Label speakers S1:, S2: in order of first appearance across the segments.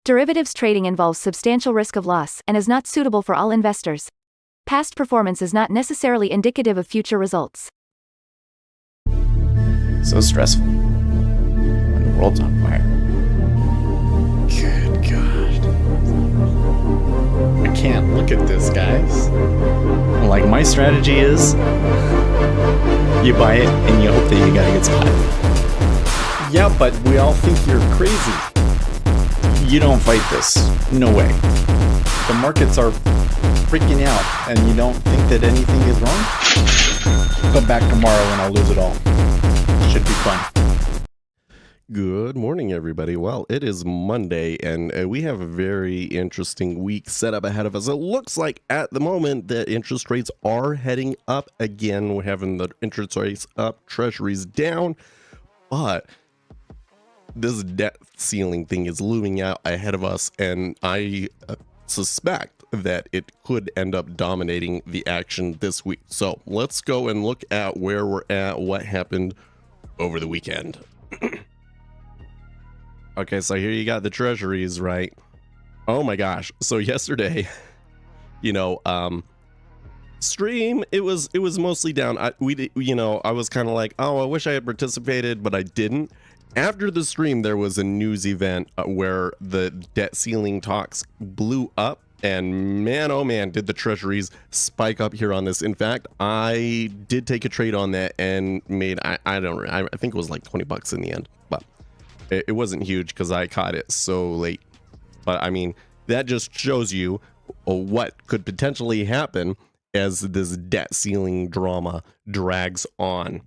S1: Derivatives trading involves substantial risk of loss and is not suitable for all investors. Past performance is not necessarily indicative of future results.
S2: So stressful when the world's on fire. Good God. I can't look at this, guys. Like, my strategy is you buy it and you hope that you gotta get spotted. Yeah, but we all think you're crazy. You don't fight this. No way. The markets are freaking out and you don't think that anything is wrong? Come back tomorrow and I'll lose it all. Should be fun.
S3: Good morning, everybody. Well, it is Monday, and we have a very interesting week set up ahead of us. It looks like at the moment that interest rates are heading up again. We're having the interest rates up, treasuries down, but this debt ceiling thing is looming out ahead of us, and I suspect that it could end up dominating the action this week. So let's go and look at where we're at, what happened over the weekend. Okay, so here you got the treasuries, right? Oh my gosh. So yesterday, stream, it was mostly down. I was kind of like, oh, I wish I had participated, but I didn't. After the stream, there was a news event where the debt ceiling talks blew up, and man, oh man, did the treasuries spike up here on this. In fact, I did take a trade on that and made, I think it was like $20 in the end, but it wasn't huge because I caught it so late. But I mean, that just shows you what could potentially happen as this debt ceiling drama drags on.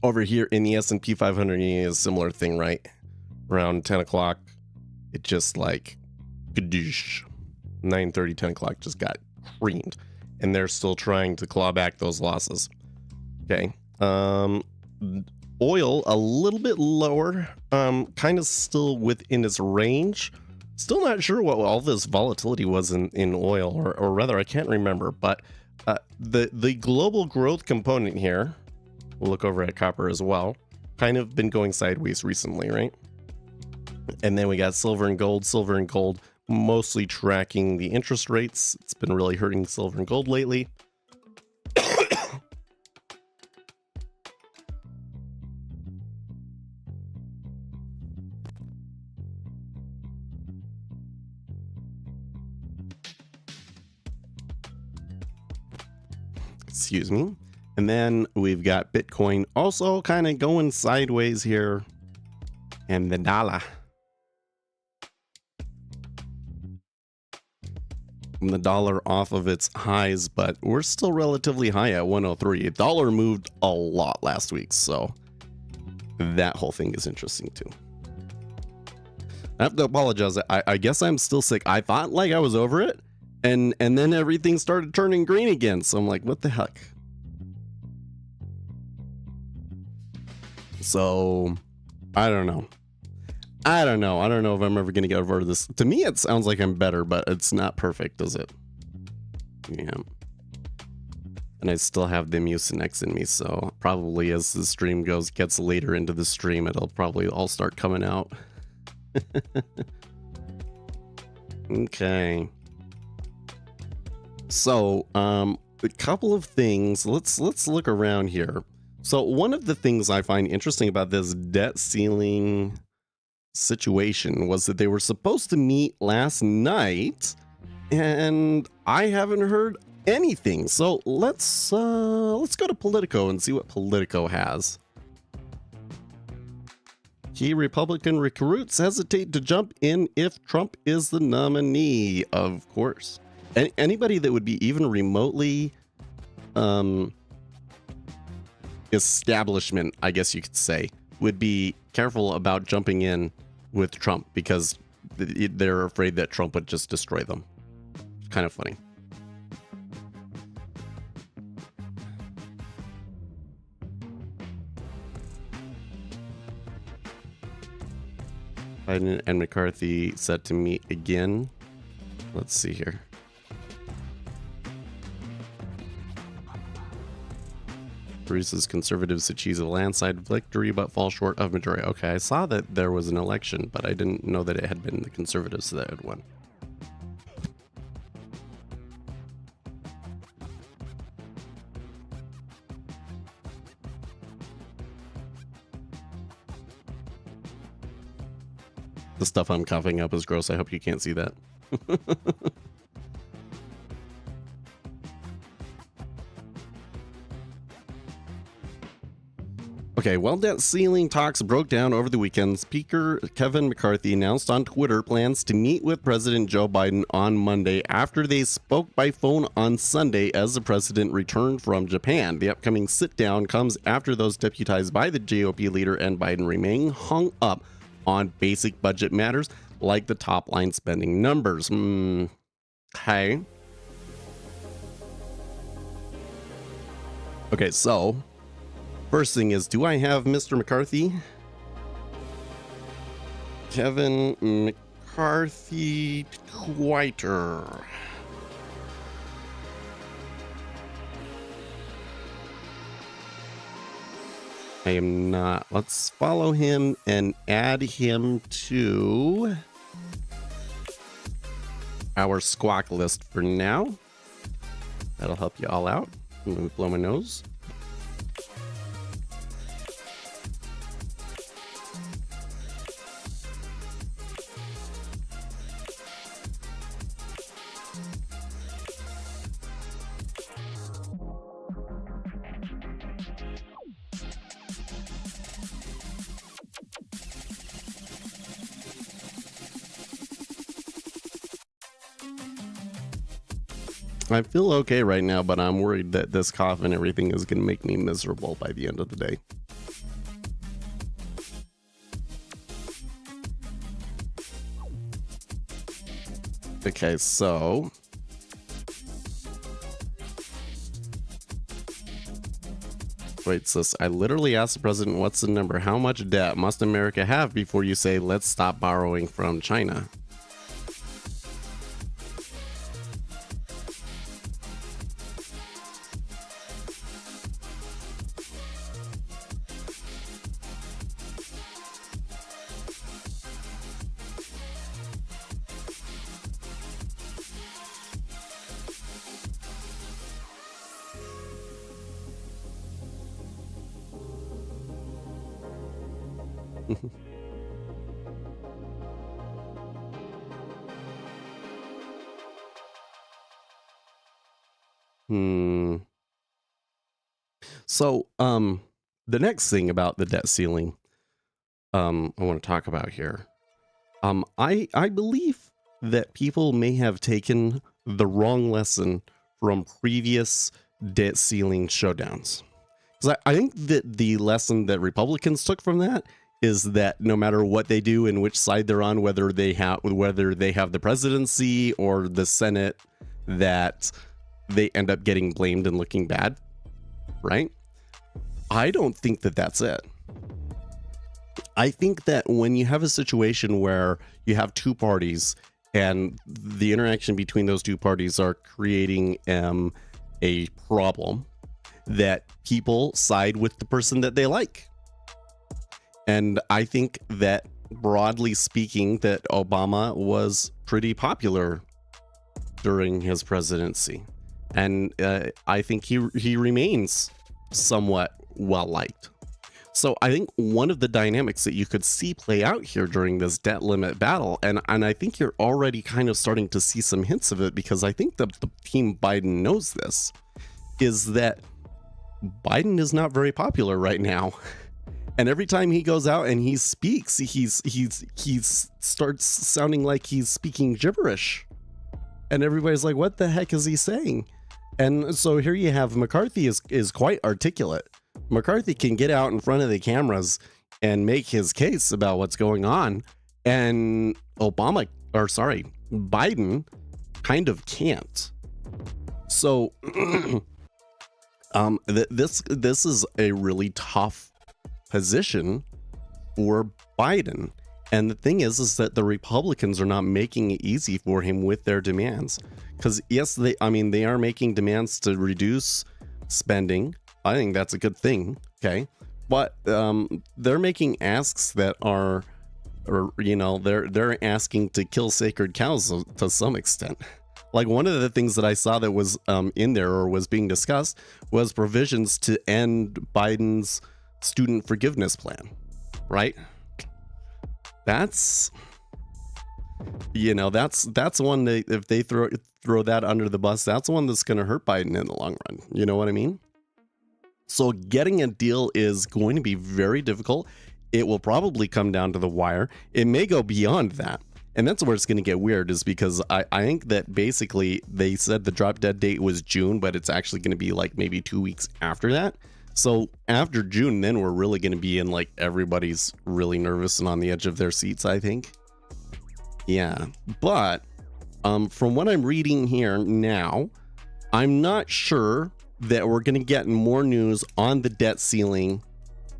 S3: Over here in the S&P 500, is a similar thing, right? Around 10 o'clock, it just like, gadoosh. 9:30, 10 o'clock just got creamed. And they're still trying to claw back those losses. Okay. Oil, a little bit lower, kind of still within its range. Still not sure what all this volatility was in oil, or rather, I can't remember. But the global growth component here, we'll look over at copper as well, kind of been going sideways recently, right? And then we got silver and gold mostly tracking the interest rates. It's been really hurting silver and gold lately. Excuse me. And then we've got Bitcoin also kind of going sideways here, and the dollar. And the dollar off of its highs, but we're still relatively high at 103. The dollar moved a lot last week, so that whole thing is interesting too. I have to apologize. I guess I'm still sick. I thought like I was over it, and then everything started turning green again. So I'm like, what the heck? So I don't know. I don't know if I'm ever going to get over this. To me, it sounds like I'm better, but it's not perfect, does it? Yeah. And I still have the Mucinex in me, so probably as the stream gets later into the stream, it'll probably all start coming out. Okay. So, a couple of things. Let's look around here. So one of the things I find interesting about this debt ceiling situation was that they were supposed to meet last night, and I haven't heard anything. So let's go to Politico and see what Politico has. Key Republican recruits hesitate to jump in if Trump is the nominee. Of course, anybody that would be even remotely establishment, I guess you could say, would be careful about jumping in with Trump because they're afraid that Trump would just destroy them. It's kind of funny. Biden and McCarthy set to meet again. Let's see here. produces conservatives achieve a landslide victory but fall short of majority. Okay, I saw that there was an election, but I didn't know that it had been the conservatives that had won. The stuff I'm coughing up is gross. I hope you can't see that. Okay, well, debt ceiling talks broke down over the weekend. Speaker Kevin McCarthy announced on Twitter plans to meet with President Joe Biden on Monday after they spoke by phone on Sunday as the president returned from Japan. The upcoming sit-down comes after those deputized by the GOP leader and Biden remain hung up on basic budget matters like the top-line spending numbers. Okay. Okay, so first thing is, do I have Mr. McCarthy? Kevin McCarthy Twitter. I am not. Let's follow him and add him to our squawk list for now. That'll help you all out. I'm gonna blow my nose. I feel okay right now, but I'm worried that this cough and everything is going to make me miserable by the end of the day. Okay, so wait, sis, I literally asked the president, what's the number? How much debt must America have before you say, let's stop borrowing from China? So, the next thing about the debt ceiling, I want to talk about here. I believe that people may have taken the wrong lesson from previous debt ceiling showdowns. Because I think that the lesson that Republicans took from that is that no matter what they do and which side they're on, whether they have the presidency or the Senate, that they end up getting blamed and looking bad, right? I don't think that that's it. I think that when you have a situation where you have two parties and the interaction between those two parties are creating a problem, that people side with the person that they like. And I think that, broadly speaking, that Obama was pretty popular during his presidency. And I think he remains somewhat well-liked. So I think one of the dynamics that you could see play out here during this debt limit battle, and I think you're already kind of starting to see some hints of it, because I think the team Biden knows this, is that Biden is not very popular right now. And every time he goes out and he speaks, he starts sounding like he's speaking gibberish. And everybody's like, what the heck is he saying? And so here you have McCarthy is quite articulate. McCarthy can get out in front of the cameras and make his case about what's going on. And Biden kind of can't. So this is a really tough position for Biden. And the thing is that the Republicans are not making it easy for him with their demands. Because yes, they are making demands to reduce spending, I think that's a good thing. Okay. But they're making asks that are, or they're asking to kill sacred cows to some extent. Like one of the things that I saw that was in there or was being discussed was provisions to end Biden's student forgiveness plan, right? That's one that if they throw that under the bus, that's one that's going to hurt Biden in the long run. You know what I mean? So getting a deal is going to be very difficult. It will probably come down to the wire. It may go beyond that. And that's where it's going to get weird, is because I think that basically they said the drop dead date was June, but it's actually going to be like maybe 2 weeks after that. So after June, then we're really going to be in like everybody's really nervous and on the edge of their seats, I think. Yeah. But from what I'm reading here now, I'm not sure that we're going to get more news on the debt ceiling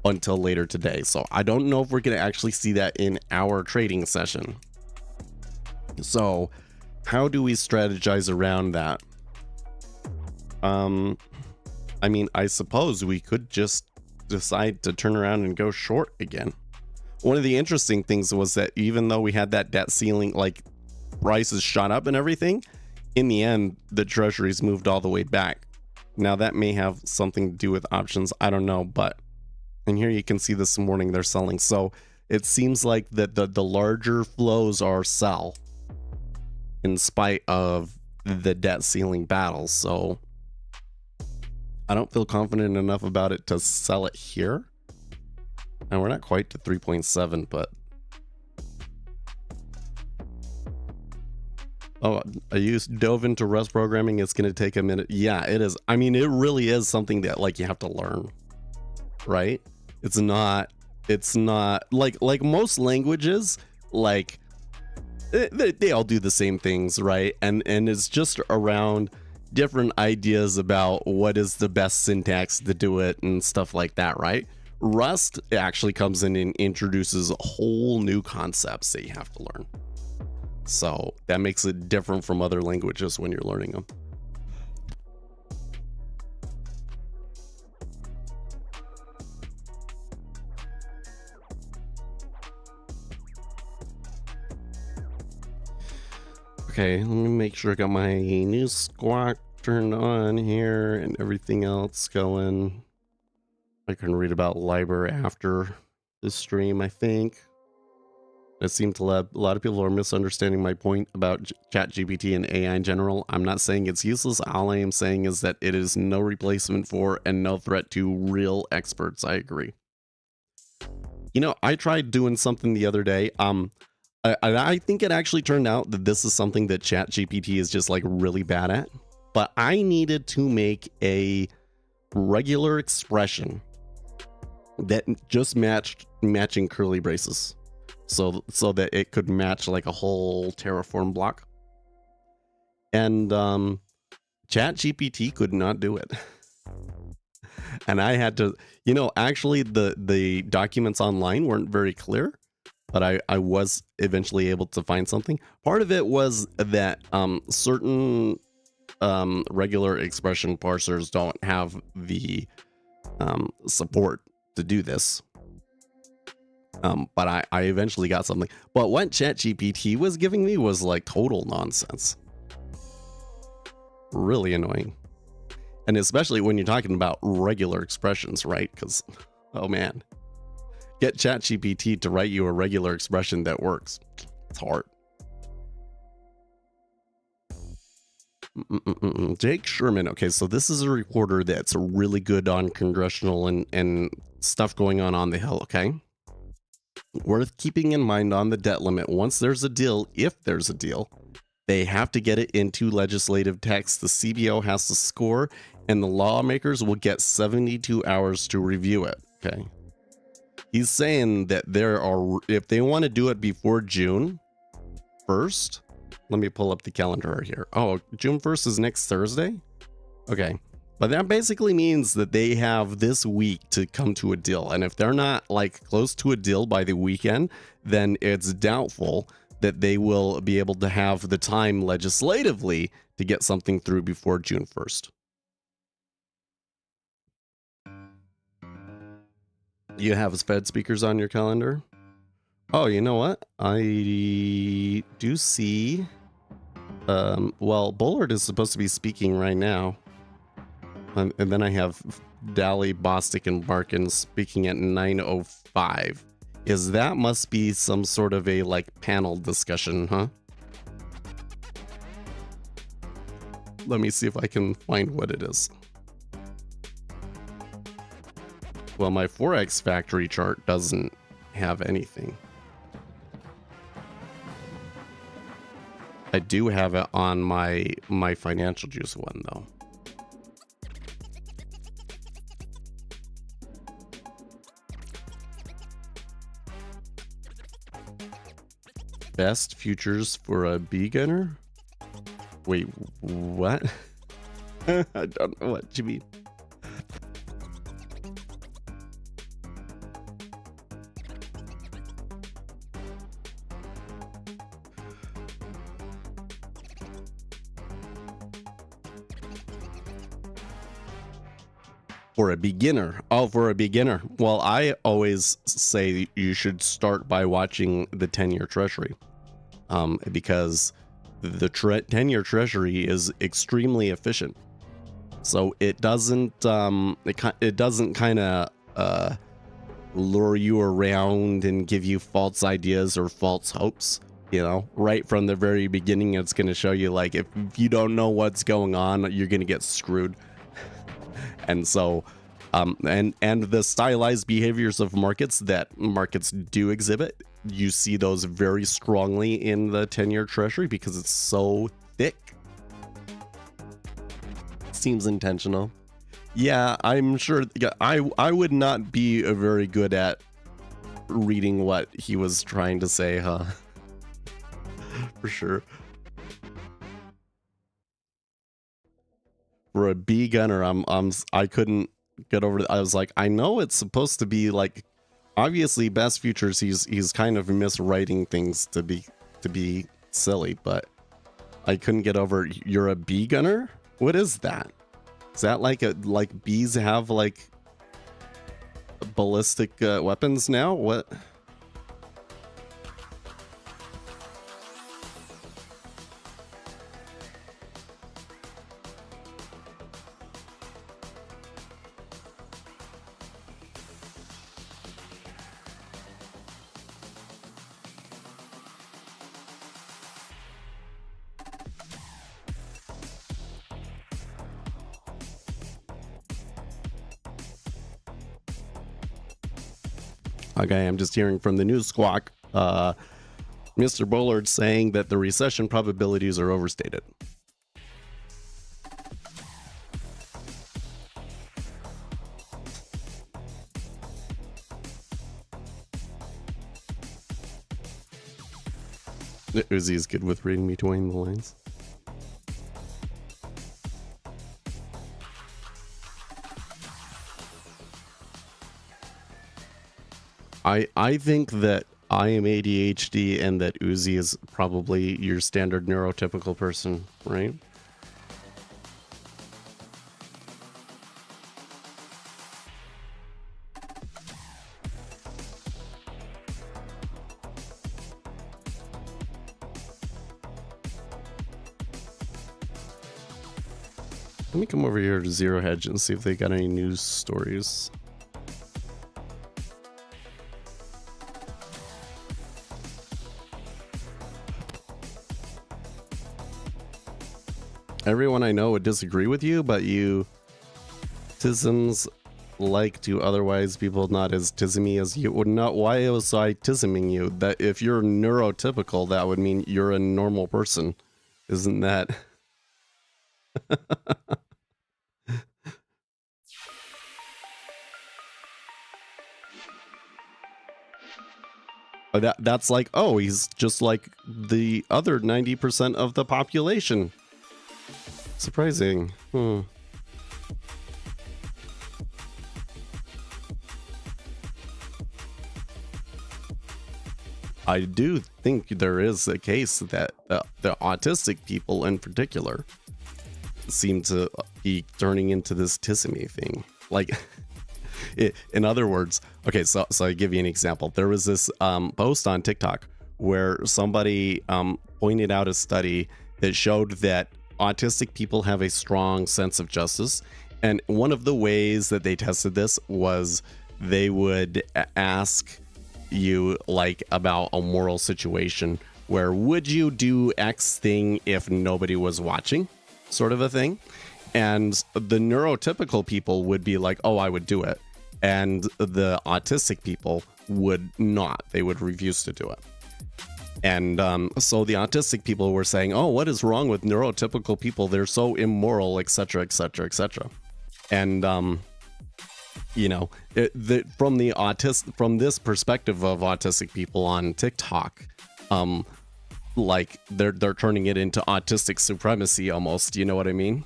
S3: until later today. So I don't know if we're going to actually see that in our trading session. So how do we strategize around that? I mean, I suppose we could just decide to turn around and go short again. One of the interesting things was that even though we had that debt ceiling, like prices shot up and everything, in the end, the treasuries moved all the way back. Now that may have something to do with options. I don't know, but and here you can see this morning they're selling. So it seems like that the larger flows are sell in spite of the debt ceiling battles. So I don't feel confident enough about it to sell it here. And we're not quite to 3.7, but oh, I dove into Rust programming. It's going to take a minute. Yeah, it is. I mean, it really is something that like you have to learn, right? It's not like most languages, like they all do the same things, right? And it's just around different ideas about what is the best syntax to do it and stuff like that, right? Rust actually comes in and introduces whole new concepts that you have to learn. So that makes it different from other languages when you're learning them. Okay, let me make sure I got my new squawk turned on here and everything else going. I can read about Liber after this stream, I think. It seemed to let a lot of people are misunderstanding my point about ChatGPT and AI in general. I'm not saying it's useless. All I am saying is that it is no replacement for and no threat to real experts. I agree. You know, I tried doing something the other day. I think it actually turned out that this is something that ChatGPT is just like really bad at. But I needed to make a regular expression that just matching curly braces. So that it could match like a whole Terraform block. And ChatGPT could not do it. And I had to, actually the documents online weren't very clear, but I was eventually able to find something. Part of it was that certain regular expression parsers don't have the support to do this. But I eventually got something. But what ChatGPT was giving me was like total nonsense. Really annoying. And especially when you're talking about regular expressions, right? Because, oh man, get ChatGPT to write you a regular expression that works. It's hard. Jake Sherman. Okay, so this is a reporter that's really good on congressional and stuff going on the Hill, okay? Worth keeping in mind on the debt limit. Once there's a deal, if there's a deal, they have to get it into legislative text. The CBO has to score, and the lawmakers will get 72 hours to review it. Okay. He's saying that if they want to do it before June 1st, let me pull up the calendar here. Oh, June 1st is next Thursday? Okay. But that basically means that they have this week to come to a deal. And if they're not like close to a deal by the weekend, then it's doubtful that they will be able to have the time legislatively to get something through before June 1st. You have Fed speakers on your calendar? Oh, you know what? I do see. Well, Bullard is supposed to be speaking right now. And then I have Daly, Bostic, and Barkin speaking at 9:05. That must be some sort of a like panel discussion, huh? Let me see if I can find what it is. Well, my Forex factory chart doesn't have anything. I do have it on my financial juice one though. Best futures for a beginner? Wait, what? I don't know what you mean. For a beginner. Oh, for a beginner. Well, I always say you should start by watching the 10-year treasury. Because the 10-year treasury is extremely efficient. So it doesn't it doesn't kind of lure you around and give you false ideas or false hopes. You know, right from the very beginning, it's going to show you like if you don't know what's going on, you're going to get screwed. And so, and the stylized behaviors of markets that markets do exhibit, you see those very strongly in the 10-year treasury because it's so thick. Seems intentional. Yeah, I'm sure. Yeah, I would not be very good at reading what he was trying to say, huh? For sure. For a beginner, I couldn't get over it. I was like, I know it's supposed to be like, obviously best futures. He's kind of miswriting things to be silly, but I couldn't get over. You're a beginner? What is that? Is that like bees have like ballistic weapons now? What? Okay, I'm just hearing from the news squawk. Mr. Bullard saying that the recession probabilities are overstated. Uzi's good with reading between the lines. I think that I am ADHD and that Uzi is probably your standard neurotypical person, right? Let me come over here to Zero Hedge and see if they got any news stories. Everyone I know would disagree with you, but you tisms like to otherwise people not as tismy as you would not. Why was I tisming you? That if you're neurotypical, that would mean you're a normal person. Isn't that? That's like, oh, he's just like the other 90% of the population. Surprising. I do think there is a case that the autistic people in particular seem to be turning into this tismy thing. Like, In other words, okay, so I give you an example. There was this post on TikTok where somebody pointed out a study that showed that autistic people have a strong sense of justice. And one of the ways that they tested this was they would ask you like about a moral situation where would you do X thing if nobody was watching, sort of a thing. And the neurotypical people would be like, oh, I would do it. And the autistic people would not. They would refuse to do it. And so the autistic people were saying, oh, what is wrong with neurotypical people? They're so immoral, etc., etc., etc. And, you know, from this perspective of autistic people on TikTok, like they're turning it into autistic supremacy almost. You know what I mean?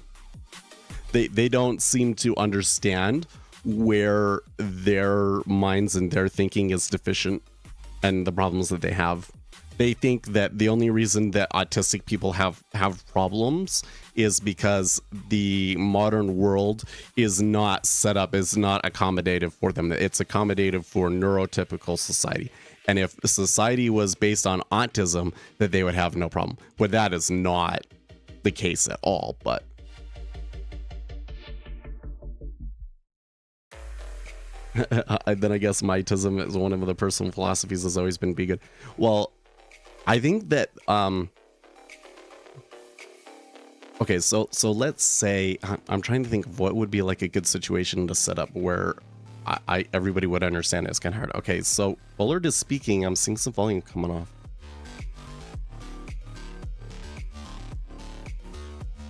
S3: They don't seem to understand where their minds and their thinking is deficient and the problems that they have. They think that the only reason that autistic people have problems is because the modern world is not set up, is not accommodative for them. It's accommodative for neurotypical society. And if society was based on autism, that they would have no problem. But that is not the case at all. But then I guess maitism is one of the personal philosophies has always been be good. Well, I think that okay, so let's say I'm trying to think of what would be like a good situation to set up where I everybody would understand it. It's kind of hard. Okay, so Bullard is speaking. I'm seeing some volume coming off.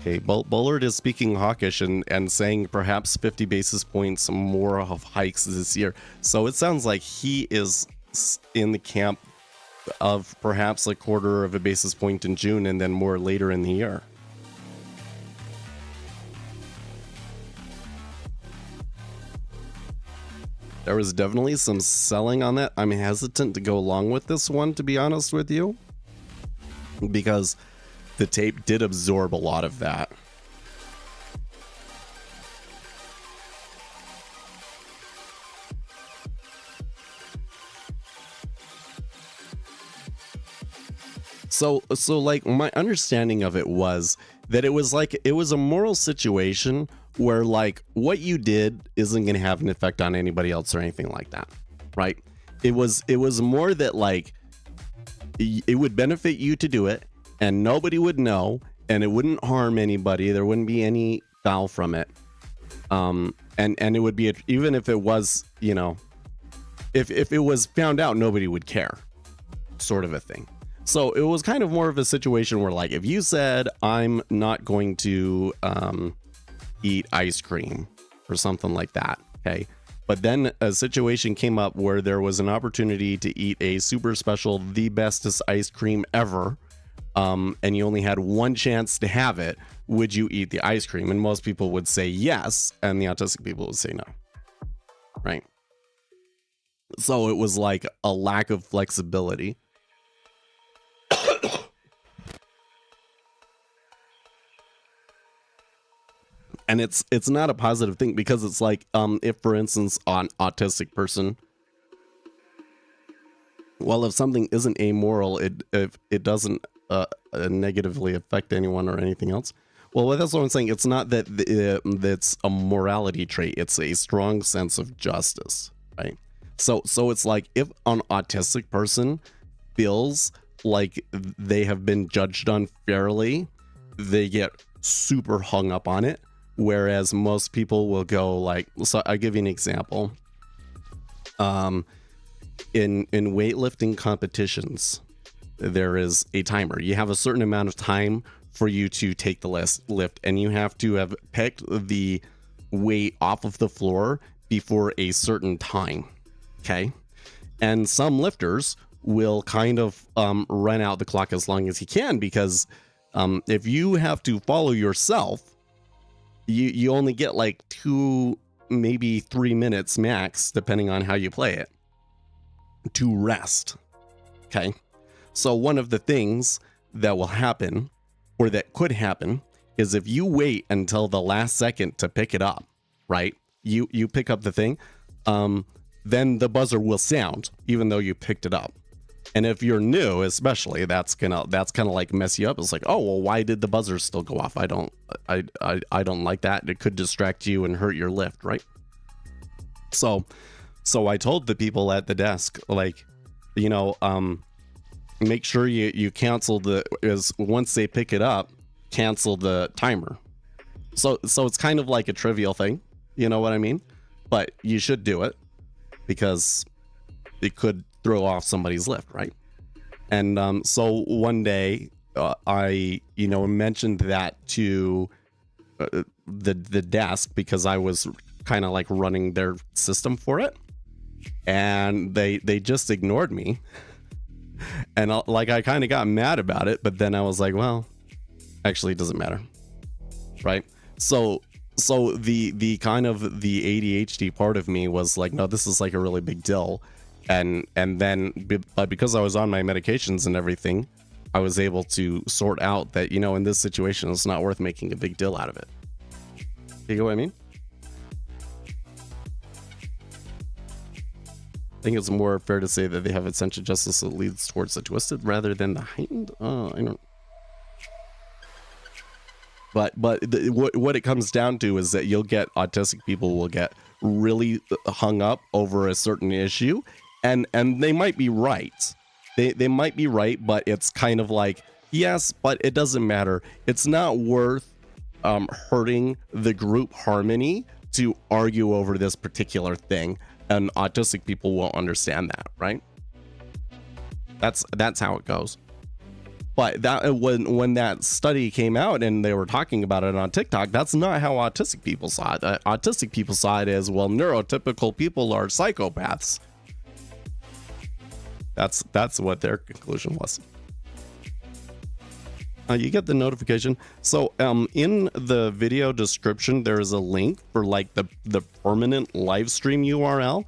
S3: Okay, Bullard is speaking hawkish and saying perhaps 50 basis points more of hikes this year. So it sounds like he is in the camp of perhaps a quarter of a basis point in June and then more later in the year. There was definitely some selling on that. I'm hesitant to go along with this one, to be honest with you, because the tape did absorb a lot of that. So like my understanding of it was that it was a moral situation where like what you did isn't going to have an effect on anybody else or anything like that, right? It was more that like it would benefit you to do it and nobody would know and it wouldn't harm anybody. There wouldn't be any foul from it. And it would be even if it was, you know, if it was found out, nobody would care, sort of a thing. So it was kind of more of a situation where like if you said I'm not going to eat ice cream or something like that, okay, but then a situation came up where there was an opportunity to eat a super special, the bestest ice cream ever, and you only had one chance to have it, would you eat the ice cream? And most people would say yes, and the autistic people would say no, right? So it was like a lack of flexibility. And it's not a positive thing because it's like if for instance an autistic person, well, if something isn't amoral, if it doesn't negatively affect anyone or anything else, well, that's what I'm saying. It's not that that's a morality trait. It's a strong sense of justice, right? So it's like if an autistic person feels like they have been judged unfairly, they get super hung up on it. Whereas most people will go like, so I'll give you an example. In weightlifting competitions, there is a timer. You have a certain amount of time for you to take the lift, and you have to have picked the weight off of the floor before a certain time. Okay. And some lifters will kind of run out the clock as long as he can, because if you have to follow yourself, you only get like 2, maybe 3 minutes max, depending on how you play it, to rest. Okay. So one of the things that will happen, or that could happen, is if you wait until the last second to pick it up, right? You pick up the thing, then the buzzer will sound even though you picked it up. And if you're new, especially, that's kind of like mess you up. It's like, oh, well, why did the buzzer still go off? I don't like that. It could distract you and hurt your lift, right? So I told the people at the desk, like, you know, make sure you cancel once they pick it up, cancel the timer. So it's kind of like a trivial thing, you know what I mean? But you should do it because it could throw off somebody's lift, right? And so one day I, you know, mentioned that to the desk because I was kind of like running their system for it, and they just ignored me. And I kind of got mad about it, but then I was like, well, actually it doesn't matter, right? So the kind of the ADHD part of me was like, no, this is like a really big deal. And then, but because I was on my medications and everything, I was able to sort out that, you know, in this situation, it's not worth making a big deal out of it. You get what I mean? I think it's more fair to say that they have a sense of justice that leads towards the twisted rather than the heightened. I don't. But what it comes down to is that you'll get autistic people will get really hung up over a certain issue, and they might be right. They might be right, but it's kind of like, yes, but it doesn't matter. It's not worth hurting the group harmony to argue over this particular thing, and autistic people won't understand that, right? That's how it goes. But that when that study came out and they were talking about it on TikTok, that's not how autistic people saw it. Autistic people saw it as, well, neurotypical people are psychopaths. That's what their conclusion was. You get the notification. So in the video description, there is a link for like the permanent live stream URL.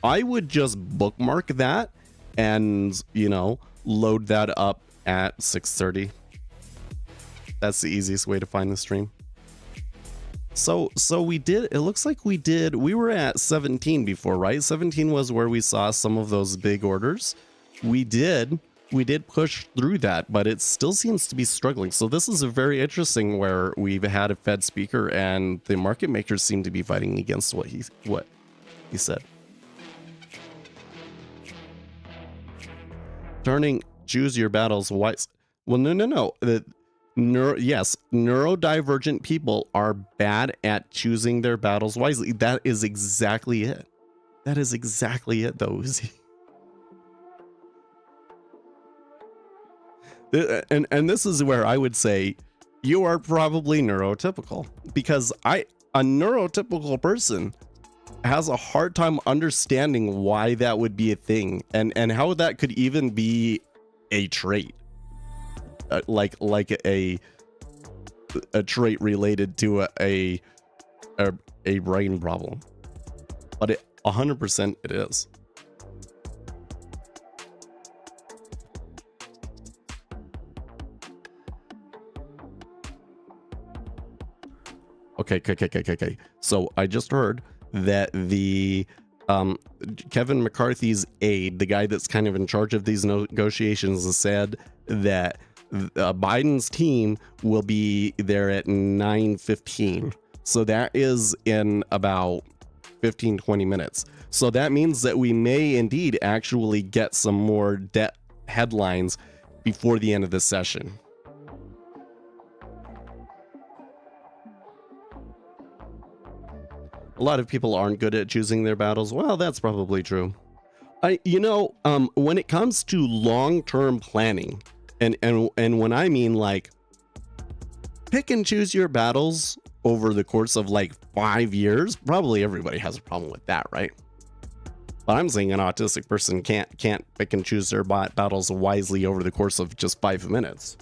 S3: I would just bookmark that and, you know, load that up at 6:30. That's the easiest way to find the stream. So we did, it looks like we were at 17 before, right? 17 was where we saw some of those big orders. We did push through that, but it still seems to be struggling. So this is a very interesting where we've had a Fed speaker and the market makers seem to be fighting against what he said. Choose your battles wise. Well, no. Neurodivergent people are bad at choosing their battles wisely. That is exactly it. That is exactly it, though. And this is where I would say you are probably neurotypical, because a neurotypical person has a hard time understanding why that would be a thing and how that could even be a trait, like a trait related to a brain problem, but 100% it is. Okay. So I just heard that the Kevin McCarthy's aide, the guy that's kind of in charge of these negotiations, said that Biden's team will be there at 9:15. So that is in about 15-20 minutes. So that means that we may indeed actually get some more debt headlines before the end of the session. A lot of people aren't good at choosing their battles. Well, that's probably true. When it comes to long-term planning, and when I mean like pick and choose your battles over the course of like 5 years, probably everybody has a problem with that, right? But I'm saying an autistic person can't pick and choose their battles wisely over the course of just 5 minutes,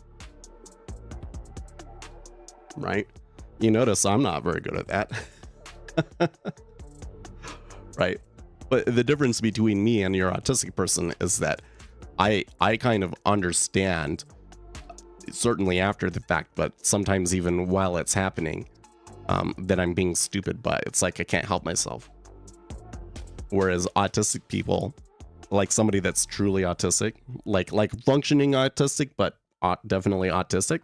S3: right? You notice I'm not very good at that. Right, but the difference between me and your autistic person is that I kind of understand, certainly after the fact, but sometimes even while it's happening, that I'm being stupid, but it's like I can't help myself. Whereas autistic people, like somebody that's truly autistic, like functioning autistic, but definitely autistic,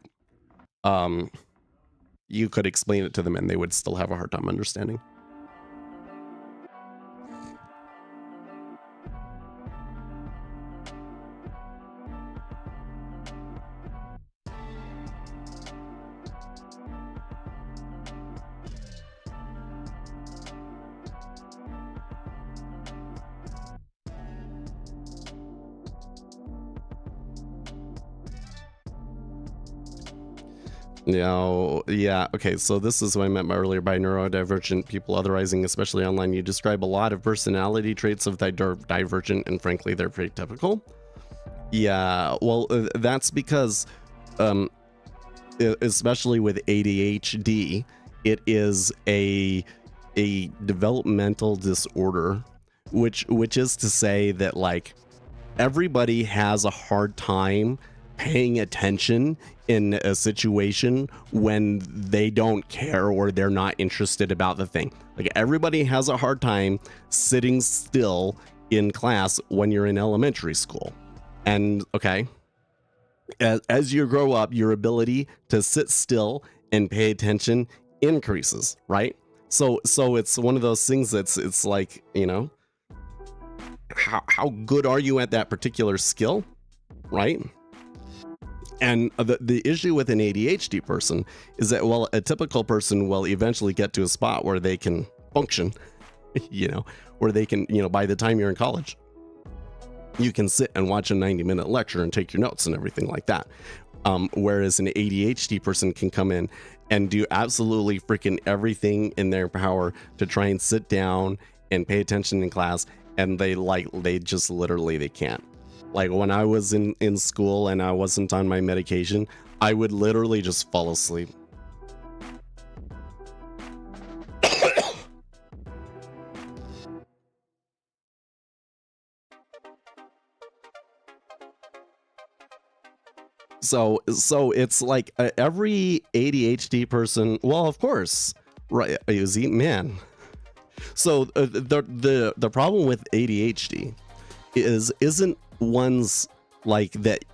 S3: you could explain it to them and they would still have a hard time understanding. Now, yeah, okay, so this is what I meant by earlier by neurodivergent people otherizing, especially online. You describe a lot of personality traits of divergent, and frankly, they're pretty typical. Yeah, well, that's because, especially with ADHD, it is a developmental disorder, which is to say that like everybody has a hard time paying attention in a situation when they don't care or they're not interested about the thing. Like everybody has a hard time sitting still in class when you're in elementary school. And okay, as you grow up, your ability to sit still and pay attention increases, right? So it's one of those things that's, it's like, you know, how good are you at that particular skill, right? And the issue with an ADHD person is that, well, a typical person will eventually get to a spot where they can function, you know, where they can, you know, by the time you're in college, you can sit and watch a 90-minute lecture and take your notes and everything like that. Whereas an ADHD person can come in and do absolutely freaking everything in their power to try and sit down and pay attention in class. And they just literally, they can't. Like when I was in school and I wasn't on my medication, I would literally just fall asleep. So it's like every ADHD person, well, of course, right, Uzi, man. So the problem with ADHD isn't one's like that.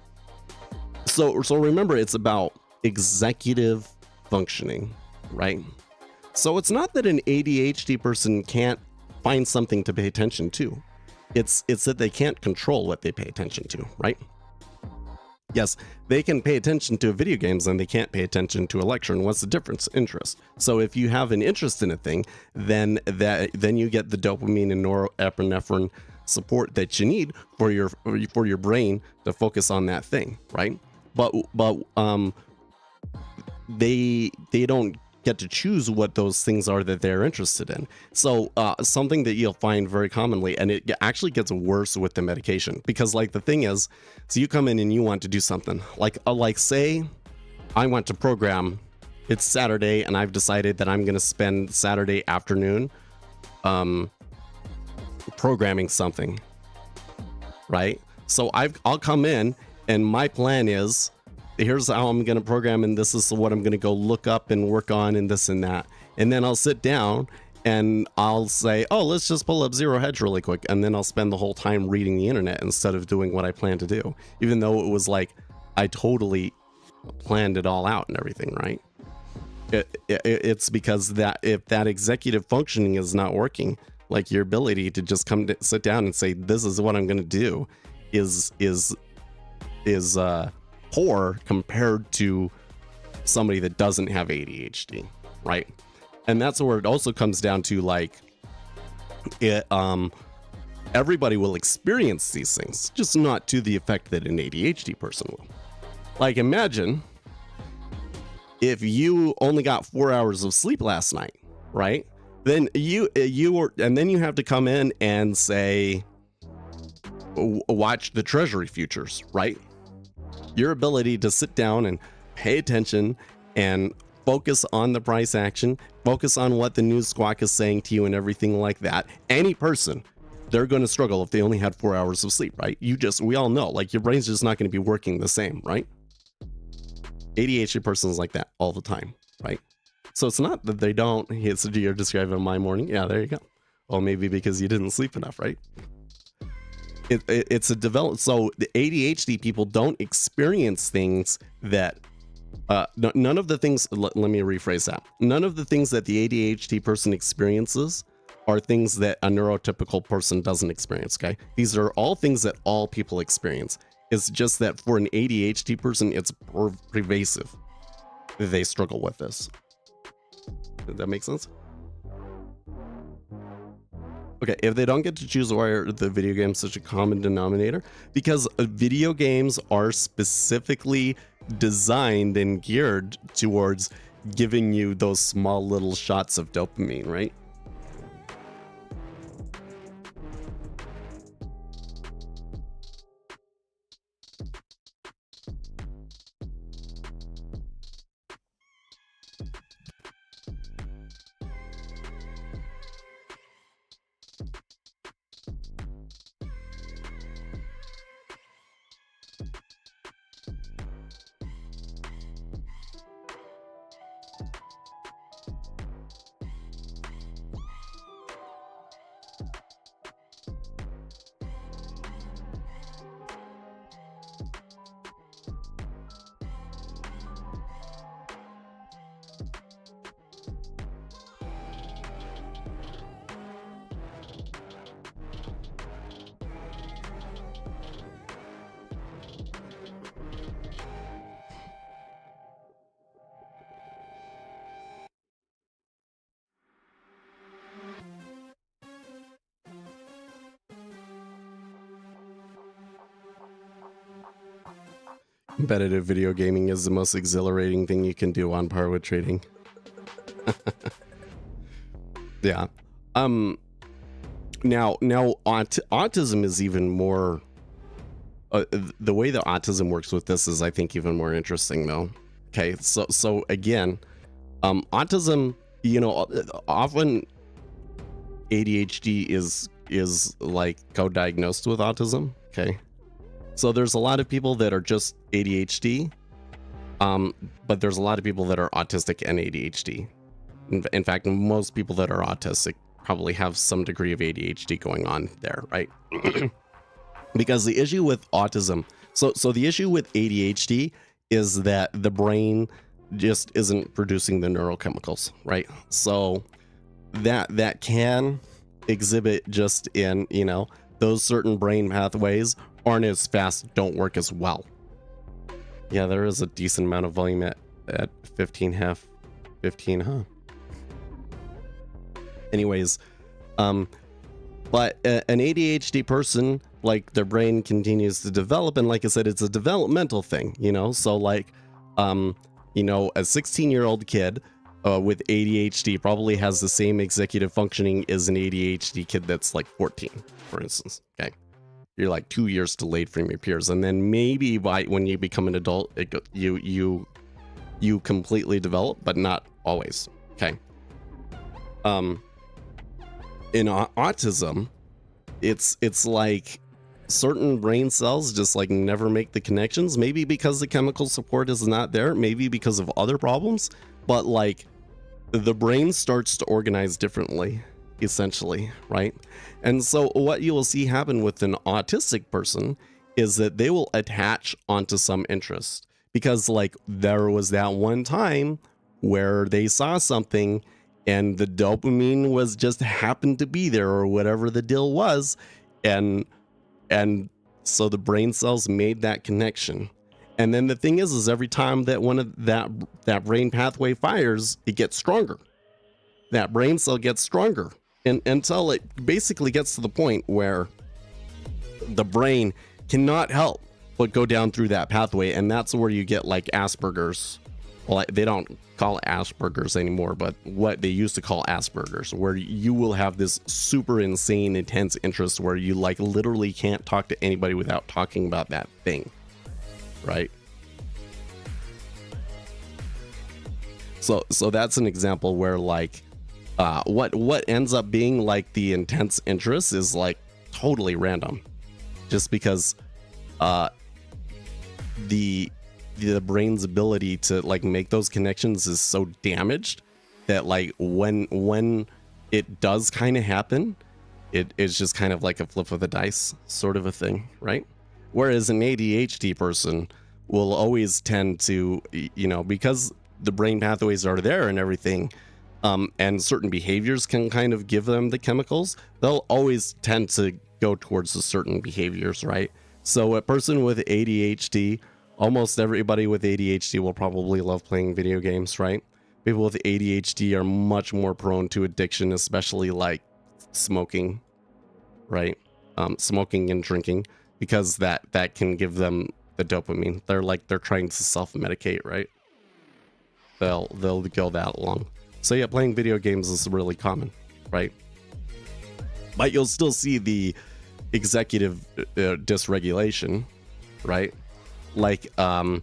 S3: So remember, it's about executive functioning, right? So it's not that an ADHD person can't find something to pay attention to. It's that they can't control what they pay attention to, right? Yes, they can pay attention to video games and they can't pay attention to a lecture. And what's the difference? Interest. So if you have an interest in a thing, then you get the dopamine and norepinephrine support that you need for your brain to focus on that thing, right? But they don't get to choose what those things are that they're interested in. So something that you'll find very commonly, and it actually gets worse with the medication, because like the thing is, so you come in and you want to do something like say I want to program. It's Saturday and I've decided that I'm going to spend Saturday afternoon programming something, right? So I'll come in and my plan is, here's how I'm going to program, and this is what I'm going to go look up and work on and this and that. And then I'll sit down and I'll say, oh, let's just pull up Zero Hedge really quick. And then I'll spend the whole time reading the internet instead of doing what I plan to do, even though it was like I totally planned it all out and everything, right? It's because that if that executive functioning is not working, like your ability to just come to sit down and say, this is what I'm going to do is poor compared to somebody that doesn't have ADHD, right? And that's where it also comes down to, like, it everybody will experience these things, just not to the effect that an ADHD person will. Like, imagine if you only got 4 hours of sleep last night, right? Then you have to come in and say, watch the Treasury futures, right? Your ability to sit down and pay attention and focus on the price action, focus on what the news squawk is saying to you and everything like that. Any person, they're going to struggle if they only had 4 hours of sleep, right? We all know, like, your brain's just not going to be working the same, right? ADHD person is like that all the time, right? So it's not that they don't. You're describing my morning. Yeah, there you go. Well, maybe because you didn't sleep enough, right? It's a develop. So the ADHD people don't experience things that none of the things. Let me rephrase that. None of the things that the ADHD person experiences are things that a neurotypical person doesn't experience. Okay, these are all things that all people experience. It's just that for an ADHD person, it's pervasive. They struggle with this. Did that make sense? Okay, if they don't get to choose, why are the video games such a common denominator? Because video games are specifically designed and geared towards giving you those small little shots of dopamine, right? Competitive video gaming is the most exhilarating thing you can do on par with trading. Yeah. Now autism is even more the way that autism works with this is, I think, even more interesting though. Okay, so again, autism, you know, often ADHD is like co-diagnosed with autism. Okay, so there's a lot of people that are just ADHD, but there's a lot of people that are autistic and ADHD. In fact, most people that are autistic probably have some degree of ADHD going on there, right? Because the issue with autism, so the issue with ADHD is that the brain just isn't producing the neurochemicals, right? So that can exhibit just in, you know, those certain brain pathways aren't as fast, don't work as well. Yeah, there is a decent amount of volume at 15, 15, huh? Anyways, but an ADHD person, like, their brain continues to develop, and like I said, it's a developmental thing, you know. So like, you know, a 16-year-old kid with ADHD probably has the same executive functioning as an ADHD kid that's like 14, for instance. Okay, you're like 2 years delayed from your peers, and then maybe when you become an adult, you completely develop, but not always. Okay. In autism, it's like certain brain cells just like never make the connections, maybe because the chemical support is not there, maybe because of other problems, but like the brain starts to organize differently, essentially, right? And so what you will see happen with an autistic person is that they will attach onto some interest, because like there was that one time where they saw something and the dopamine was just happened to be there, or whatever the deal was, and so the brain cells made that connection. And then the thing is every time that one of that brain pathway fires, it gets stronger. That brain cell gets stronger, and until it basically gets to the point where the brain cannot help but go down through that pathway, and that's where you get like Asperger's. Well, they don't call it Asperger's anymore, but what they used to call Asperger's, where you will have this super insane intense interest where you like literally can't talk to anybody without talking about that thing, right? So that's an example where like what ends up being like the intense interest is like totally random, just because the brain's ability to like make those connections is so damaged that like when it does kind of happen. It's just kind of like a flip of the dice sort of a thing, right? Whereas an ADHD person will always tend to, because the brain pathways are there and everything, and certain behaviors can kind of give them the chemicals, they'll always tend to go towards the certain behaviors, right? So a person with ADHD, almost everybody with ADHD will probably love playing video games, right? People with ADHD are much more prone to addiction, especially like smoking, right? Smoking and drinking, because that can give them the dopamine. They're trying to self-medicate, right? They'll go that long. So yeah, playing video games is really common, right? But you'll still see the executive dysregulation, right? Like a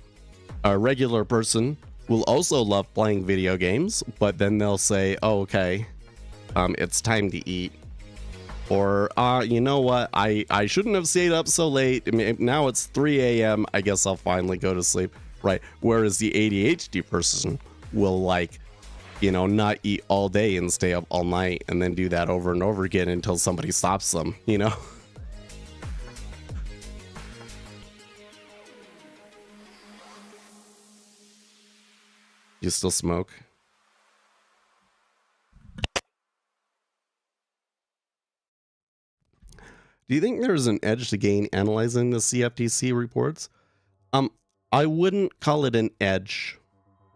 S3: regular person will also love playing video games, but then they'll say, oh, okay, it's time to eat. Or, you know what, I shouldn't have stayed up so late. I mean, now it's 3 a.m. I guess I'll finally go to sleep, right? Whereas the ADHD person will not eat all day and stay up all night and then do that over and over again until somebody stops them, You still smoke? Do you think there's an edge to gain analyzing the CFTC reports? I wouldn't call it an edge.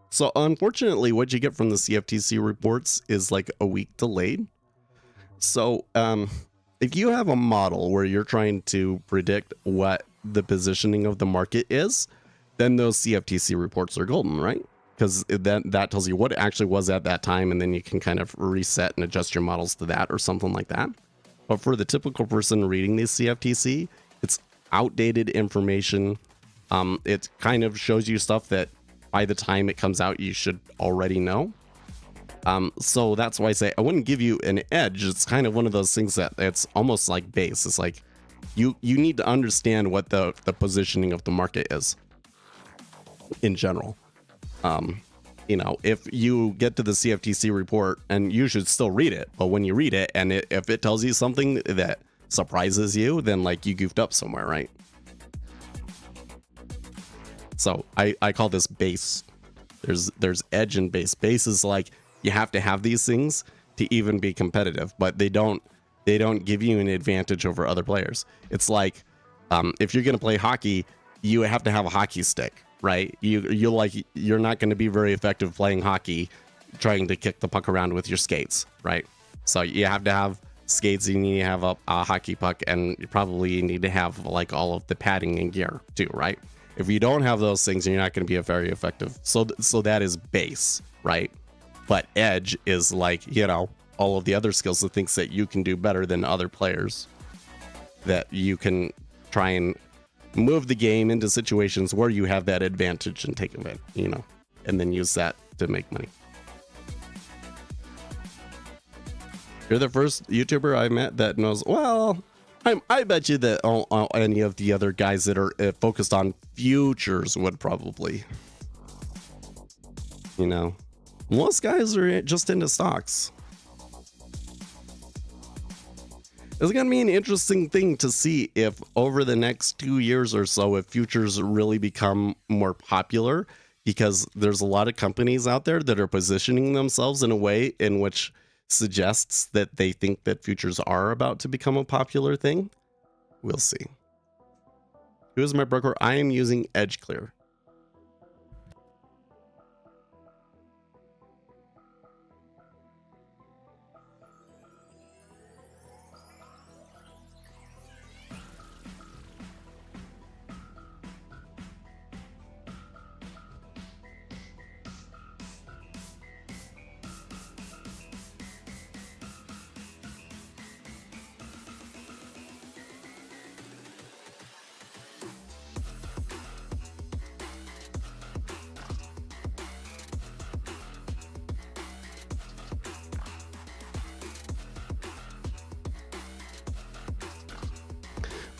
S3: So unfortunately, what you get from the CFTC reports is like a week delayed. So if you have a model where you're trying to predict what the positioning of the market is, then those CFTC reports are golden, right? Because that tells you what it actually was at that time, and then you can kind of reset and adjust your models to that or something like that. But for the typical person reading the CFTC, it's outdated information. It kind of shows you stuff that by the time it comes out, you should already know. So that's why I say I wouldn't give you an edge. It's kind of one of those things that it's almost like base. It's like you need to understand what the positioning of the market is in general. If you get to the CFTC report, and you should still read it, but when you read it and if it tells you something that surprises you, then like you goofed up somewhere, right? So I call this base. There's edge and base. Base is like you have to have these things to even be competitive, but they don't give you an advantage over other players. It's like if you're gonna play hockey, you have to have a hockey stick, right? You're not going to be very effective playing hockey trying to kick the puck around with your skates, right? So you have to have skates, you need to have a hockey puck, and you probably need to have like all of the padding and gear too, right? If you don't have those things, you're not going to be very effective. So that is base, right? But edge is like, all of the other skills, the things that you can do better than other players, that you can try and move the game into situations where you have that advantage and take it, and then use that to make money. You're the first YouTuber I met that knows, well, I bet you that any of the other guys that are focused on futures would probably, most guys are just into stocks. It's going to be an interesting thing to see if over the next 2 years or so, if futures really become more popular, because there's a lot of companies out there that are positioning themselves in a way in which suggests that they think that futures are about to become a popular thing. We'll see. Who is my broker? I am using EdgeClear.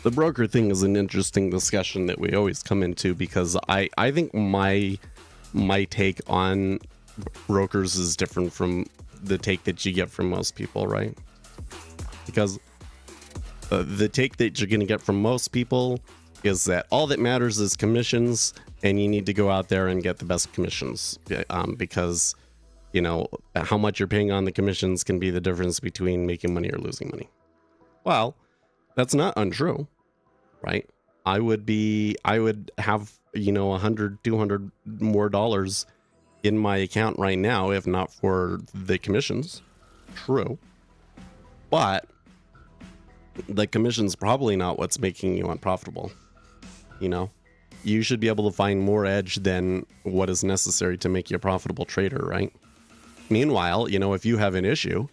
S3: The broker thing is an interesting discussion that we always come into, because I think my take on brokers is different from the take that you get from most people, right? Because the take that you're going to get from most people is that all that matters is commissions, and you need to go out there and get the best commissions, because how much you're paying on the commissions can be the difference between making money or losing money. Well, that's not untrue, right? I would have 100, 200 more dollars in my account right now if not for the commissions. True. But the commission's probably not what's making you unprofitable. You should be able to find more edge than what is necessary to make you a profitable trader, right? Meanwhile, if you have an issue,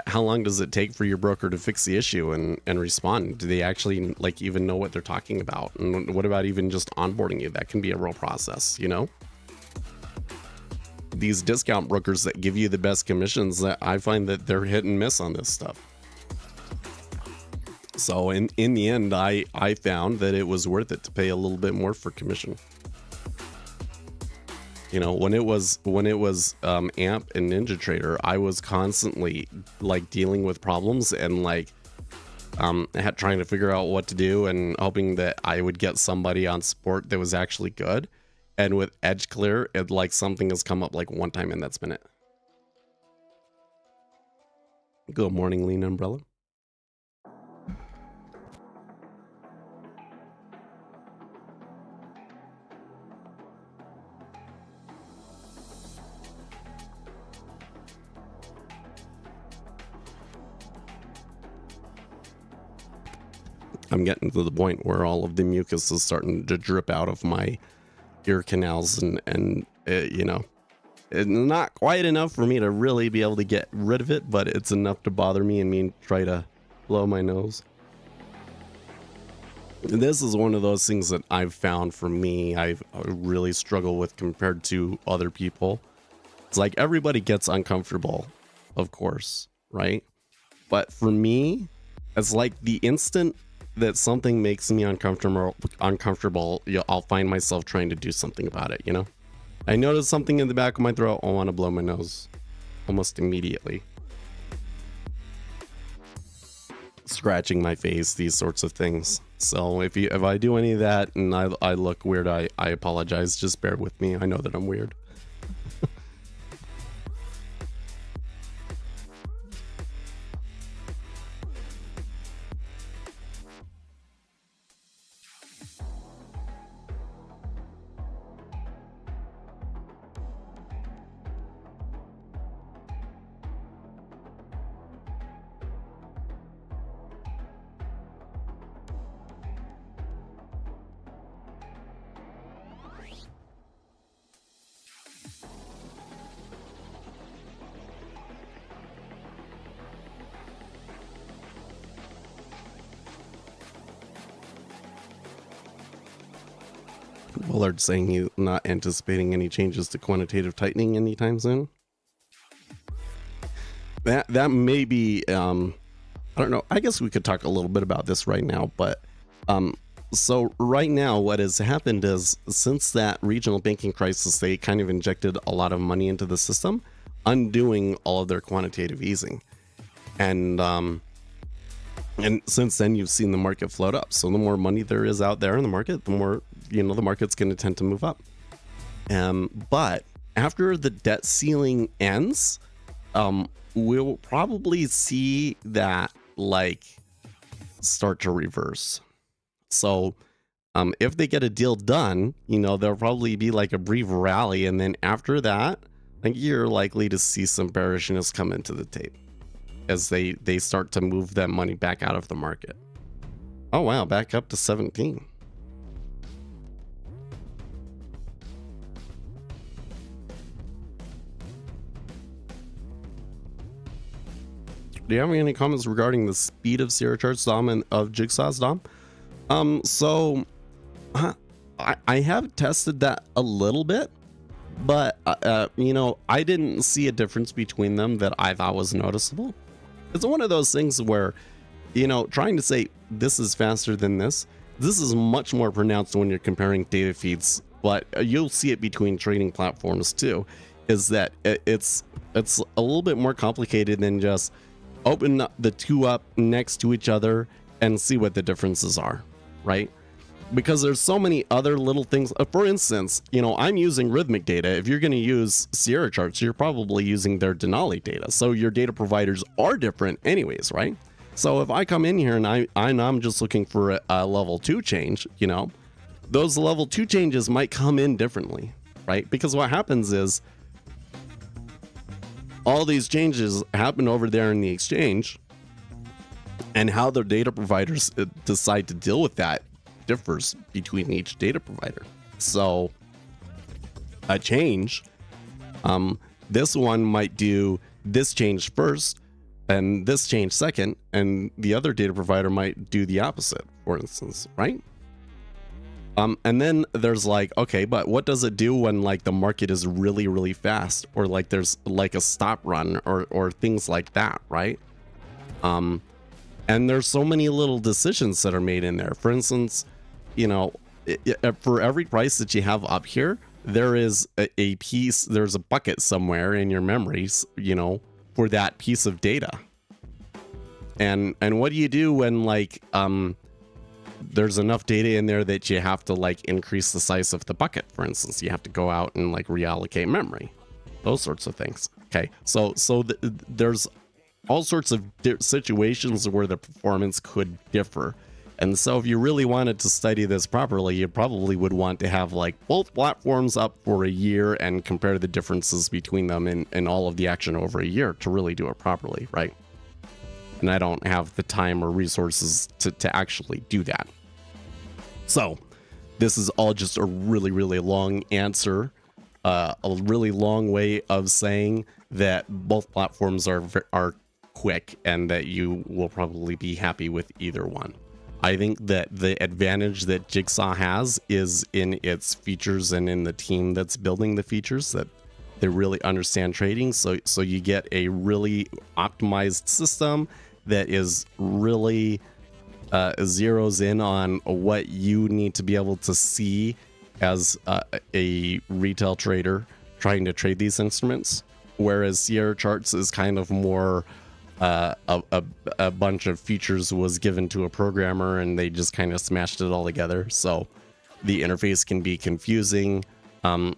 S3: how long does it take for your broker to fix the issue and respond? Do they actually even know what they're talking about? And what about even just onboarding you? That can be a real process, These discount brokers that give you the best commissions, that I find that they're hit and miss on this stuff. So in the end, I found that it was worth it to pay a little bit more for commission. When it was AMP and NinjaTrader, I was constantly dealing with problems and trying to figure out what to do and hoping that I would get somebody on support that was actually good. And with Edge Clear, something has come up one time, and that's been it. Good morning, Lean Umbrella. I'm getting to the point where all of the mucus is starting to drip out of my ear canals, and it's not quite enough for me to really be able to get rid of it, but it's enough to bother me and try to blow my nose. And this is one of those things that I've found for me I really struggle with compared to other people. It's everybody gets uncomfortable, of course, right? But for me, it's the instant that something makes me uncomfortable, I'll find myself trying to do something about it, I notice something in the back of my throat, I want to blow my nose almost immediately. Scratching my face, these sorts of things. So if I do any of that and I look weird, I apologize. Just bear with me. I know that I'm weird. Willard saying he's not anticipating any changes to quantitative tightening anytime soon. That may be, I don't know. I guess we could talk a little bit about this right now, but so right now what has happened is since that regional banking crisis, they kind of injected a lot of money into the system, undoing all of their quantitative easing. And since then you've seen the market float up. So the more money there is out there in the market, the more, the market's going to tend to move up. But after the debt ceiling ends, we'll probably see that start to reverse. So if they get a deal done, there'll probably be a brief rally. And then after that, I think you're likely to see some bearishness come into the tape as they start to move that money back out of the market. Oh, wow. Back up to 17. Do you have any comments regarding the speed of Sierra Chart's DOM and of Jigsaw's DOM? So I have tested that a little bit, but I didn't see a difference between them that I thought was noticeable. It's one of those things where, trying to say this is faster than this is much more pronounced when you're comparing data feeds, but you'll see it between trading platforms too. is that it's a little bit more complicated than just open the two up next to each other and see what the differences are, right? Because there's so many other little things. For instance, you know, I'm using Rhythmic data. If you're going to use Sierra charts, you're probably using their Denali data. So your data providers are different anyways, right? So if I come in here and I'm just looking for a level 2 change, you know, those level 2 changes might come in differently, right? Because what happens is all these changes happen over there in the exchange, and how the data providers decide to deal with that differs between each data provider. So a change, this one might do this change first and this change second, and the other data provider might do the opposite, for instance, right? And then there's like, okay, but what does it do when like the market is really, really fast, or like there's like a stop run or things like that, right? And there's so many little decisions that are made in there. For instance, you know, for every price that you have up here, there is a piece, there's a bucket somewhere in your memories, you know, for that piece of data. And what do you do when like there's enough data in there that you have to like increase the size of the bucket? For instance, you have to go out and like reallocate memory, those sorts of things. Okay, so there's all sorts of situations where the performance could differ. And so if you really wanted to study this properly, you probably would want to have like both platforms up for a year and compare the differences between them in all of the action over a year to really do it properly, right? And I don't have the time or resources to actually do that. So this is all just a really, really long answer, a really long way of saying that both platforms are quick and that you will probably be happy with either one. I think that the advantage that Jigsaw has is in its features and in the team that's building the features, that they really understand trading. So you get a really optimized system that is really zeroes in on what you need to be able to see as a retail trader trying to trade these instruments. Whereas Sierra Charts is kind of more a bunch of features was given to a programmer and they just kind of smashed it all together. So the interface can be confusing.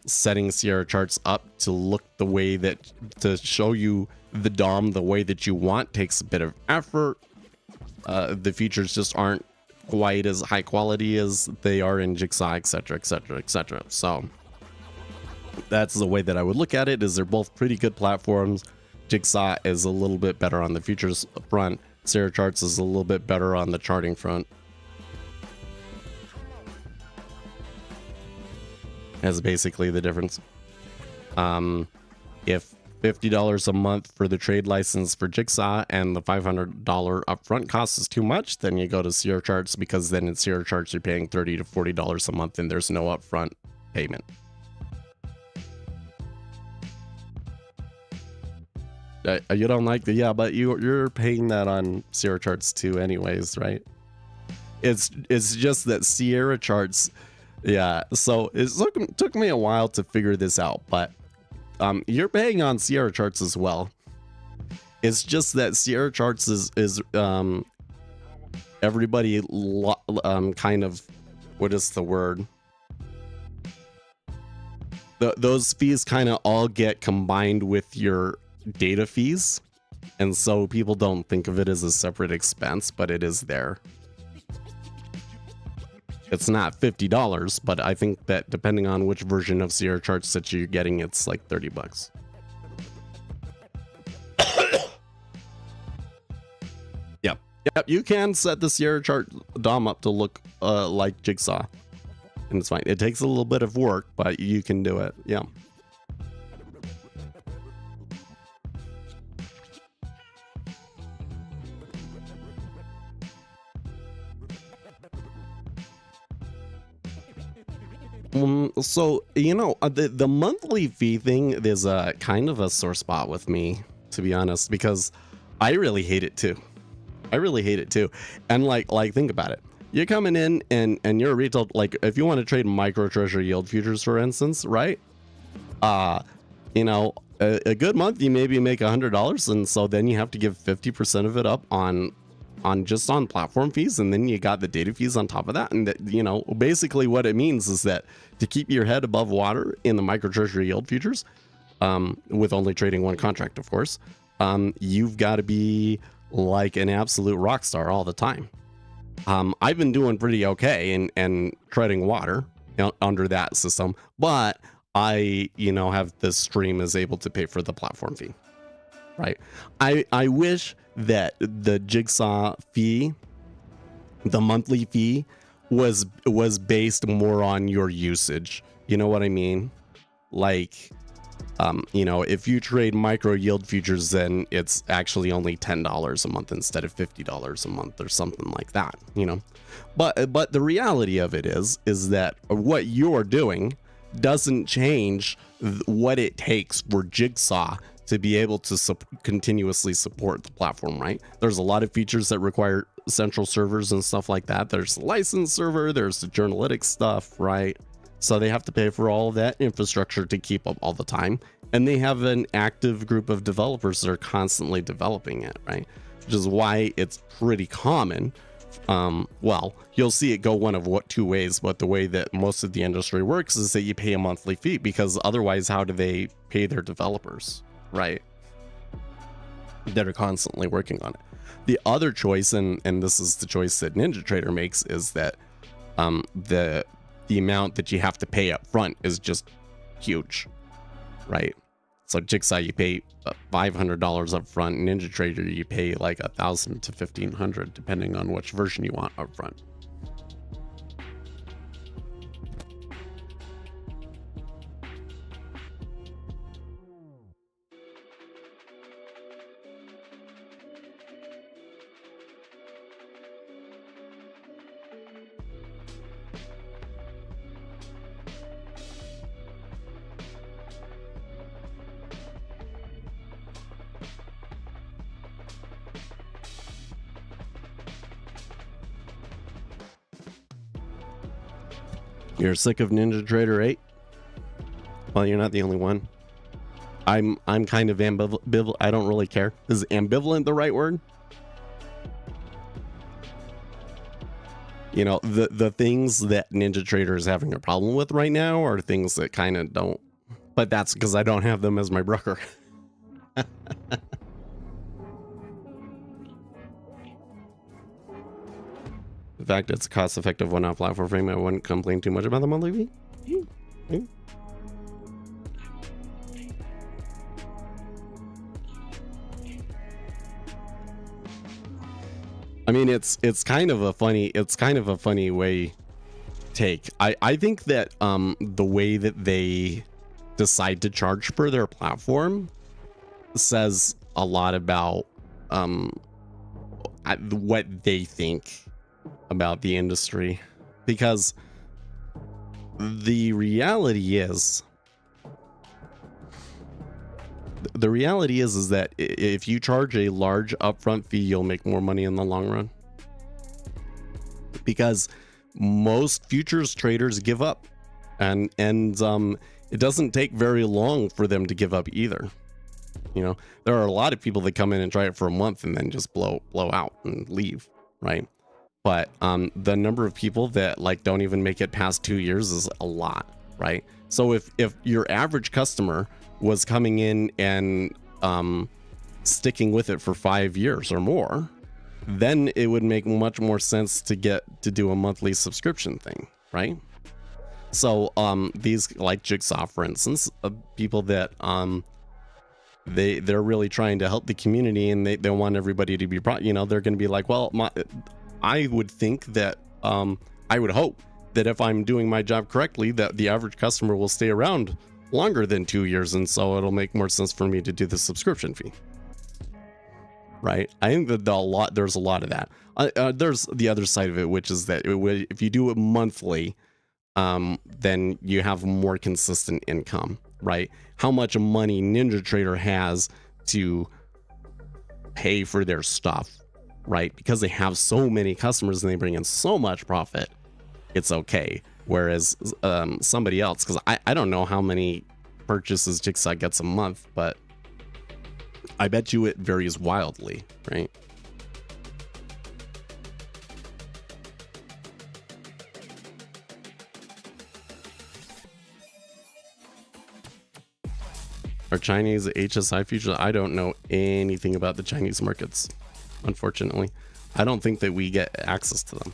S3: Setting Sierra Charts up to look the way that, to show you the DOM the way that you want, takes a bit of effort. The features just aren't quite as high quality as they are in Jigsaw, etc, etc, etc. So that's the way that I would look at it, is they're both pretty good platforms. Jigsaw is a little bit better on the features front. Sierra Charts is a little bit better on the charting front. That's basically the difference. If $50 a month for the trade license for Jigsaw and the $500 upfront cost is too much, then you go to Sierra Charts, because then in Sierra Charts you're paying $30 to $40 a month and there's no upfront payment. You don't like the, yeah, but you're paying that on Sierra Charts too anyways, right? It's just that Sierra Charts, yeah, so it took me a while to figure this out, but you're paying on Sierra Charts as well. It's just that Sierra Charts is everybody kind of, what is the word? Those fees kind of all get combined with your data fees, and so people don't think of it as a separate expense, but it is there. It's not $50, but I think that depending on which version of Sierra Charts that you're getting, it's like $30. Yep, you can set the Sierra Chart DOM up to look like Jigsaw, and it's fine. It takes a little bit of work, but you can do it. Yeah. So, you know, the monthly fee thing is a kind of a sore spot with me, to be honest, because I really hate it too. I really hate it too. And like think about it. You're coming in and you're a retail, like if you want to trade micro treasury yield futures, for instance, right? you know, a good month you maybe make $100, and so then you have to give 50% of it up on just on platform fees, and then you got the data fees on top of that. And that, you know, basically what it means is that to keep your head above water in the micro treasury yield futures, with only trading one contract, of course, you've got to be like an absolute rock star all the time. I've been doing pretty okay and treading water under that system, but I, you know, have this stream is able to pay for the platform fee, right? I wish that the Jigsaw fee, the monthly fee, was based more on your usage. You know what I mean? Like, you know, if you trade micro yield futures, then it's actually only $10 a month instead of $50 a month or something like that, you know. But the reality of it is that what you're doing doesn't change what it takes for Jigsaw to be able to continuously support the platform, right? There's a lot of features that require central servers and stuff like that. There's the license server, there's the journalistic stuff, right? So they have to pay for all of that infrastructure to keep up all the time. And they have an active group of developers that are constantly developing it, right? Which is why it's pretty common. Well, you'll see it go one of two ways, but the way that most of the industry works is that you pay a monthly fee, because otherwise how do they pay their developers, right? That are constantly working on it. The other choice, and this is the choice that NinjaTrader makes, is that the amount that you have to pay up front is just huge, right? So Jigsaw, you pay $500 up front. NinjaTrader, you pay like $1,000 to $1,500, depending on which version you want up front. You're sick of NinjaTrader 8? Well, you're not the only one. I'm kind of ambivalent. I don't really care. Is ambivalent the right word? You know, the things that NinjaTrader is having a problem with right now are things that kind of don't. But that's because I don't have them as my broker. In fact, it's a cost-effective one-off platform frame. I wouldn't complain too much about the monthly fee. I mean, it's kind of a funny way take. I think that the way that they decide to charge for their platform says a lot about what they think about the industry, because the reality is that if you charge a large upfront fee, you'll make more money in the long run, because most futures traders give up, and it doesn't take very long for them to give up either. You know, there are a lot of people that come in and try it for a month and then just blow out and leave, right? But the number of people that like don't even make it past 2 years is a lot, right? So if your average customer was coming in and sticking with it for 5 years or more, then it would make much more sense to do a monthly subscription thing, right? So these, like Jigsaw, for instance, people that they're really trying to help the community, and they want everybody to be, you know, they're going to be like, well, I would think that I would hope that if I'm doing my job correctly, that the average customer will stay around longer than 2 years, and so it'll make more sense for me to do the subscription fee, right? I think that there's a lot of that. There's the other side of it, which is that if you do it monthly, then you have more consistent income, right? How much money NinjaTrader has to pay for their stuff, right? Because they have so many customers and they bring in so much profit, it's okay. Whereas somebody else, because I don't know how many purchases Jigsaw gets a month, but I bet you it varies wildly, right? Are Chinese HSI futures? I don't know anything about the Chinese markets, unfortunately. I don't think that we get access to them.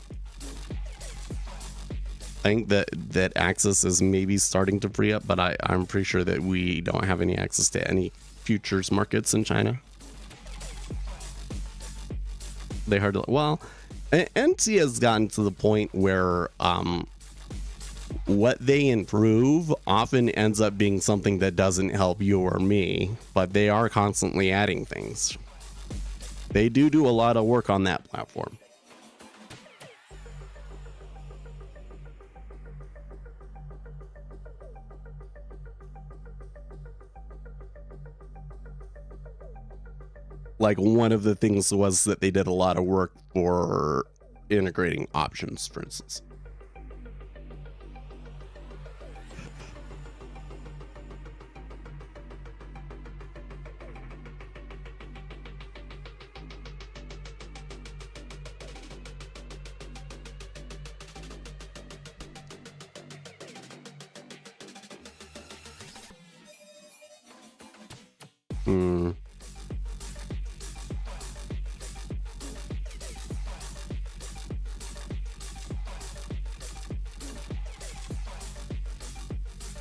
S3: I think that access is maybe starting to free up, but I'm pretty sure that we don't have any access to any futures markets in China. They hardly, well, NT has gotten to the point where what they improve often ends up being something that doesn't help you or me, but they are constantly adding things. They do a lot of work on that platform. Like, one of the things was that they did a lot of work for integrating options, for instance.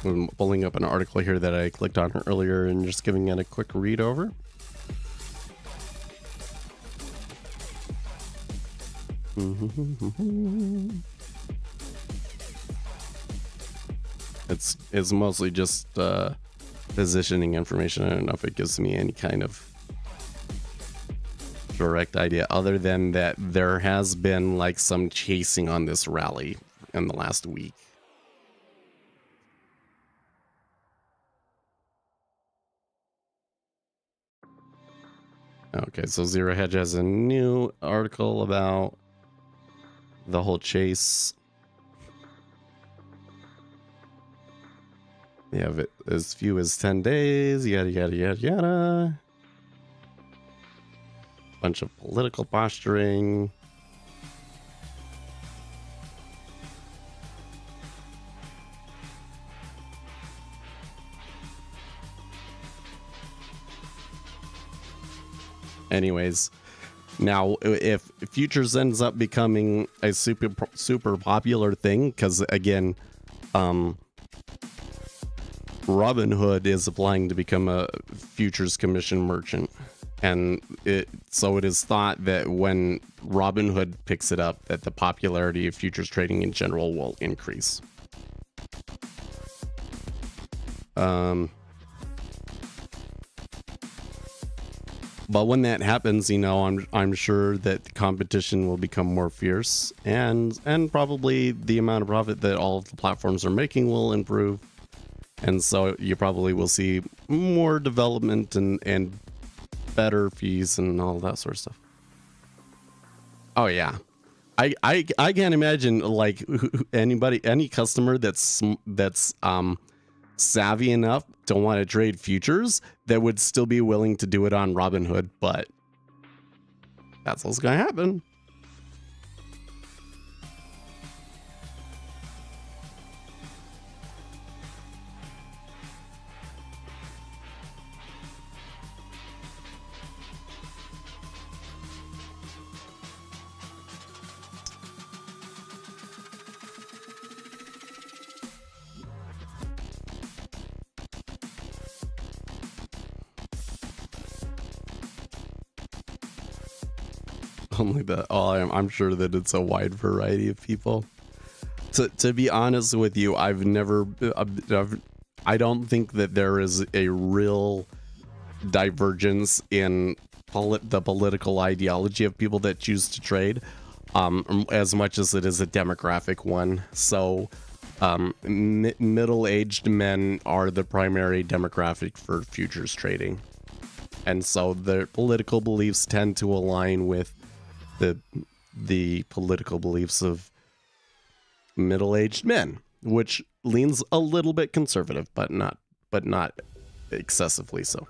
S3: I'm pulling up an article here that I clicked on earlier and just giving it a quick read over. It's mostly just positioning information. I don't know if it gives me any kind of direct idea, other than that there has been like some chasing on this rally in the last week. Okay, so Zero Hedge has a new article about the whole chase. They have it as few as 10 days, yada, yada, yada, yada. Bunch of political posturing. Anyways, now if futures ends up becoming a super popular thing, because again, Robinhood is applying to become a futures commission merchant, and so it is thought that when Robinhood picks it up, that the popularity of futures trading in general will increase. But when that happens, you know, I'm sure that the competition will become more fierce, and probably the amount of profit that all of the platforms are making will improve, and so you probably will see more development and better fees and all that sort of stuff. Oh yeah, I can't imagine like any customer that's savvy enough to want to trade futures that would still be willing to do it on Robinhood, but that's what's gonna happen. Only that. Oh, I'm sure that it's a wide variety of people. To be honest with you, I don't think that there is a real divergence in the political ideology of people that choose to trade, as much as it is a demographic one. So middle-aged men are the primary demographic for futures trading, and so their political beliefs tend to align with the political beliefs of middle-aged men, which leans a little bit conservative, but but not excessively so.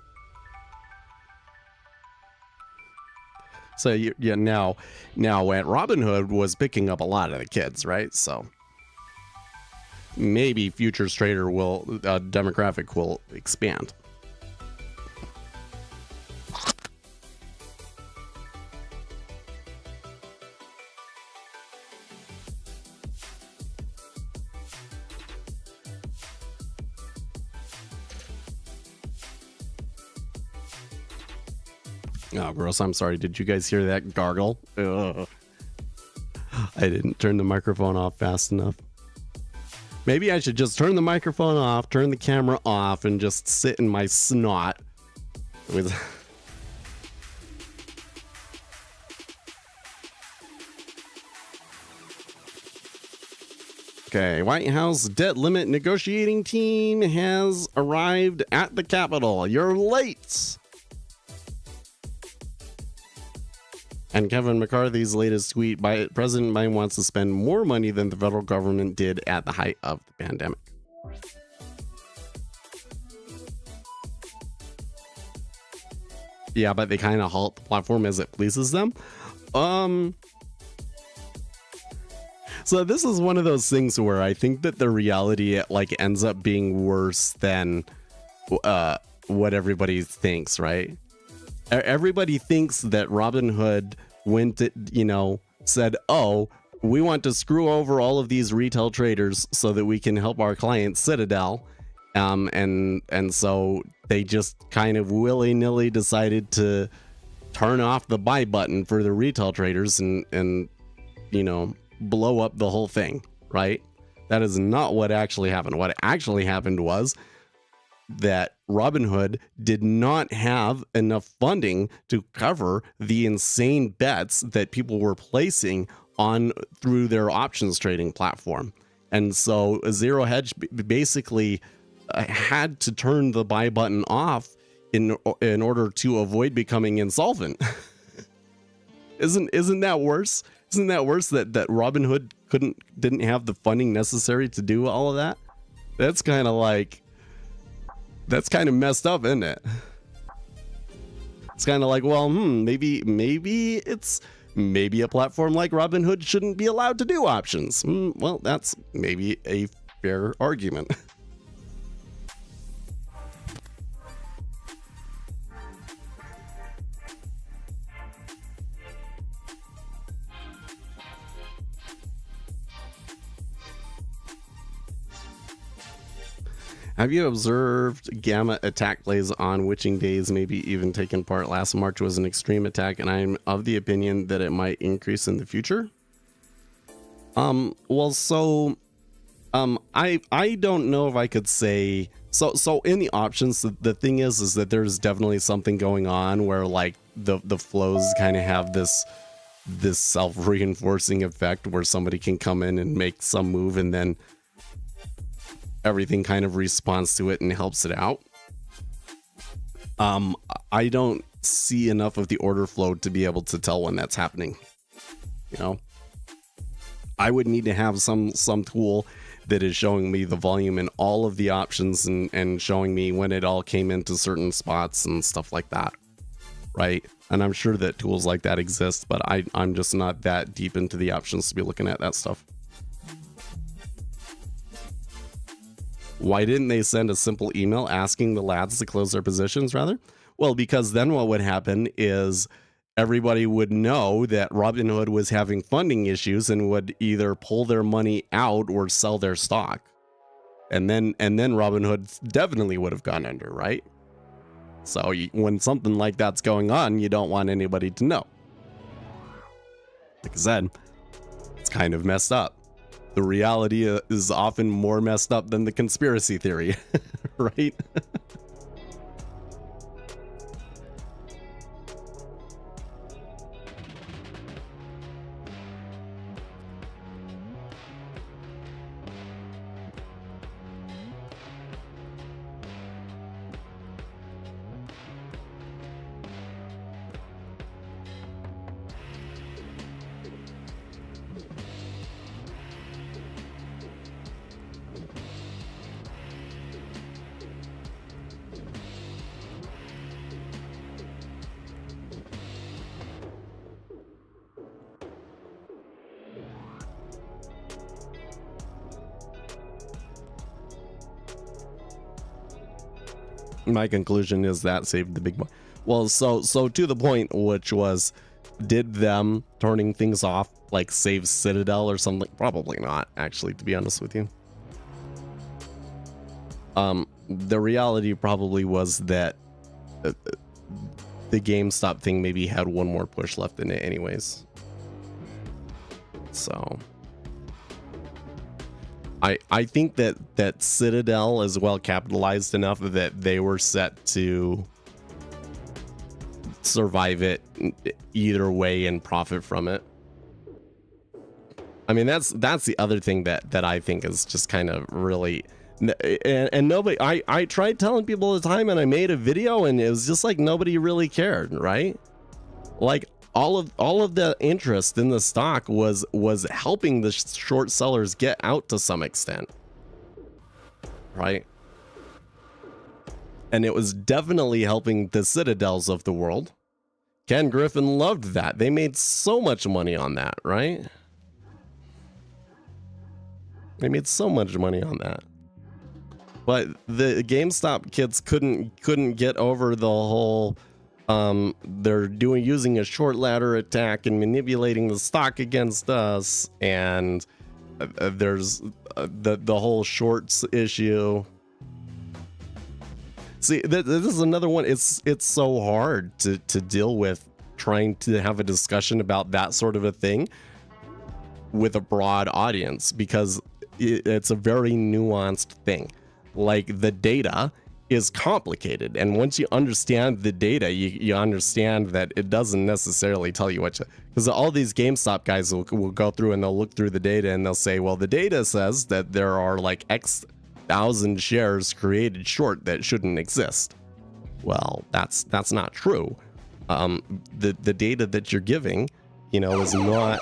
S3: So yeah, now at Robinhood was picking up a lot of the kids, right? So maybe futures trader demographic will expand. Oh, gross. I'm sorry. Did you guys hear that gargle? Ugh. I didn't turn the microphone off fast enough. Maybe I should just turn the microphone off, turn the camera off, and just sit in my snot. Okay, White House debt limit negotiating team has arrived at the Capitol. You're late! And Kevin McCarthy's latest tweet, President Biden wants to spend more money than the federal government did at the height of the pandemic. Yeah, but they kind of halt the platform as it pleases them. So this is one of those things where I think that the reality ends up being worse than what everybody thinks, right? Everybody thinks that Robinhood said, oh, we want to screw over all of these retail traders so that we can help our client Citadel. And so they just kind of willy-nilly decided to turn off the buy button for the retail traders and blow up the whole thing, right? That is not what actually happened. What actually happened was that Robinhood did not have enough funding to cover the insane bets that people were placing on through their options trading platform. And so Zero Hedge basically had to turn the buy button off in order to avoid becoming insolvent. Isn't that worse? Isn't that worse that Robinhood didn't have the funding necessary to do all of that? That's kind of messed up, isn't it? It's kind of like, well, maybe a platform like Robinhood shouldn't be allowed to do options. Well, that's maybe a fair argument. Have you observed gamma attack plays on witching days, maybe even taken part? Last March was an extreme attack, and I'm of the opinion that it might increase in the future. I don't know if I could say so in the options. The thing is that there's definitely something going on where the flows kind of have this self-reinforcing effect where somebody can come in and make some move and then everything kind of responds to it and helps it out. I don't see enough of the order flow to be able to tell when that's happening. I would need to have some tool that is showing me the volume in all of the options and showing me when it all came into certain spots and stuff like that, right? And I'm sure that tools like that exist, but I'm just not that deep into the options to be looking at that stuff. Why didn't they send a simple email asking the lads to close their positions rather? Well, because then what would happen is everybody would know that Robinhood was having funding issues and would either pull their money out or sell their stock. And then Robinhood definitely would have gone under, right? So when something like that's going on, you don't want anybody to know. Like I said, it's kind of messed up. The reality is often more messed up than the conspiracy theory, right? My conclusion is that saved the big boy. Well, so to the point, which was, did them turning things off like save Citadel or something? Probably not, actually, to be honest with you. The reality probably was that the GameStop thing maybe had one more push left in it anyways. So I think that Citadel is well capitalized enough that they were set to survive it either way and profit from it. I mean, that's the other thing that I think is just kind of really, and nobody, I tried telling people all the time, and I made a video, and it was just like nobody really cared, right? Like all of the interest in the stock was helping the short sellers get out to some extent, right? And it was definitely helping the Citadels of the world. Ken Griffin loved that. They made so much money on that, right? They made so much money on that. But the GameStop kids couldn't get over the whole they're using a short ladder attack and manipulating the stock against us, and there's the whole shorts issue. See, this is another one. It's so hard to deal with, trying to have a discussion about that sort of a thing with a broad audience, because it's a very nuanced thing. Like, the data is complicated, and once you understand the data, you understand that it doesn't necessarily tell you what to, because all these GameStop guys will go through and they'll look through the data and they'll say, well, the data says that there are like X thousand shares created short that shouldn't exist. Well, that's not true. The data that you're giving, is not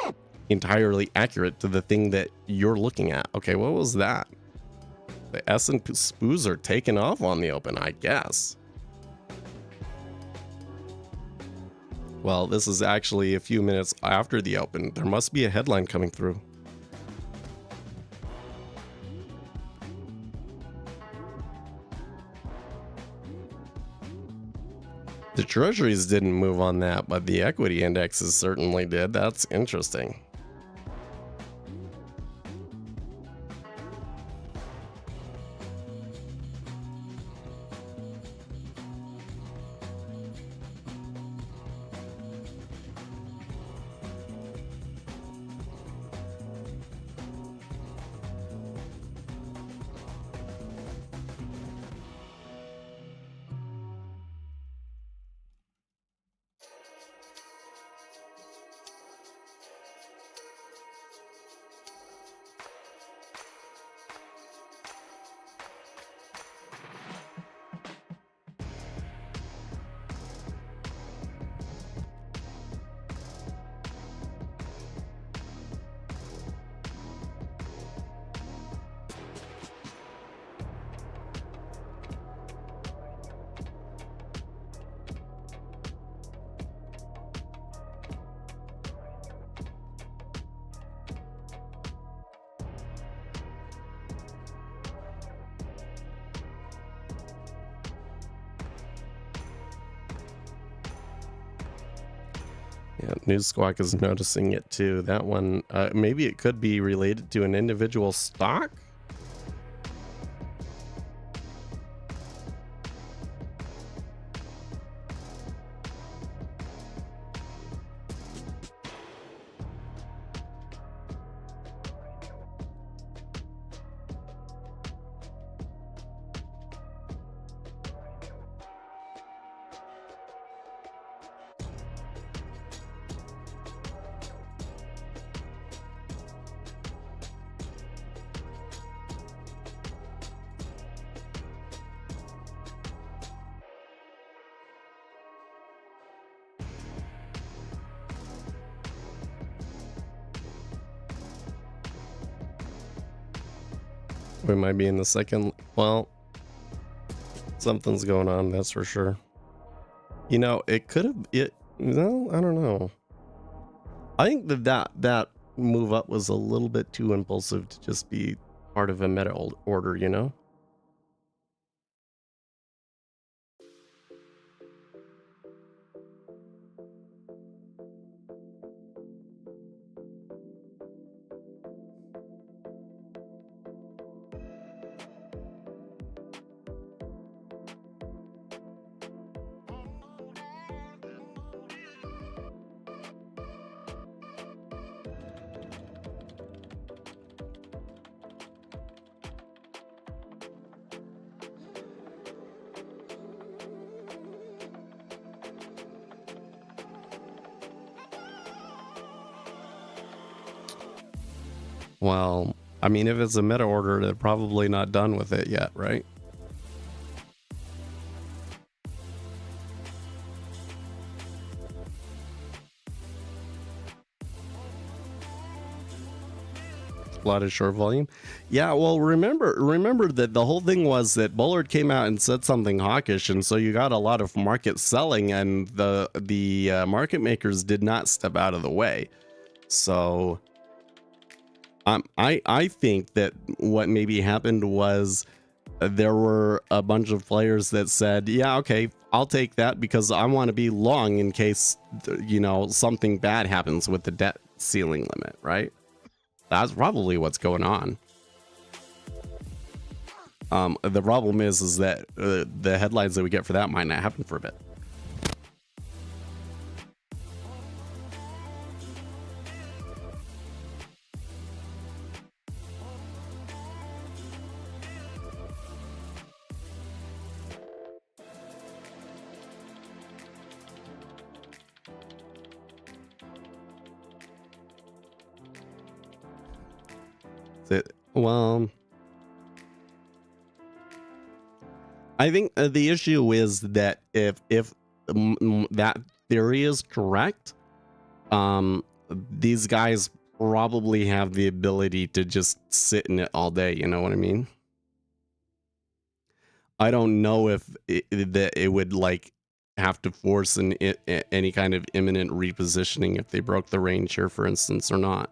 S3: entirely accurate to the thing that you're looking at. Okay, what was that? The S&P spoos are taking off on the open, I guess. Well, this is actually a few minutes after the open. There must be a headline coming through. The treasuries didn't move on that, but the equity indexes certainly did. That's interesting. Yeah, News Squawk is noticing it too. That one, maybe it could be related to an individual stock. We might be in the second. Well, something's going on, that's for sure. It could have no, I don't know. I think that move up was a little bit too impulsive to just be part of a meta order, Well, I mean, if it's a meta order, they're probably not done with it yet, right? A lot of short volume. Yeah, well, remember that the whole thing was that Bullard came out and said something hawkish, and so you got a lot of market selling, and the market makers did not step out of the way. So I think that what maybe happened was there were a bunch of players that said, yeah, okay, I'll take that because I want to be long in case, you know, something bad happens with the debt ceiling limit, right? That's probably what's going on. The problem is that the headlines that we get for that might not happen for a bit. Well, I think the issue is that if that theory is correct, these guys probably have the ability to just sit in it all day. You know what I mean? I don't know if it would like have to force any kind of imminent repositioning if they broke the range here, for instance, or not.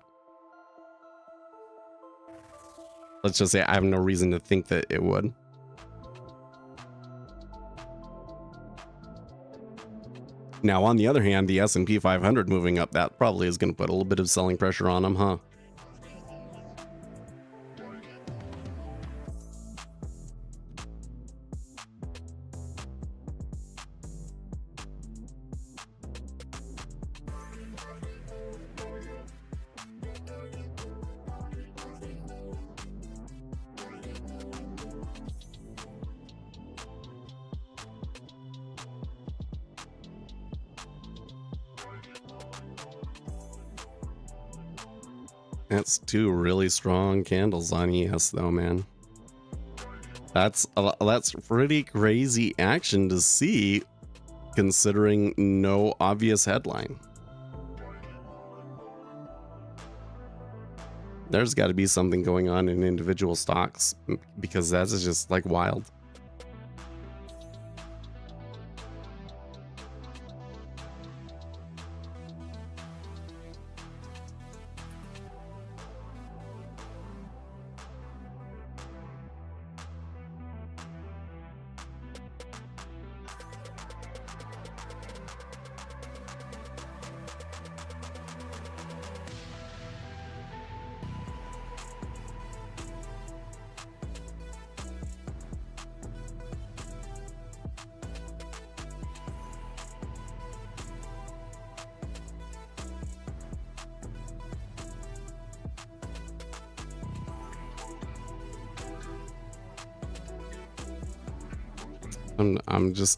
S3: Let's just say I have no reason to think that it would. Now, on the other hand, the S&P 500 moving up, that probably is going to put a little bit of selling pressure on them, huh? That's two really strong candles on ES though, man. That's pretty crazy action to see, considering no obvious headline. There's got to be something going on in individual stocks, because that's just like wild.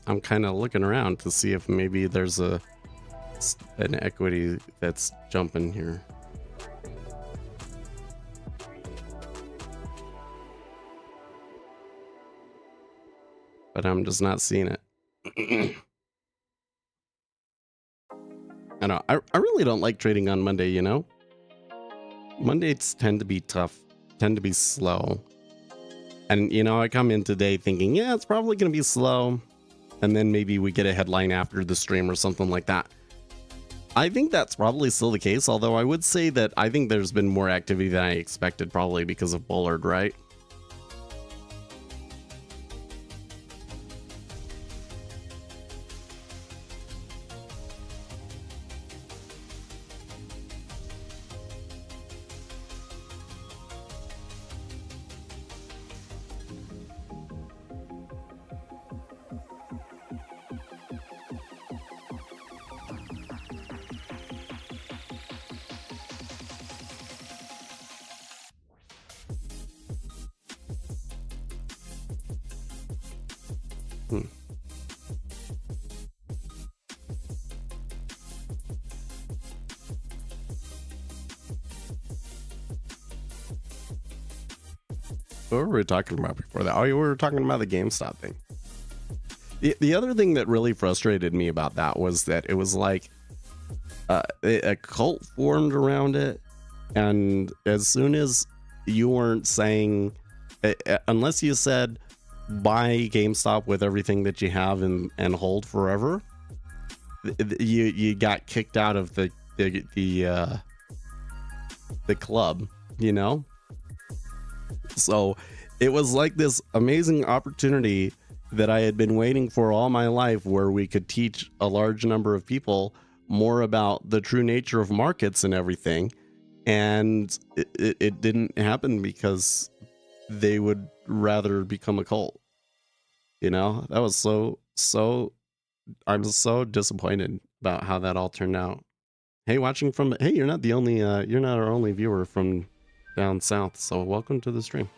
S3: I'm kind of looking around to see if maybe there's an equity that's jumping here. But I'm just not seeing it. I know. I really don't like trading on Monday, you know? Mondays tend to be tough, tend to be slow. And, you know, I come in today thinking, yeah, it's probably going to be slow. And then maybe we get a headline after the stream or something like that. I think that's probably still the case, although I would say that I think there's been more activity than I expected, probably because of Bullard, right? were we talking about before that? Oh, we were talking about the GameStop thing. The other thing that really frustrated me about that was that it was like a cult formed around it, and as soon as you weren't saying, unless you said buy GameStop with everything that you have and hold forever, you got kicked out of the club, you know. So it was like this amazing opportunity that I had been waiting for all my life, where we could teach a large number of people more about the true nature of markets and everything. And it didn't happen because they would rather become a cult. You know, that was so I'm so disappointed about how that all turned out. Hey, you're not our only viewer from down south, so welcome to the stream.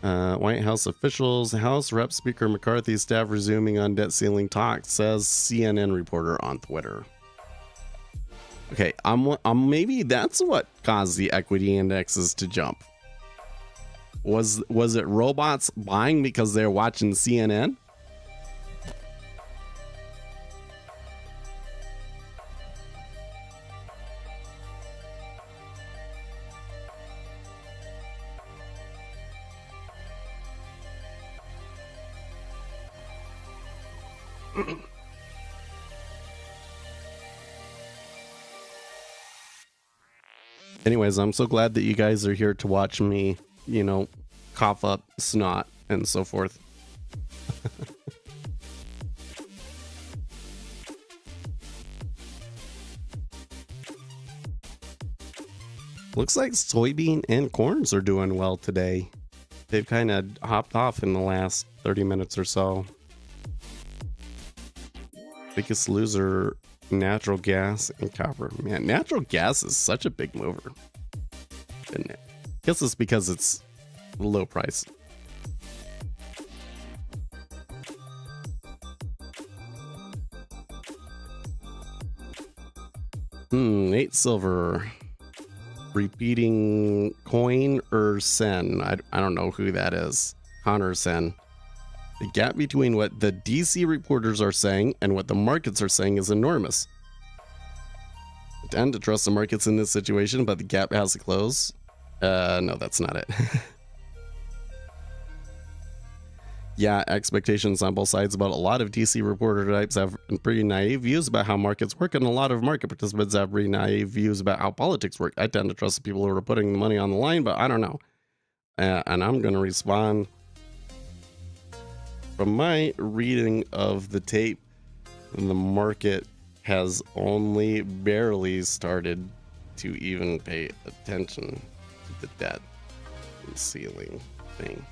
S3: White House officials, House Rep Speaker McCarthy staff resuming on debt ceiling talks, says CNN reporter on Twitter. Okay, maybe that's what caused the equity indexes to jump. Was it robots buying because they're watching CNN? Anyways, I'm so glad that you guys are here to watch me, you know, cough up snot and so forth. Looks like soybean and corns are doing well today. They've kind of hopped off in the last 30 minutes or so. Biggest loser, natural gas and copper. Man, natural gas is such a big mover, isn't it? Guess it's because it's low price. 8 silver. Repeating coin or sen. I don't know who that is. Connor Sen. The gap between what the DC reporters are saying and what the markets are saying is enormous. I tend to trust the markets in this situation, but the gap has to close. No, that's not it. Yeah, expectations on both sides about a lot of DC reporter types have pretty naive views about how markets work, and a lot of market participants have pretty naive views about how politics work. I tend to trust the people who are putting the money on the line, but I don't know. And I'm going to respond from my reading of the tape. The market has only barely started to even pay attention to the debt ceiling thing.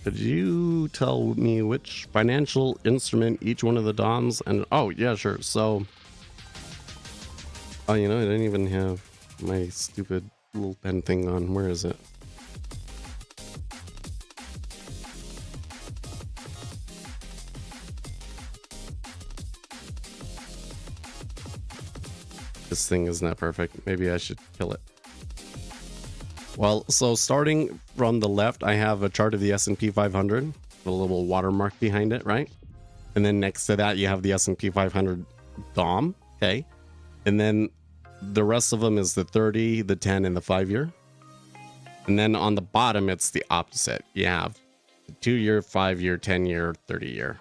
S3: Could you tell me which financial instrument each one of the DOMs and oh yeah, sure. So oh, you know, I didn't even have my stupid little pen thing on. Where is it? This thing is not perfect. Maybe I should kill it. Well, so starting from the left, I have a chart of the S&P 500 with a little watermark behind it, right? And then next to that, you have the S&P 500 DOM, okay? And then the rest of them is the 30, the 10, and the 5-year. And then on the bottom, it's the opposite. You have the 2-year, 5-year, 10-year, 30-year,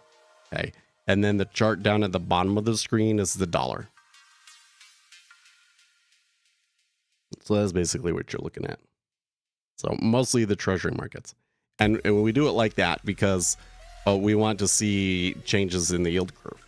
S3: okay? And then the chart down at the bottom of the screen is the dollar. So that's basically what you're looking at. So mostly the treasury markets. And we do it like that because we want to see changes in the yield curve.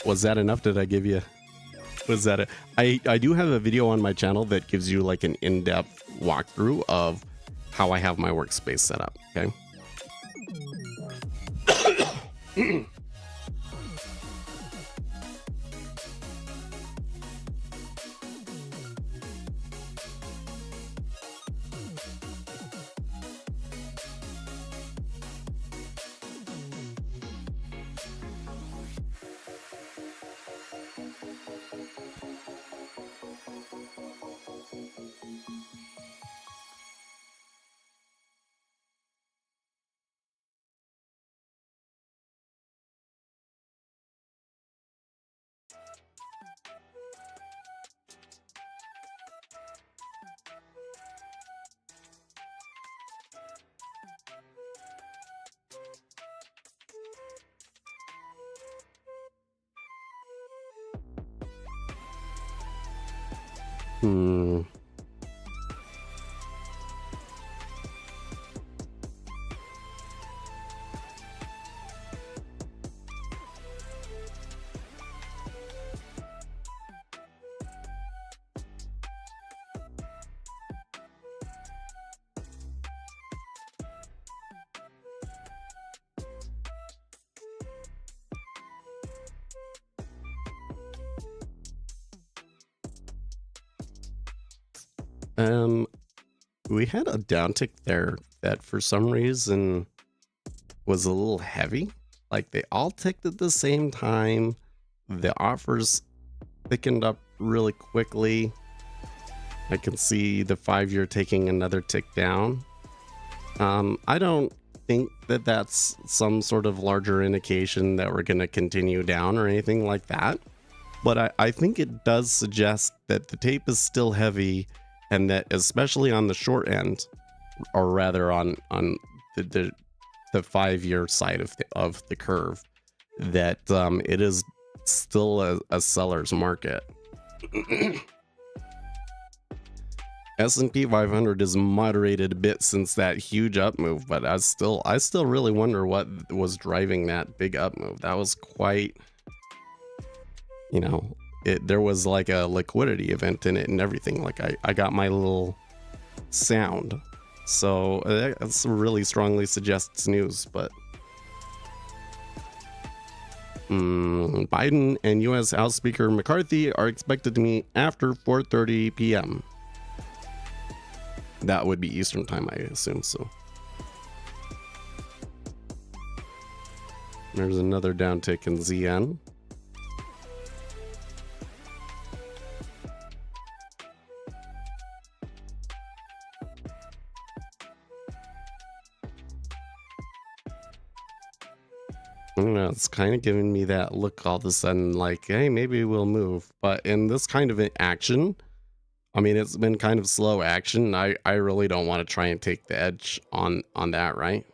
S3: Was that enough? Did I give you? Was that it? I do have a video on my channel that gives you like an in-depth walkthrough of how I have my workspace set up. Okay. Hmm. We had a downtick there that for some reason was a little heavy. Like they all ticked at the same time. The offers thickened up really quickly. I can see the 5-year taking another tick down. I don't think that that's some sort of larger indication that we're going to continue down or anything like that. But I think it does suggest that the tape is still heavy, and that especially on the short end, or rather on the 5-year side of the curve, that it is still a seller's market. S&P 500 is moderated a bit since that huge up move, but I still really wonder what was driving that big up move. That was quite, you know, there was like a liquidity event in it and everything. Like I got my little sound, so that's really strongly suggests news. But Biden and U.S. House Speaker McCarthy are expected to meet after 4:30 p.m. That would be Eastern time, I assume. So there's another downtick in ZN. I don't know, it's kind of giving me that look all of a sudden like, hey, maybe we'll move. But in this kind of action, I mean, it's been kind of slow action. I really don't want to try and take the edge on that, right?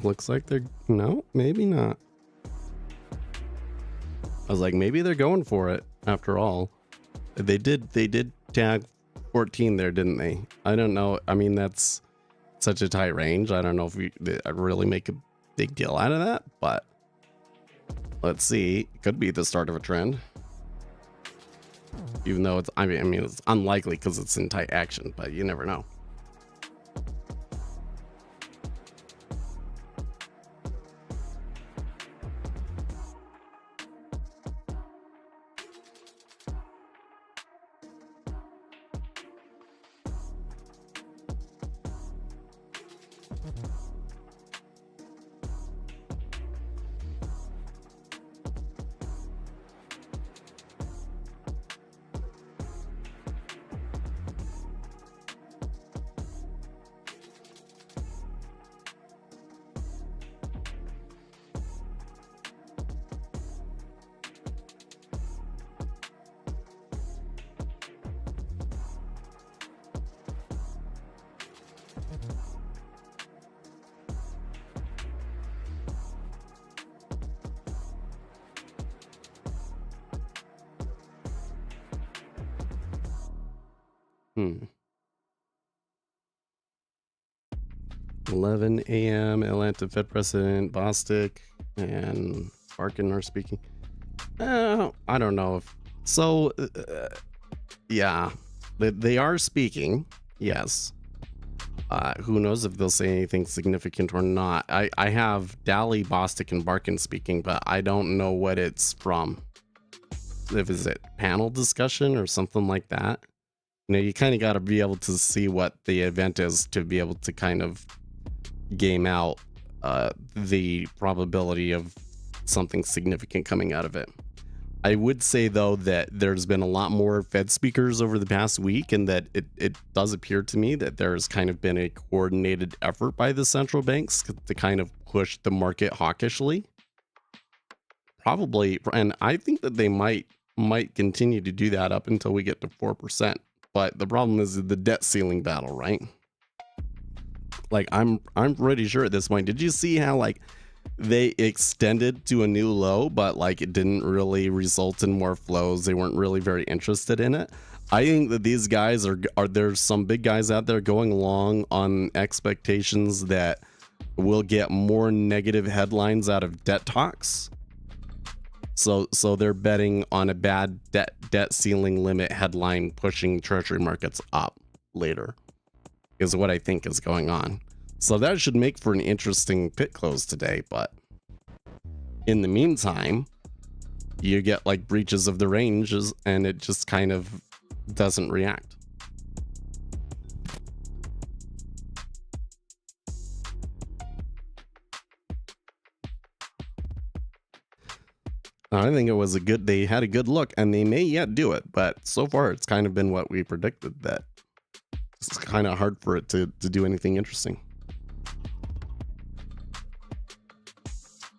S3: Looks like they're, no, maybe not. I was like, maybe they're going for it after all. They did tag 14 there, didn't they? I don't know. I mean, that's such a tight range. I don't know if I really make a big deal out of that, but let's see. It could be the start of a trend. Even though it's, I mean, it's unlikely because it's in tight action, but you never know. Hmm. 11 a.m. Atlanta Fed President Bostic and Barkin are speaking. I don't know if so. Yeah, they are speaking. Yes. Who knows if they'll say anything significant or not. I have Daly, Bostic, and Barkin speaking, but I don't know what it's from. If is it panel discussion or something like that. You know, you kind of got to be able to see what the event is to be able to kind of game out the probability of something significant coming out of it. I would say, though, that there's been a lot more Fed speakers over the past week, and that it does appear to me that there's kind of been a coordinated effort by the central banks to kind of push the market hawkishly. Probably, and I think that they might continue to do that up until we get to 4%. But the problem is the debt ceiling battle, right? Like, I'm pretty sure at this point. Did you see how, like, they extended to a new low, but like it didn't really result in more flows? They weren't really very interested in it. I think that these guys are there's some big guys out there going along on expectations that we'll get more negative headlines out of debt talks. So they're betting on a bad debt ceiling limit headline pushing treasury markets up later, is what I think is going on. So that should make for an interesting pit close today. But in the meantime, you get like breaches of the ranges and it just kind of doesn't react. I think it was they had a good look, and they may yet do it, but so far it's kind of been what we predicted, that it's kind of hard for it to do anything interesting.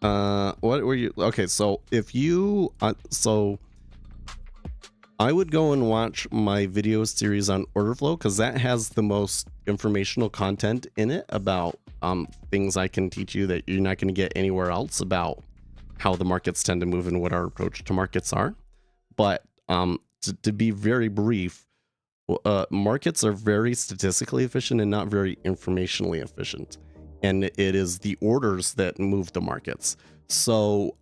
S3: What were you? Okay, so if you, so I would go and watch my video series on order flow, because that has the most informational content in it about things I can teach you that you're not going to get anywhere else about how the markets tend to move and what our approach to markets are. But to be very brief, markets are very statistically efficient and not very informationally efficient. And it is the orders that move the markets. So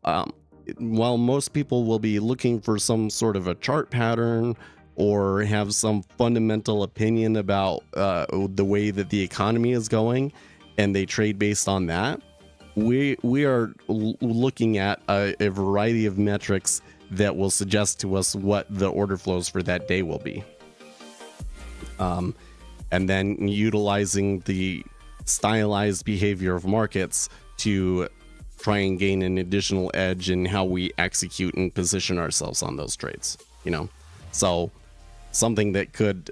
S3: while most people will be looking for some sort of a chart pattern or have some fundamental opinion about the way that the economy is going, and they trade based on that, we are looking at a variety of metrics that will suggest to us what the order flows for that day will be. And then utilizing the stylized behavior of markets to try and gain an additional edge in how we execute and position ourselves on those trades, you know. So something that could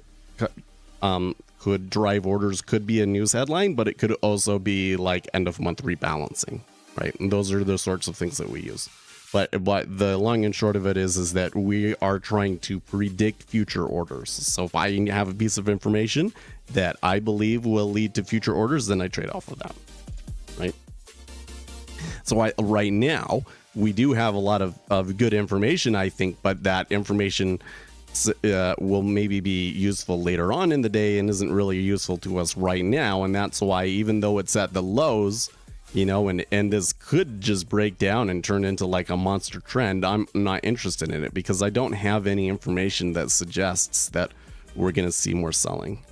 S3: drive orders could be a news headline, but it could also be like end of month rebalancing, right? And those are the sorts of things that we use. But the long and short of it is that we are trying to predict future orders. So if I have a piece of information that I believe will lead to future orders, then I trade off of that, right? So right now, we do have a lot of good information, I think, but that information will maybe be useful later on in the day and isn't really useful to us right now. And that's why, even though it's at the lows, you know, and this could just break down and turn into like a monster trend, I'm not interested in it because I don't have any information that suggests that we're going to see more selling.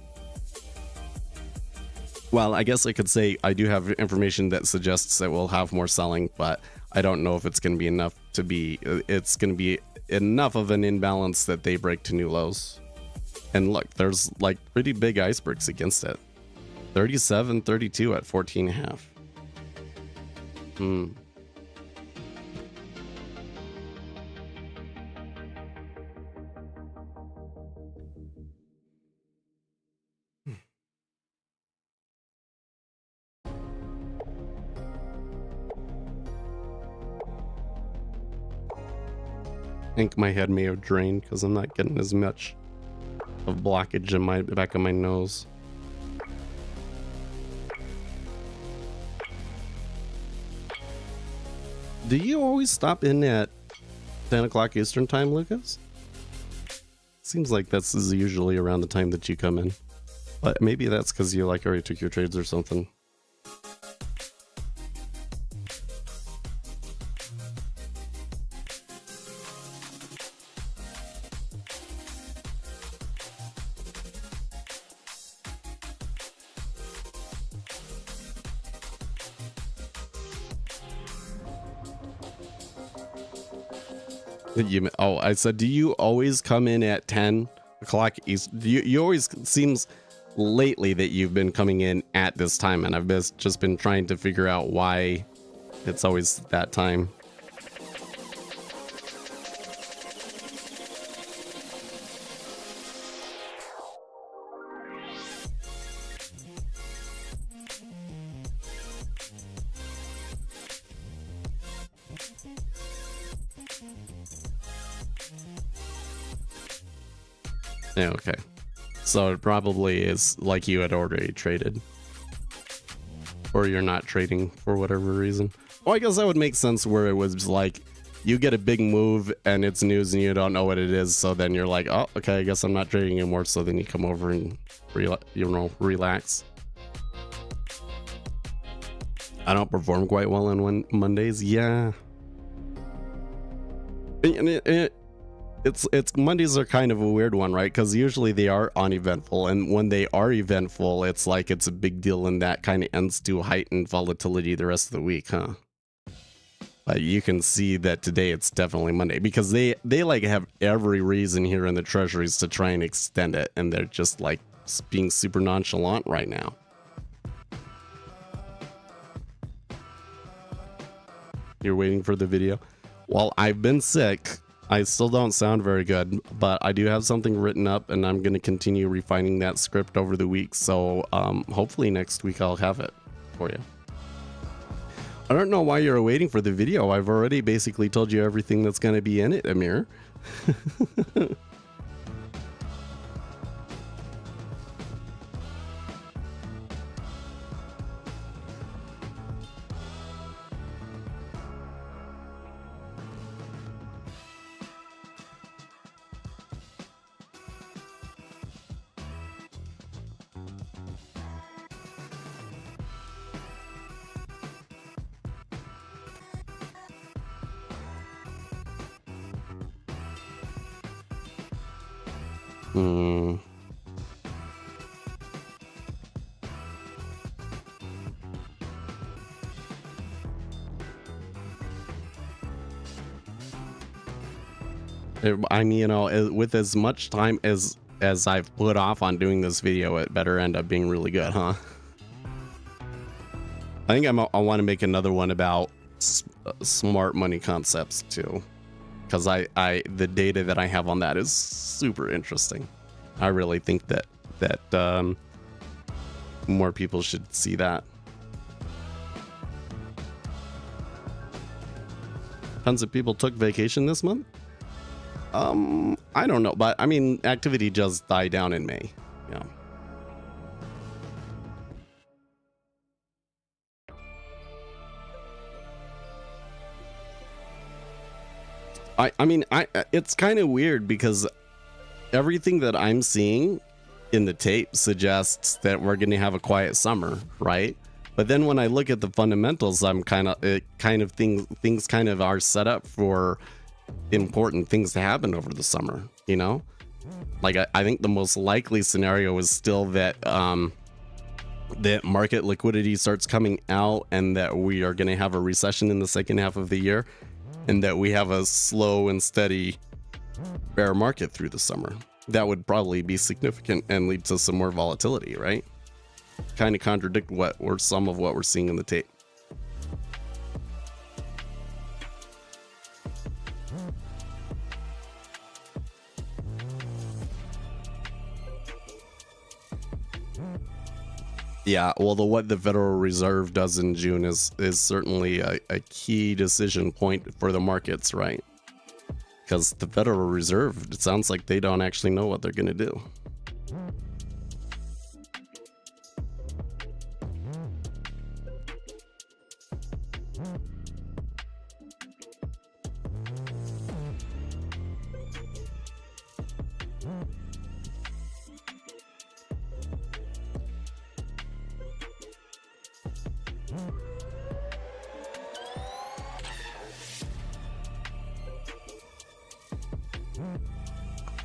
S3: Well, I guess I could say I do have information that suggests that we'll have more selling, but I don't know if it's going to be enough it's going to be enough of an imbalance that they break to new lows. And look, there's like pretty big icebergs against it. 37, 32 at 14.5. I think my head may have drained because I'm not getting as much of blockage in my back of my nose. Do you always stop in at 10 o'clock Eastern time, Lucas? Seems like this is usually around the time that you come in. But maybe that's because you like already took your trades or something. I said, do you always come in at 10 o'clock East? You always seems lately that you've been coming in at this time, and I've just been trying to figure out why it's always that time. Yeah, okay. So it probably is like you had already traded. Or you're not trading for whatever reason. Well, I guess that would make sense where it was like you get a big move and it's news and you don't know what it is. So then you're like, oh, okay, I guess I'm not trading anymore. So then you come over and, relax. I don't perform quite well on Mondays. Yeah. It's Mondays are kind of a weird one, right? Because usually they are uneventful, and when they are eventful, it's like it's a big deal, and that kind of ends to heightened volatility the rest of the week, huh? But you can see that today it's definitely Monday because they like have every reason here in the treasuries to try and extend it, and they're just like being super nonchalant right now. You're waiting for the video? Well, I've been sick. I still don't sound very good, but I do have something written up, and I'm going to continue refining that script over the week. So hopefully next week I'll have it for you. I don't know why you're waiting for the video. I've already basically told you everything that's going to be in it, Amir. I mean, with as much time as I've put off on doing this video, it better end up being really good, huh? I think I want to make another one about smart money concepts too, because the data that I have on that is super interesting. I really think that more people should see that. Tons of people took vacation this month. I don't know, but I mean, activity just died down in May. Yeah. I mean, it's kind of weird because everything that I'm seeing in the tape suggests that we're going to have a quiet summer, right? But then when I look at the fundamentals, things kind of are set up for important things to happen over the summer, you know? Like I think the most likely scenario is still that that market liquidity starts coming out and that we are going to have a recession in the second half of the year, and that we have a slow and steady bear market through the summer. That would probably be significant and lead to some more volatility, right? Kind of contradict some of what we're seeing in the tape. Yeah, well, what the Federal Reserve does in June is certainly a key decision point for the markets, right? Because the Federal Reserve, it sounds like they don't actually know what they're going to do.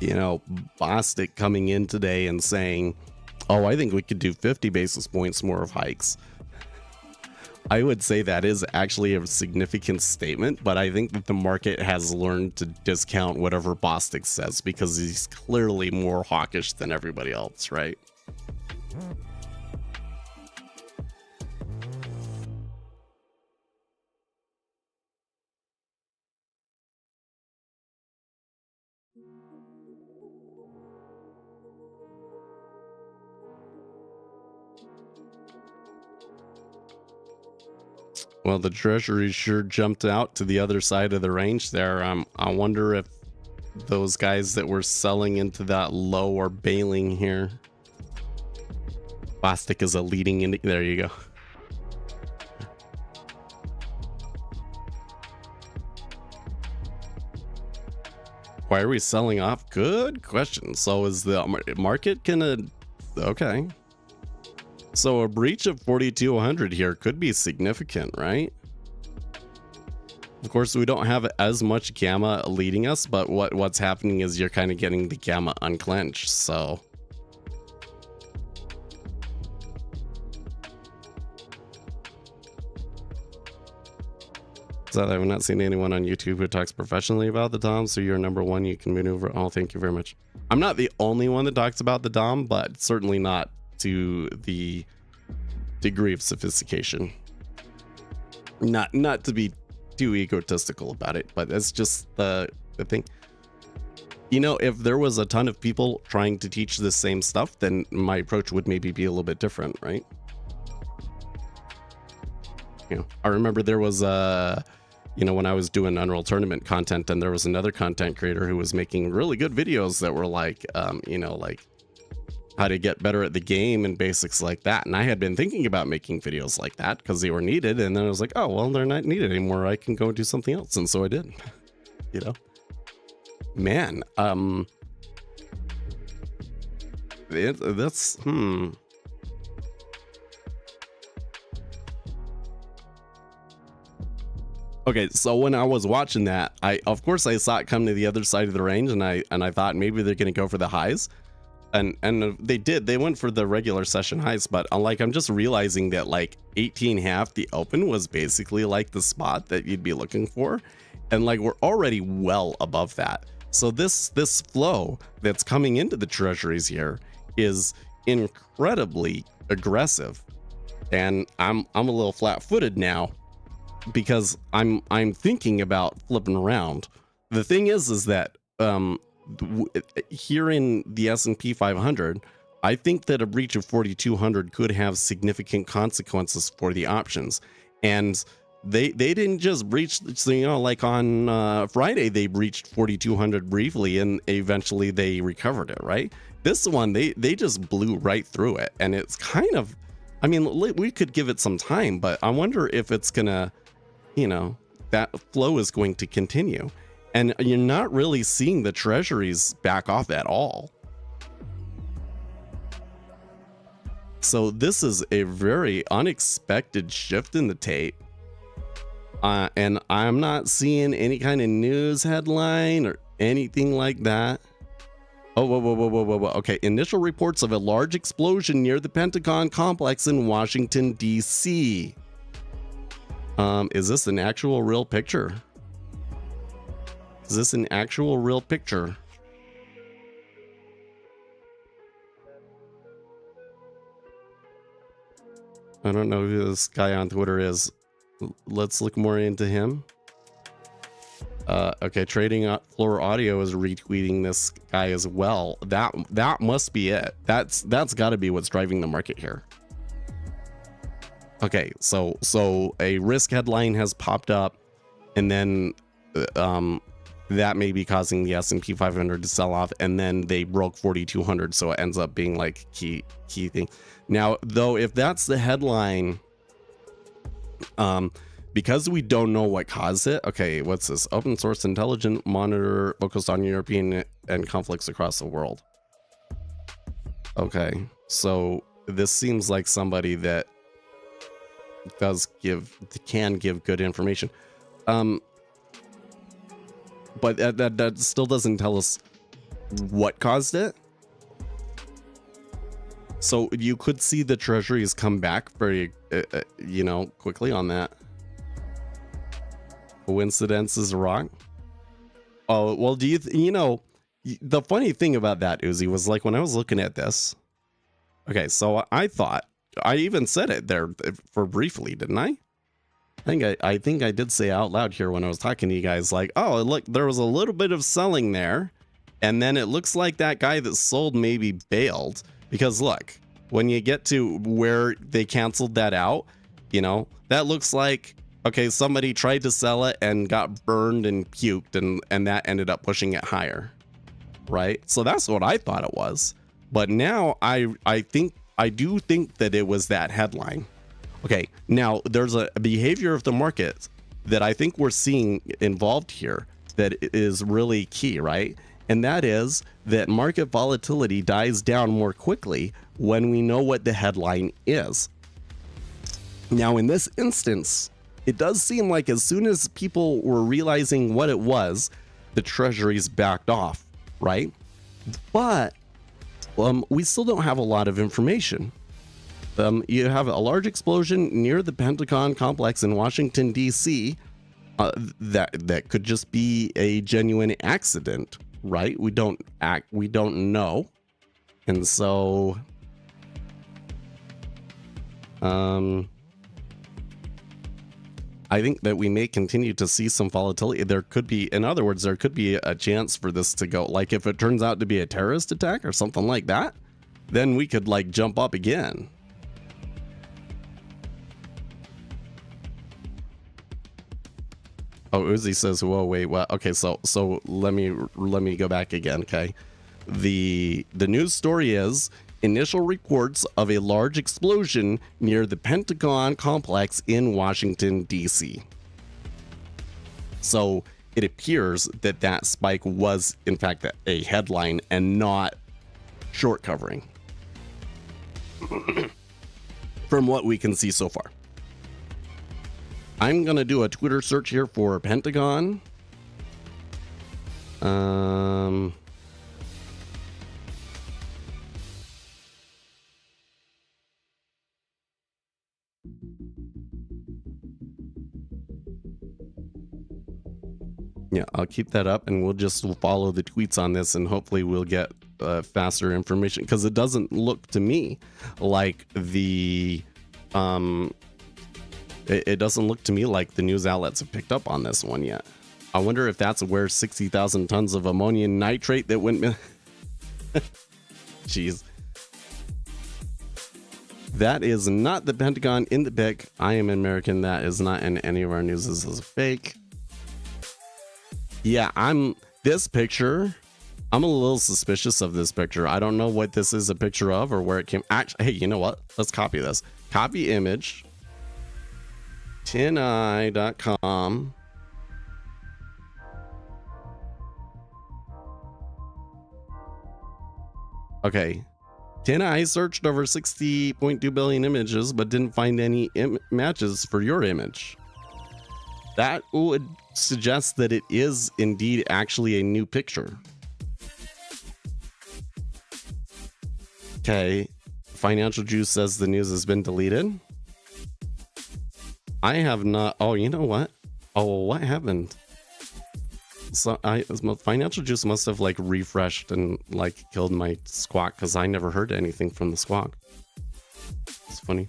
S3: You know, Bostic coming in today and saying, oh, I think we could do 50 basis points more of hikes. I would say that is actually a significant statement, but I think that the market has learned to discount whatever Bostic says because he's clearly more hawkish than everybody else, right? Well, the Treasury sure jumped out to the other side of the range there. I wonder if those guys that were selling into that low are bailing here. Bostic is a leading indicator. There you go. Why are we selling off? Good question. So is the market gonna... Okay. So a breach of 4200 here could be significant, right? Of course, we don't have as much gamma leading us, but what's happening is you're kind of getting the gamma unclenched, so... So I've not seen anyone on YouTube who talks professionally about the DOM, so you're number one, you can maneuver. Oh, thank you very much. I'm not the only one that talks about the DOM, but certainly not to the degree of sophistication. Not to be too egotistical about it, but it's just the thing. You know, if there was a ton of people trying to teach the same stuff, then my approach would maybe be a little bit different, right? You know, I remember there was you know, when I was doing Unreal Tournament content, and there was another content creator who was making really good videos that were like, you know, like how to get better at the game and basics like that. And I had been thinking about making videos like that because they were needed. And then I was like, oh, well, they're not needed anymore. I can go do something else. And so I did, you know, man, that's, Okay, so when I was watching that, of course I saw it come to the other side of the range, and I thought maybe they're going to go for the highs. And they did. They went for the regular session highs, but I'm just realizing that like 18.5, the open was basically like the spot that you'd be looking for. And like we're already well above that. So this flow that's coming into the treasuries here is incredibly aggressive. And I'm a little flat-footed now. because I'm thinking about flipping around. The thing is that here in the S&P 500, I think that a breach of 4,200 could have significant consequences for the options. And they didn't just breach, so, you know, like on Friday, they breached 4,200 briefly and eventually they recovered it, right? This one, they just blew right through it. And it's kind of, I mean, we could give it some time, but I wonder if it's gonna, you know, that flow is going to continue. And you're not really seeing the treasuries back off at all. So this is a very unexpected shift in the tape. And I'm not seeing any kind of news headline or anything like that. Oh, whoa. Okay, initial reports of a large explosion near the Pentagon complex in Washington, D.C. Is this an actual real picture? Is this an actual real picture? I don't know who this guy on Twitter is. Let's look more into him. Okay, Trading Floor Audio is retweeting this guy as well. That must be it. That's got to be what's driving the market here. Okay, so a risk headline has popped up, and then that may be causing the S&P 500 to sell off, and then they broke 4,200, so it ends up being like key thing. Now, though, if that's the headline, because we don't know what caused it. Okay, what's this? Open source intelligent monitor focused on European and conflicts across the world. Okay, so this seems like somebody that can give good information. But that still doesn't tell us what caused it. So you could see the treasuries come back very, quickly on that. Coincidence is wrong. Oh, well, do the funny thing about that, Uzi, was like when I was looking at this. Okay, so I thought, I even said it there for briefly, didn't I? I think I did say out loud here when I was talking to you guys, like, oh, look, there was a little bit of selling there. And then it looks like that guy that sold maybe bailed. Because look, when you get to where they canceled that out, that looks like, okay, somebody tried to sell it and got burned and puked, and that ended up pushing it higher, right? So that's what I thought it was. But now I do think that it was that headline. Okay, now there's a behavior of the market that I think we're seeing involved here that is really key, right? And that is that market volatility dies down more quickly when we know what the headline is. Now, in this instance, it does seem like as soon as people were realizing what it was, the treasuries backed off, right? But we still don't have a lot of information. You have a large explosion near the Pentagon complex in Washington, D.C. That could just be a genuine accident, right? We don't know. And so I think that we may continue to see some volatility. There could be, in other words, there could be a chance for this to go, like if it turns out to be a terrorist attack or something like that, then we could like jump up again. Oh, Uzi says, whoa, wait, what? Okay, so let me go back again, okay? The news story is initial reports of a large explosion near the Pentagon complex in Washington, D.C. So it appears that spike was, in fact, a headline and not short covering from what we can see so far. I'm going to do a Twitter search here for Pentagon. Yeah, I'll keep that up and we'll just follow the tweets on this and hopefully we'll get faster information, because it doesn't look to me like the It doesn't look to me like the news outlets have picked up on this one yet. I wonder if that's where 60,000 tons of ammonium nitrate that went... Jeez. That is not the Pentagon in the pic. I am American. That is not in any of our news. This is fake. Yeah, this picture, I'm a little suspicious of this picture. I don't know what this is a picture of or where it came. Actually, hey, you know what? Let's copy this. Copy image. tineye.com. Okay. TinEye searched over 60.2 billion images, but didn't find any matches for your image. That would suggest that it is indeed actually a new picture. Okay. Financial Juice says the news has been deleted. I have not. Oh, you know what? Oh, what happened? So Financial Juice must have like refreshed and like killed my squawk because I never heard anything from the squawk. It's funny.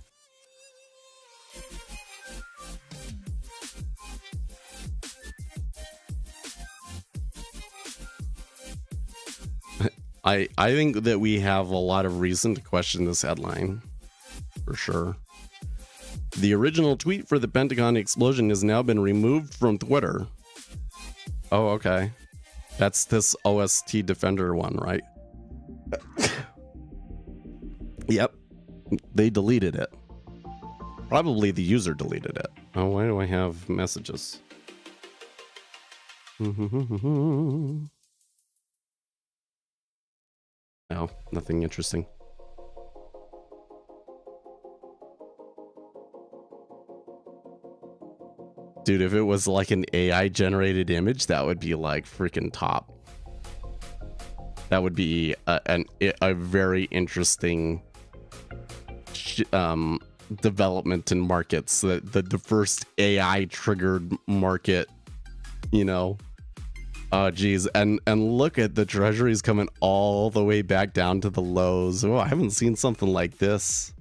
S3: I think that we have a lot of reason to question this headline, for sure. The original tweet for the Pentagon explosion has now been removed from Twitter. Oh, okay. That's this OST Defender one, right? Yep. They deleted it. Probably the user deleted it. Oh, why do I have messages? Oh, nothing interesting. Dude, if it was like an AI generated image, that would be like freaking top. That would be a very interesting development in markets. The first AI triggered market, you know. Oh, geez. And look at the treasuries coming all the way back down to the lows. Oh, I haven't seen something like this.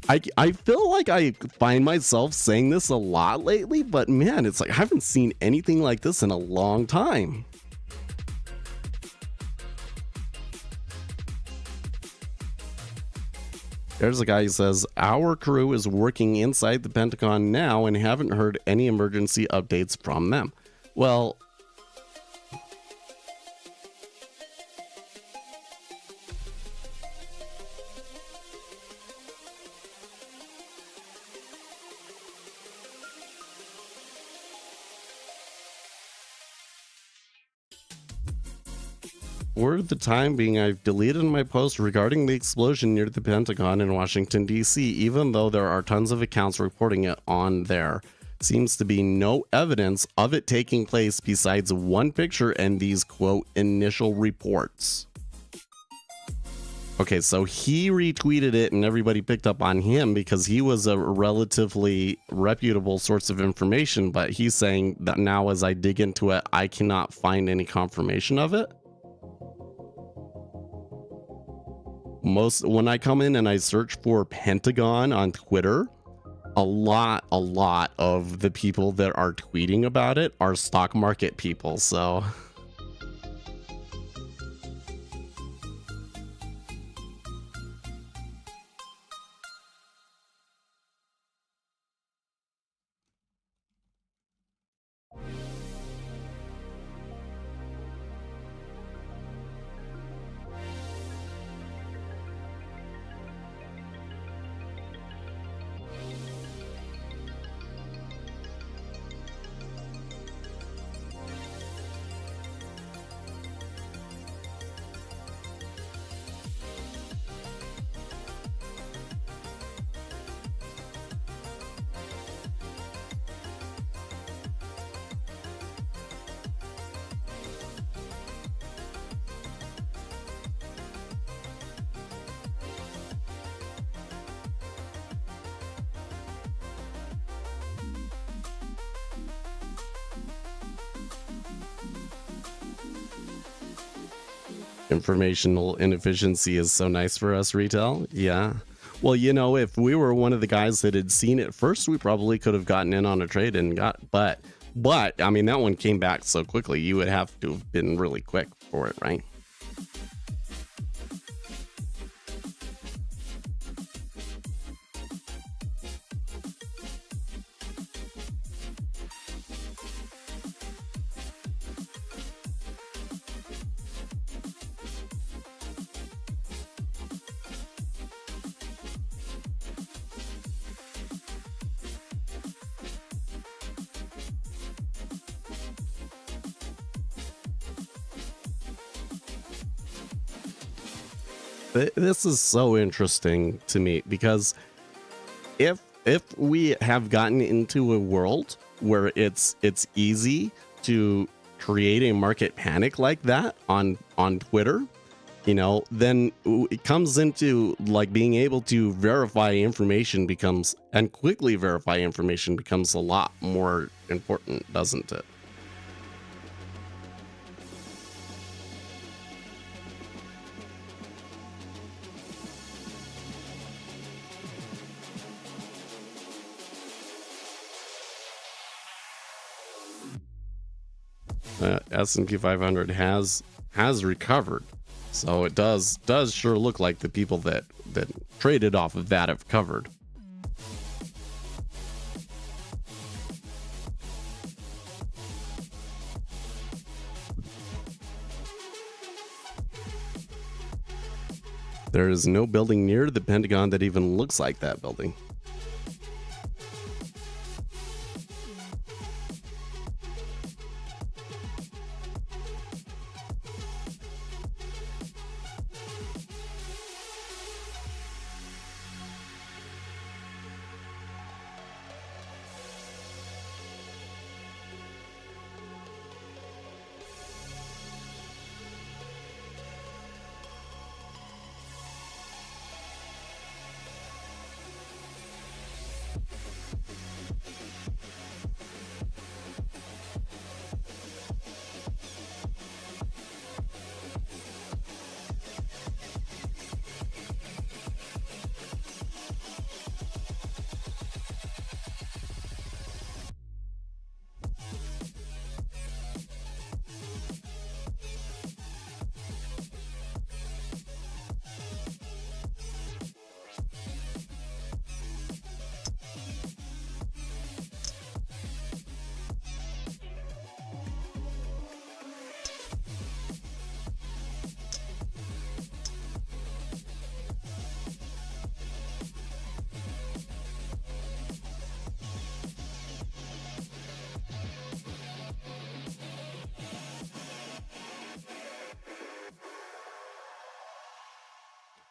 S3: I feel like I find myself saying this a lot lately, but man, it's like I haven't seen anything like this in a long time. There's a guy who says, our crew is working inside the Pentagon now and haven't heard any emergency updates from them. Well, for the time being, I've deleted my post regarding the explosion near the Pentagon in Washington, D.C., even though there are tons of accounts reporting it on there. Seems to be no evidence of it taking place besides one picture and these, quote, initial reports. Okay, so he retweeted it and everybody picked up on him because he was a relatively reputable source of information, but he's saying that now as I dig into it, I cannot find any confirmation of it. When I come in and I search for Pentagon on Twitter, a lot of the people that are tweeting about it are stock market people, so informational inefficiency is so nice for us retail. Yeah. Well, if we were one of the guys that had seen it first, we probably could have gotten in on a trade and but I mean, that one came back so quickly. You would have to have been really quick for it, right? This is so interesting to me because if we have gotten into a world where it's easy to create a market panic like that on Twitter, then it comes into like being able to verify information and quickly verify information becomes a lot more important, doesn't it? S&P 500 has recovered, so it does sure look like the people that traded off of that have covered. There is no building near the Pentagon that even looks like that building.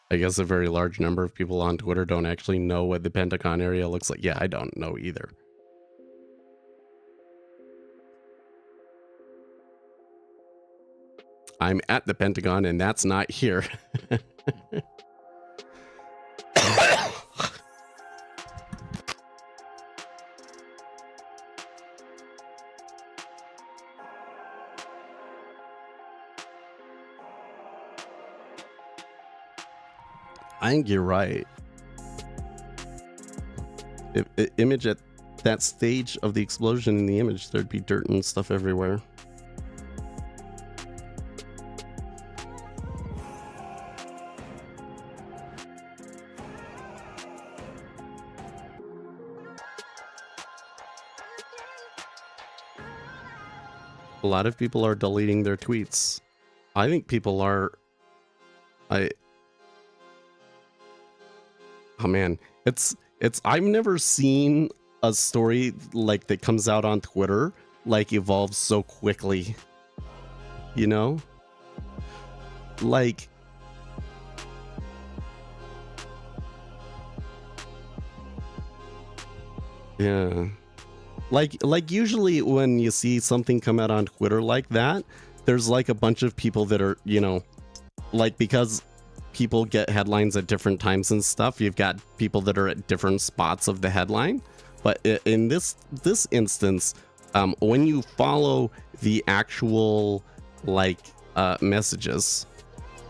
S3: I guess a very large number of people on Twitter don't actually know what the Pentagon area looks like. Yeah, I don't know either. I'm at the Pentagon and that's not here. I think you're right. If image at that stage of the explosion in the image, there'd be dirt and stuff everywhere. A lot of people are deleting their tweets. I think people are... Oh man, I've never seen a story like that comes out on Twitter like evolves so quickly. You know? Like yeah. Like usually when you see something come out on Twitter like that, there's like a bunch of people that are, like because people get headlines at different times and stuff. You've got people that are at different spots of the headline. But in this instance, when you follow the actual like messages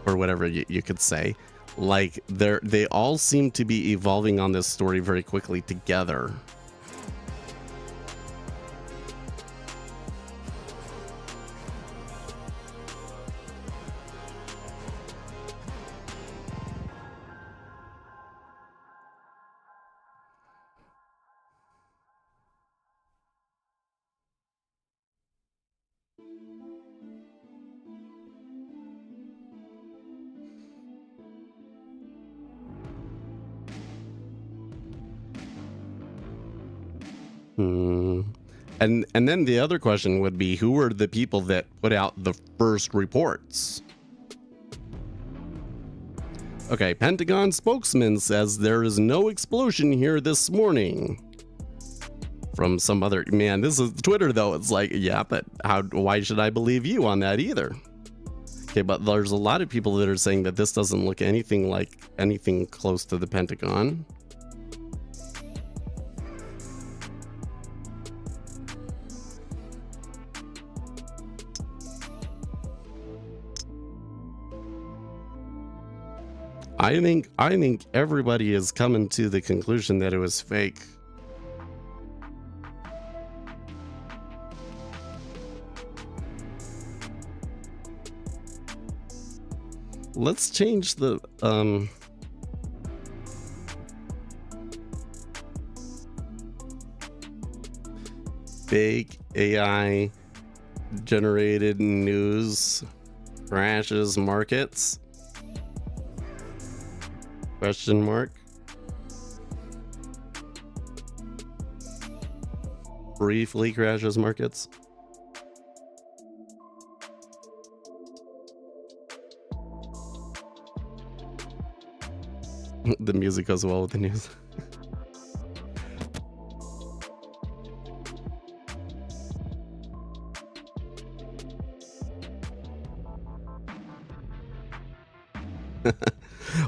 S3: or whatever you could say, Like they all seem to be evolving on this story very quickly together. And then the other question would be, who were the people that put out the first reports? Okay, Pentagon spokesman says there is no explosion here this morning. From some other man, this is Twitter though. It's like, yeah, but why should I believe you on that either? Okay, but there's a lot of people that are saying that this doesn't look anything like anything close to the Pentagon. I think everybody is coming to the conclusion that it was fake. Let's change the fake AI generated news crashes markets. Question mark. Briefly crashes markets. The music goes well with the news.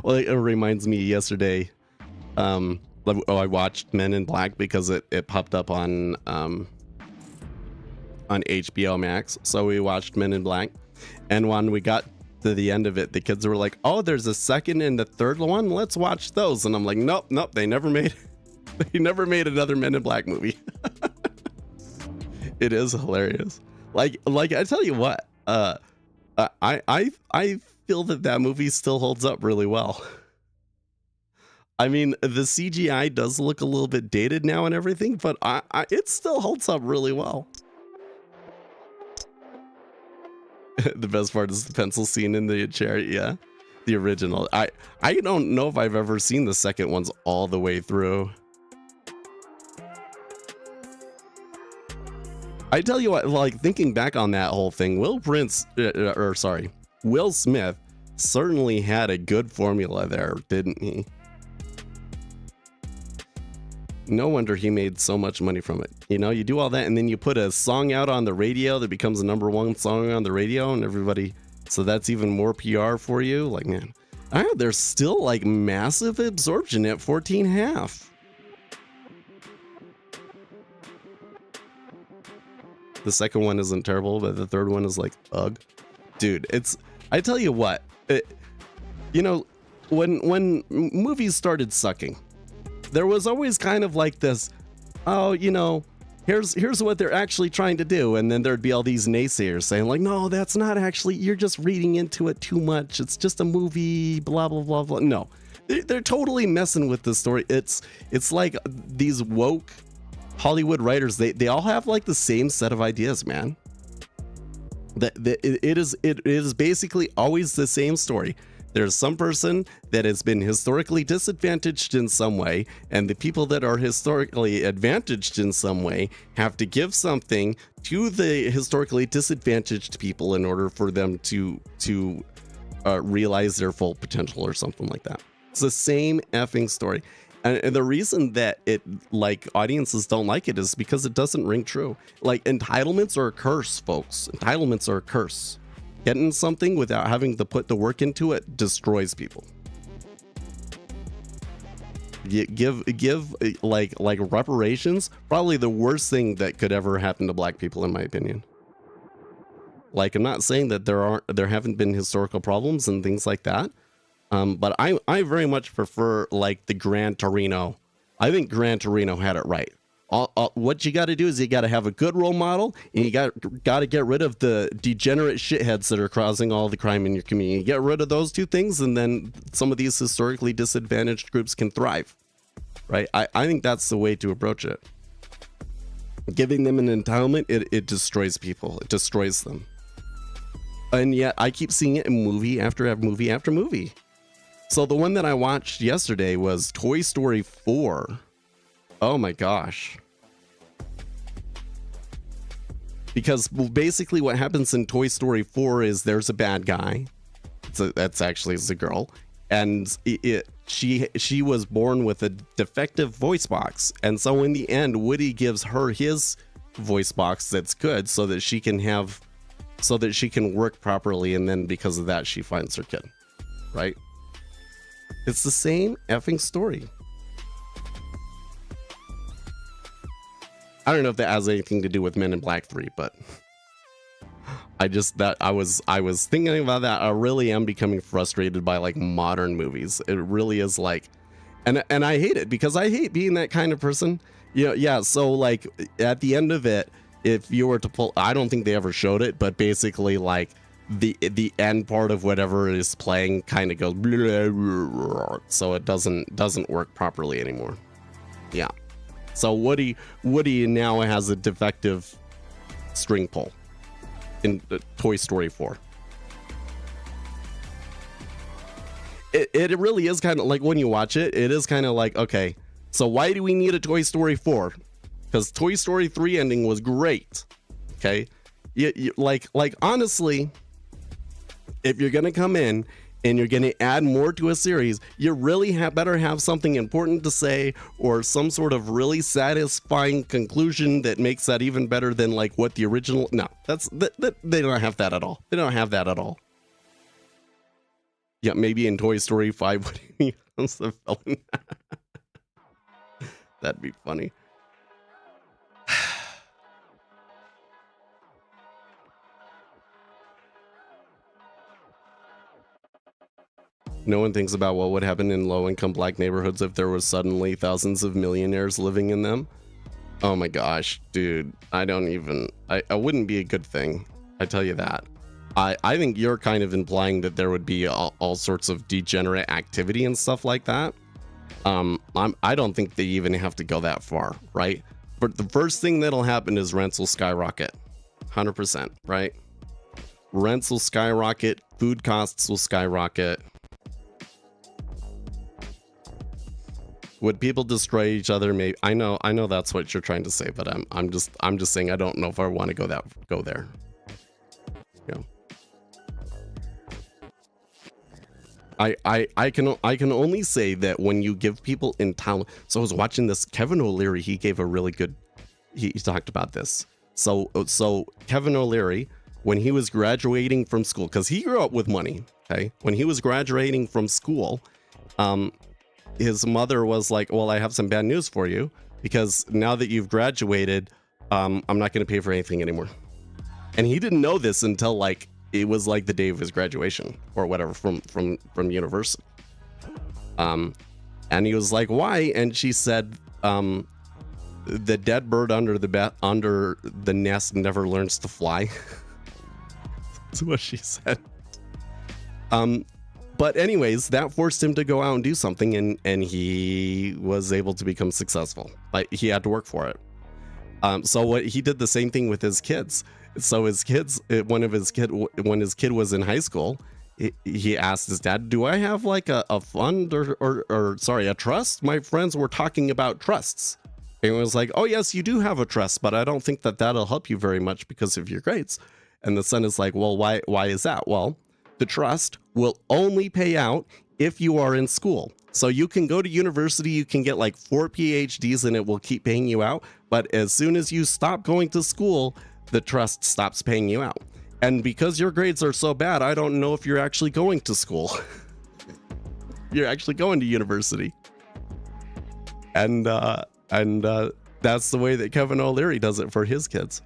S3: Well, it reminds me yesterday. I watched Men in Black because it popped up on HBO Max. So we watched Men in Black, and when we got to the end of it, the kids were like, "Oh, there's a second and a third one. Let's watch those." And I'm like, "Nope. They never made another Men in Black movie." It is hilarious. Like I tell you what, I feel that movie still holds up really well. I mean, the CGI does look a little bit dated now and everything, but it still holds up really well. The best part is the pencil scene in the chair. Yeah, the original. I don't know if I've ever seen the second ones all the way through. I tell you what, like thinking back on that whole thing, Will Smith certainly had a good formula there, didn't he? No wonder he made so much money from it. You know, you do all that and then you put a song out on the radio that becomes the #1 song on the radio and everybody, so that's even more PR for you. Like, man, there's still like massive absorption at 14.5. The second one isn't terrible, but the third one is like, ugh. Dude, I tell you what, you know, when movies started sucking, there was always kind of like this, oh, you know, here's what they're actually trying to do. And then there'd be all these naysayers saying like, no, that's not actually, you're just reading into it too much. It's just a movie, blah, blah, blah, blah. No, they're totally messing with the story. It's like these woke Hollywood writers, they all have like the same set of ideas, man. It is basically always the same story. There's some person that has been historically disadvantaged in some way, and the people that are historically advantaged in some way have to give something to the historically disadvantaged people in order for them to realize their full potential or something like that. It's the same effing story. And the reason that it, like, audiences don't like it is because it doesn't ring true. Like, entitlements are a curse, folks. Entitlements are a curse. Getting something without having to put the work into it destroys people. Give like reparations, probably the worst thing that could ever happen to black people, in my opinion. Like, I'm not saying that there haven't been historical problems and things like that, But I very much prefer like the Gran Torino. I think Gran Torino had it right. What you got to do is you got to have a good role model, and you got to get rid of the degenerate shitheads that are causing all the crime in your community. Get rid of those two things, and then some of these historically disadvantaged groups can thrive, right? I think that's the way to approach it. Giving them an entitlement, it destroys people. It destroys them. And yet I keep seeing it in movie after movie after movie. So the one that I watched yesterday was Toy Story 4. Oh my gosh. Because basically what happens in Toy Story 4 is there's a bad guy. That's actually a girl. And she was born with a defective voice box. And so in the end, Woody gives her his voice box that's good so that she can work properly. And then because of that, she finds her kid. Right? It's the same effing story. I don't know if that has anything to do with Men in Black 3, but I was thinking about that. I really am becoming frustrated by like modern movies. It really is like, and I hate it because I hate being that kind of person. Yeah. So like at the end of it, if you were to pull, I don't think they ever showed it, but basically like the end part of whatever is playing kind of goes, blah, blah, blah, so it doesn't work properly anymore. Yeah. So Woody now has a defective string pull in Toy Story 4. It really is kind of like when you watch it, it is kind of like, okay, so why do we need a Toy Story 4? Because Toy Story 3 ending was great. Okay. Like honestly, if you're going to come in and you're going to add more to a series, you really better have something important to say or some sort of really satisfying conclusion that makes that even better than like what the original. No, they don't have that at all. They don't have that at all. Yeah, maybe in Toy Story 5 when he becomes the villain. That'd be funny. No one thinks about what would happen in low-income black neighborhoods if there was suddenly thousands of millionaires living in them. Oh my gosh, dude. I wouldn't be a good thing. I tell you that. I think you're kind of implying that there would be all sorts of degenerate activity and stuff like that. I don't think they even have to go that far, right? But the first thing that'll happen is rents will skyrocket. 100%, right? Rents will skyrocket, food costs will skyrocket. Would people destroy each other? Maybe. I know that's what you're trying to say, but I'm just saying I don't know if I want to go there. Yeah. I can only say that when you give people entitlement. So I was watching this Kevin O'Leary. He gave a really good. He talked about this. So Kevin O'Leary, when he was graduating from school, because he grew up with money. Okay, when he was graduating from school, his mother was like, well, I have some bad news for you, because now that you've graduated, I'm not going to pay for anything anymore. And he didn't know this until like it was like the day of his graduation or whatever from university. And he was like, why? And she said, the dead bird under the nest never learns to fly. That's what she said. But anyways, that forced him to go out and do something, and he was able to become successful. Like he had to work for it. So what he did the same thing with his kids. So his kids, when his kid was in high school, he asked his dad, "Do I have like a fund or a trust? My friends were talking about trusts." And he was like, "Oh yes, you do have a trust, but I don't think that'll help you very much because of your grades." And the son is like, "Well, why is that?" Well, the trust will only pay out if you are in school. So you can go to university, you can get like 4 PhDs and it will keep paying you out. But as soon as you stop going to school, the trust stops paying you out. And because your grades are so bad, I don't know if you're actually going to school. You're actually going to university. And that's the way that Kevin O'Leary does it for his kids.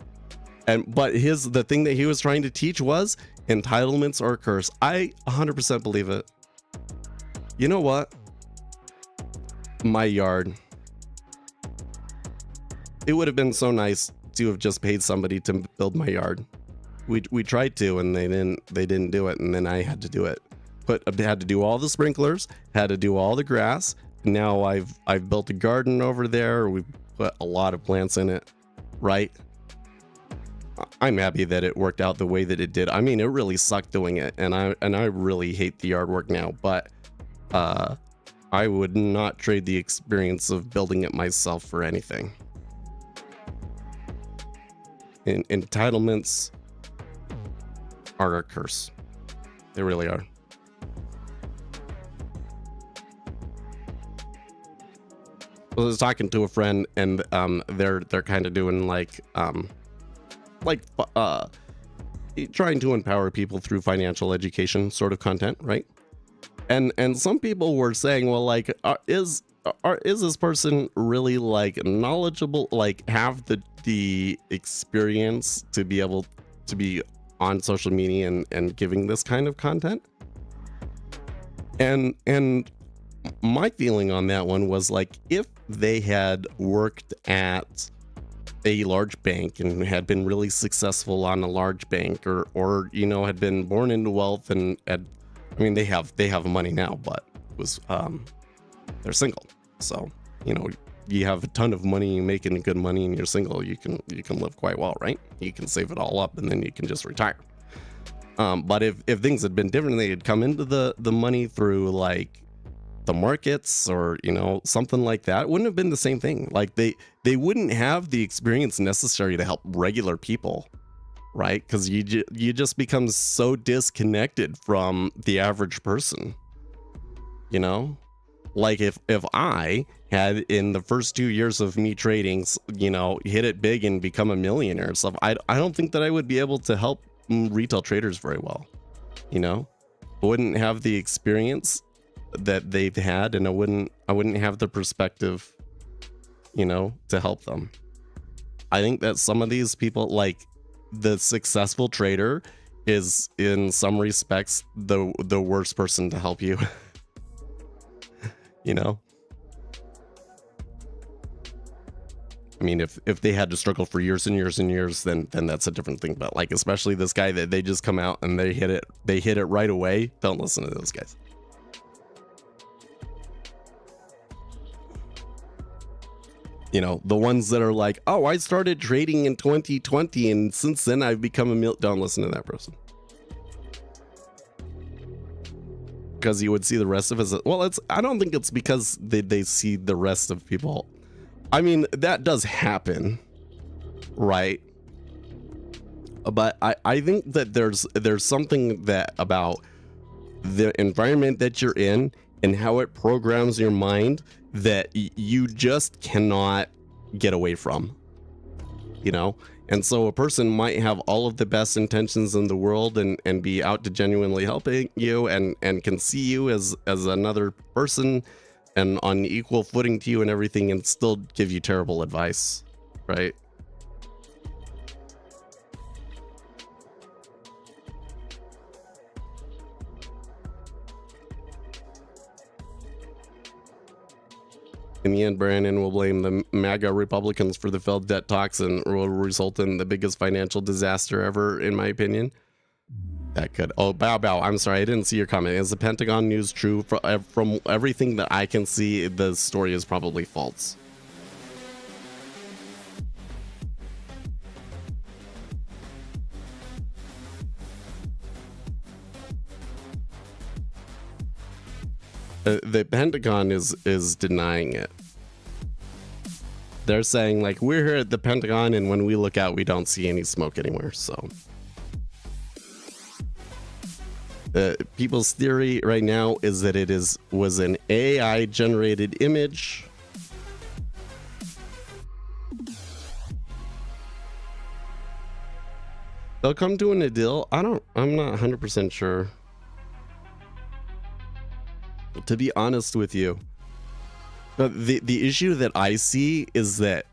S3: But the thing that he was trying to teach was entitlements are a curse. I 100% believe it. You know what? My yard. It would have been so nice to have just paid somebody to build my yard. We tried to, and they didn't do it, and then I had to do it. Had to do all the sprinklers, had to do all the grass. Now I've built a garden over there. We put a lot of plants in it, right? I'm happy that it worked out the way that it did. I mean, it really sucked doing it, and I really hate the yard work now, but I would not trade the experience of building it myself for anything. Entitlements are a curse. They really are. I was talking to a friend, and they're kind of doing trying to empower people through financial education sort of content, right? And some people were saying, well, like, is this person really like knowledgeable, like have the experience to be able to be on social media and giving this kind of content? And my feeling on that one was like, if they had worked at a large bank and had been really successful on a large bank, or you know, had been born into wealth and had, I mean, they have money now, but it was they're single, so you know, you have a ton of money, you're making good money, and you're single, you can live quite well, right? You can save it all up and then you can just retire. But if things had been different, they had come into the money through like the markets or, you know, something like that, it wouldn't have been the same thing. Like they wouldn't have the experience necessary to help regular people, right? Because you just become so disconnected from the average person, you know? Like if I had in the first 2 years of me trading, you know, hit it big and become a millionaire and stuff, I don't think that I would be able to help retail traders very well, you know? I wouldn't have the experience that they've had, and I wouldn't have the perspective, you know, to help them. I think that some of these people, like the successful trader, is in some respects the worst person to help you. You know, I mean, if they had to struggle for years and years and years, then that's a different thing. But like, especially this guy that they just come out and they hit it right away. Don't listen to those guys. You know, the ones that are like, oh, I started trading in 2020 and since then I've become don't listen to that person. Because you would see the rest of us. Well, I don't think it's because they see the rest of people. I mean, that does happen, right? But I think that there's something that about the environment that you're in and how it programs your mind that you just cannot get away from, you know? And so a person might have all of the best intentions in the world and be out to genuinely helping you and can see you as another person and on equal footing to you and everything, and still give you terrible advice, right? In the end, Brandon will blame the MAGA Republicans for the failed debt talks and will result in the biggest financial disaster ever, in my opinion. That could. Oh, Bow. I'm sorry, I didn't see your comment. Is the Pentagon news true? From everything that I can see, the story is probably false. The Pentagon is denying it. They're saying like, we're here at the Pentagon and when we look out we don't see any smoke anywhere. So people's theory right now is that it was an AI generated image. They'll come to an deal. I'm not 100% sure. To be honest with you, the issue that I see is that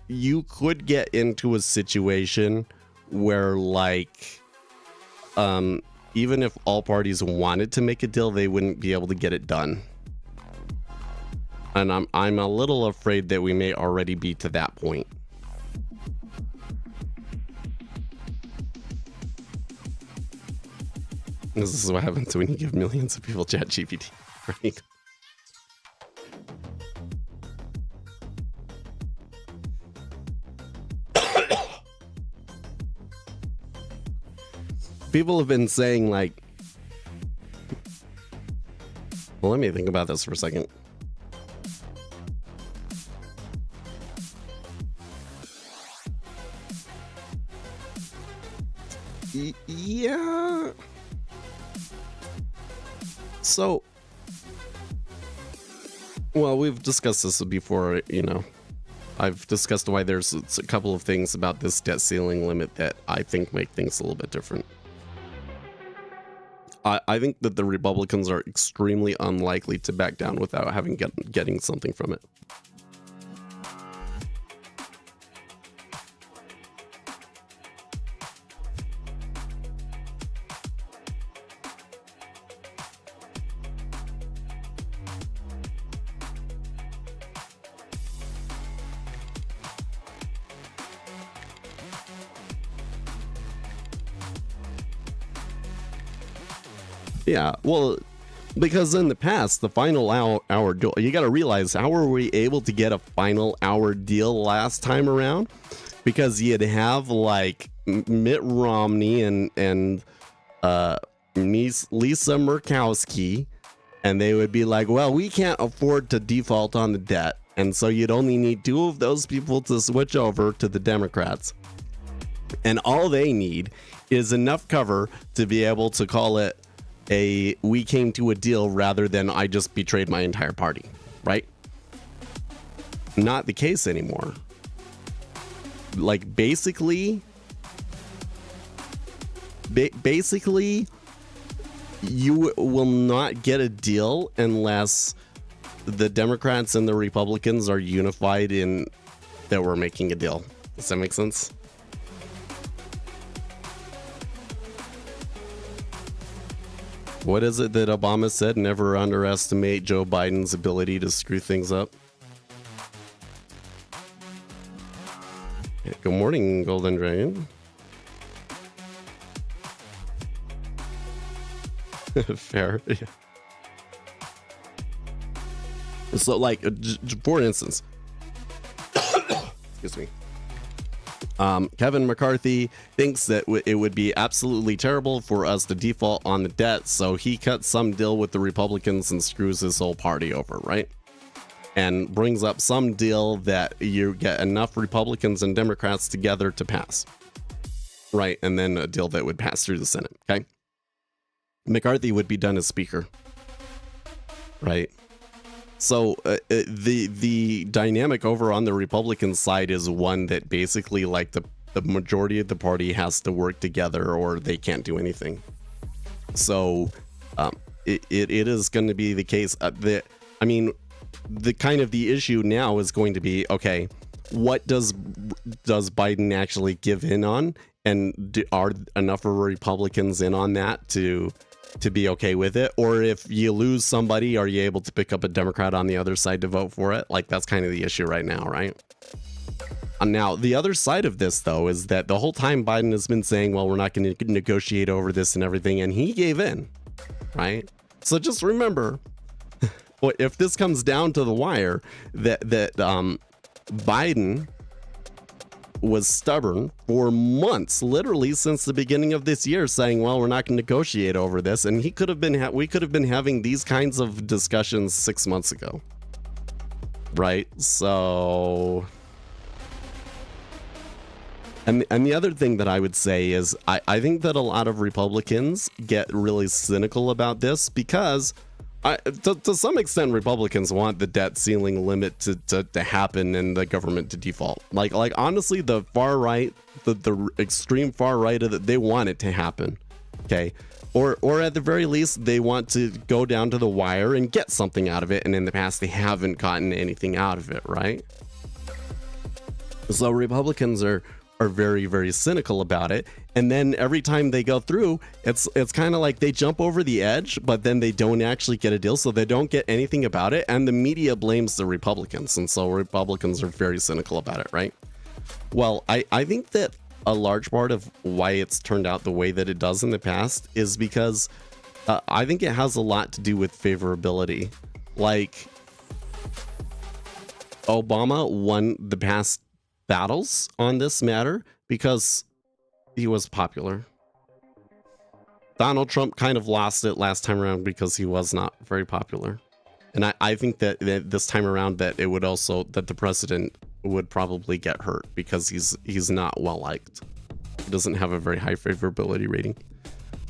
S3: you could get into a situation where like even if all parties wanted to make a deal, they wouldn't be able to get it done. And I'm a little afraid that we may already be to that point. This is what happens when you give millions of people ChatGPT, right? People have been saying, like, well, let me think about this for a second. Yeah. So, well, we've discussed this before, you know. I've discussed why there's a couple of things about this debt ceiling limit that I think make things a little bit different. I think that the Republicans are extremely unlikely to back down without having getting something from it. Yeah, well, because in the past, the final hour deal, you got to realize, how were we able to get a final hour deal last time around? Because you'd have like Mitt Romney and Lisa Murkowski, and they would be like, well, we can't afford to default on the debt. And so you'd only need two of those people to switch over to the Democrats. And all they need is enough cover to be able to call it we came to a deal rather than I just betrayed my entire party, right? Not the case anymore. Like, basically, you will not get a deal unless the Democrats and the Republicans are unified in that we're making a deal. Does that make sense? What is it that Obama said? Never underestimate Joe Biden's ability to screw things up. Good morning, Golden Dragon. Fair. Yeah. So, like, for instance, excuse me. Kevin McCarthy thinks that it would be absolutely terrible for us to default on the debt, so he cuts some deal with the Republicans and screws his whole party over, right? And brings up some deal that you get enough Republicans and Democrats together to pass, right? And then a deal that would pass through the Senate, okay? McCarthy would be done as speaker, right? So the dynamic over on the Republican side is one that basically, like, the majority of the party has to work together or they can't do anything. So it is going to be the case that, I mean, the kind of the issue now is going to be, okay, what does Biden actually give in on, and are enough of Republicans in on that to be okay with it? Or if you lose somebody, are you able to pick up a Democrat on the other side to vote for it? Like, that's kind of the issue right now, right? Now, the other side of this, though, is that the whole time Biden has been saying, well, we're not going to negotiate over this and everything, and he gave in, right? So just remember, if this comes down to the wire, that Biden was stubborn for months, literally since the beginning of this year, saying, well, we're not going to negotiate over this. And we could have been having these kinds of discussions 6 months ago, right? So, and the other thing that I would say is I think that a lot of Republicans get really cynical about this because to some extent, Republicans want the debt ceiling limit to happen and the government to default. Like honestly, the far right, the extreme far right of it, they want it to happen. Okay. Or at the very least, they want to go down to the wire and get something out of it. And in the past, they haven't gotten anything out of it, right? So Republicans are are very, very cynical about it. And then every time they go through, it's kind of like they jump over the edge, but then they don't actually get a deal, so they don't get anything about it. And the media blames the Republicans, and so Republicans are very cynical about it, right? Well, I think that a large part of why it's turned out the way that it does in the past is because I think it has a lot to do with favorability. Like, Obama won the past battles on this matter because he was popular. Donald Trump kind of lost it last time around because he was not very popular. And I think that this time around that it would also, that the president would probably get hurt because he's not well liked. He doesn't have a very high favorability rating.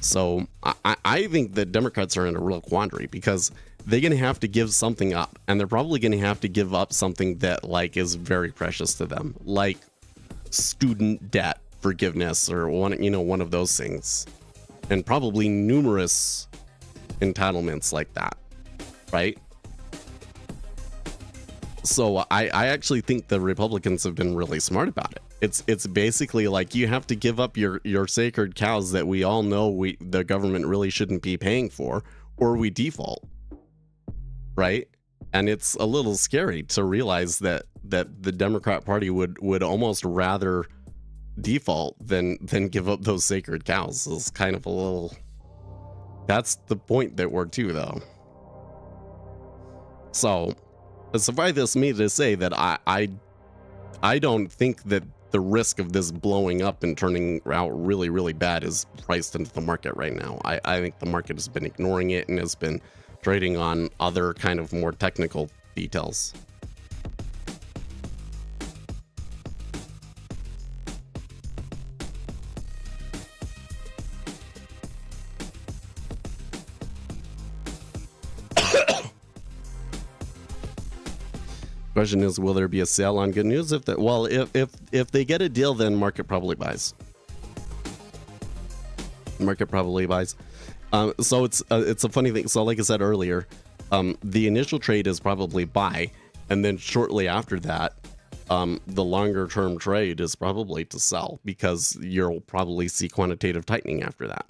S3: So I think that Democrats are in a real quandary because they're going to have to give something up, and they're probably going to have to give up something that like is very precious to them, like student debt forgiveness or one of those things, and probably numerous entitlements like that, right? So I actually think the Republicans have been really smart about it. It's basically like you have to give up your sacred cows that we all know the government really shouldn't be paying for, or we default, right? And it's a little scary to realize that the Democrat Party would almost rather default than give up those sacred cows. It's kind of a little. That's the point that we're to, though. So, suffice me to say that I don't think that the risk of this blowing up and turning out really, really bad is priced into the market right now. I think the market has been ignoring it and has been trading on other kind of more technical details. Question is, will there be a sale on good news? If they get a deal, then market probably buys. Market probably buys. So it's a funny thing. So like I said earlier, the initial trade is probably buy, and then shortly after that, the longer term trade is probably to sell, because you'll probably see quantitative tightening after that.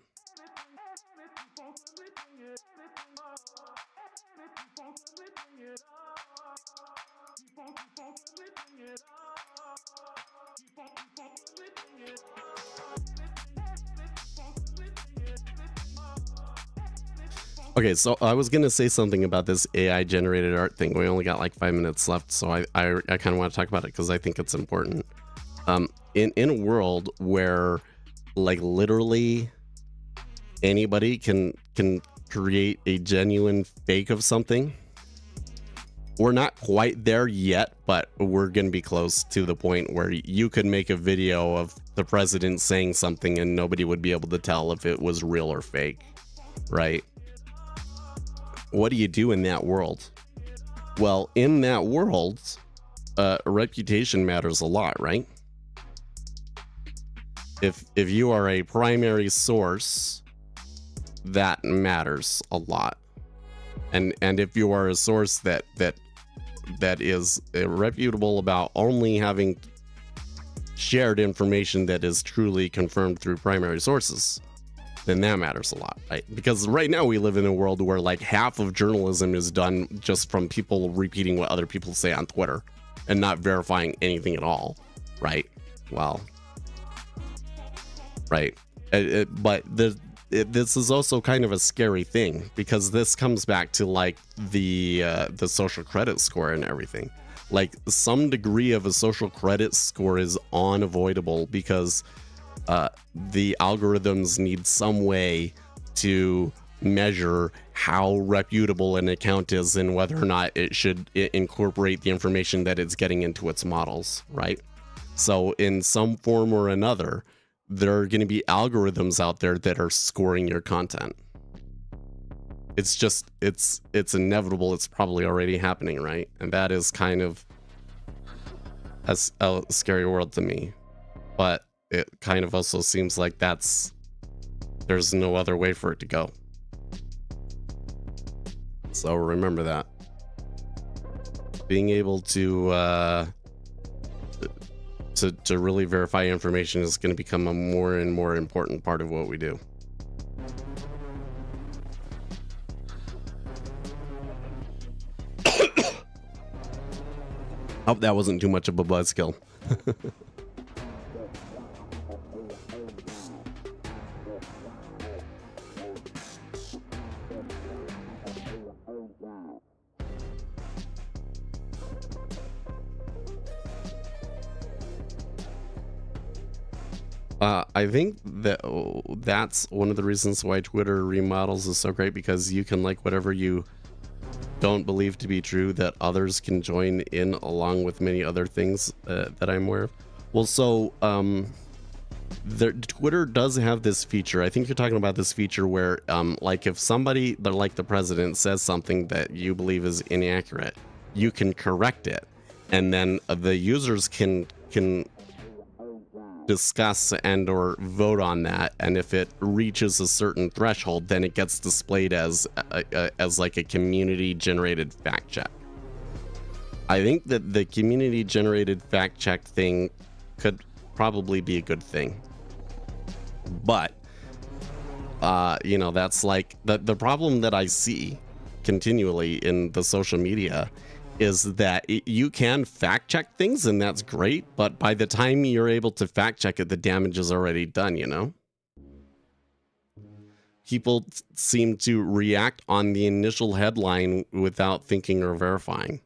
S3: Okay, so I was gonna say something about this AI generated art thing. We only got like 5 minutes left, so I kind of want to talk about it because I think it's important. In a world where like literally anybody can create a genuine fake of something, we're not quite there yet, but we're gonna be close to the point where you could make a video of the president saying something and nobody would be able to tell if it was real or fake, right? What do you do in that world? Well, in that world, reputation matters a lot, right? If you are a primary source, that matters a lot. And if you are a source that is reputable about only having shared information that is truly confirmed through primary sources, then that matters a lot, right? Because right now we live in a world where like half of journalism is done just from people repeating what other people say on Twitter and not verifying anything at all, right? Well, right. But this is also kind of a scary thing, because this comes back to like the social credit score and everything. Like some degree of a social credit score is unavoidable because the algorithms need some way to measure how reputable an account is and whether or not it should incorporate the information that it's getting into its models, right? So in some form or another, there are going to be algorithms out there that are scoring your content. It's just, it's inevitable. It's probably already happening, right? And that is kind of a scary world to me. But it kind of also seems like there's no other way for it to go. So remember that. Being able to to really verify information is going to become a more and more important part of what we do. Hope that wasn't too much of a buzzkill. I think that that's one of the reasons why Twitter remodels is so great, because you can like whatever you don't believe to be true that others can join in, along with many other things that I'm aware of. Well, so Twitter does have this feature. I think you're talking about this feature where like if somebody, like the president, says something that you believe is inaccurate, you can correct it, and then the users can discuss and or vote on that, and if it reaches a certain threshold, then it gets displayed as like a community generated fact check. I think that the community generated fact check thing could probably be a good thing, but you know, that's like the problem that I see continually in the social media is that you can fact check things, and that's great, but by the time you're able to fact check it, the damage is already done, you know? People seem to react on the initial headline without thinking or verifying.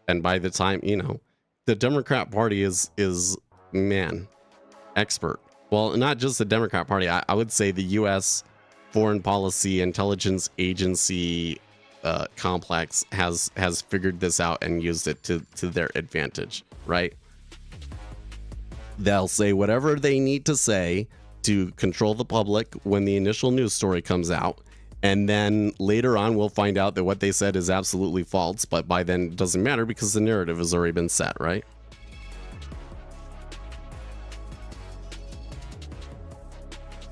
S3: And by the time, you know, the Democrat Party is man, expert. Well, not just the Democrat Party, I would say the US Foreign Policy Intelligence Agency complex has figured this out and used it to their advantage, right? They'll say whatever they need to say to control the public when the initial news story comes out, and then later on we'll find out that what they said is absolutely false, but by then it doesn't matter because the narrative has already been set, right?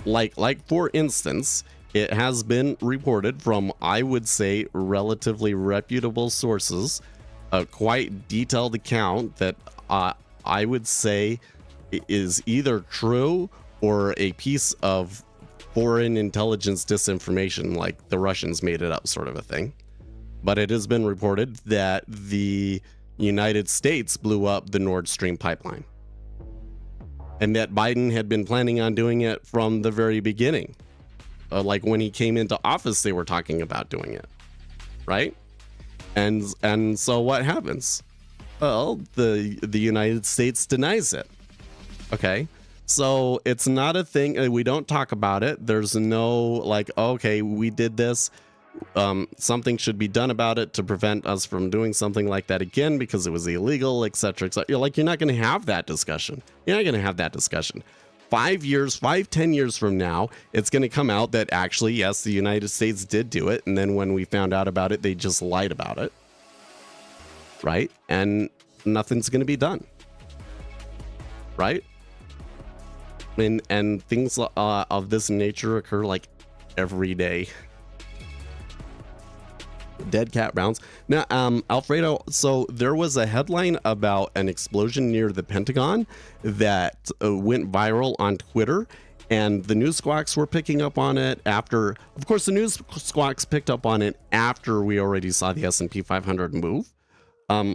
S3: Like for instance, it has been reported from, I would say, relatively reputable sources, a quite detailed account that I would say is either true or a piece of foreign intelligence disinformation, like the Russians made it up sort of a thing. But it has been reported that the United States blew up the Nord Stream pipeline, and that Biden had been planning on doing it from the very beginning. Like when he came into office, they were talking about doing it, right? And so what happens? Well, the United States denies it. Okay, so it's not a thing. We don't talk about it. There's no like, okay, we did this. Something should be done about it to prevent us from doing something like that again because it was illegal, etc., etc. Like, you're not going to have that discussion. You're not going to have that discussion. 10 years from now, it's going to come out that actually, yes, the United States did do it. And then when we found out about it, they just lied about it. Right? And nothing's going to be done. Right? And things of this nature occur like every day. Dead cat bounce. Now, Alfredo, so there was a headline about an explosion near the Pentagon that went viral on Twitter, and the news squawks were picking up on it after, of course, the news squawks picked up on it after we already saw the S&P 500 move.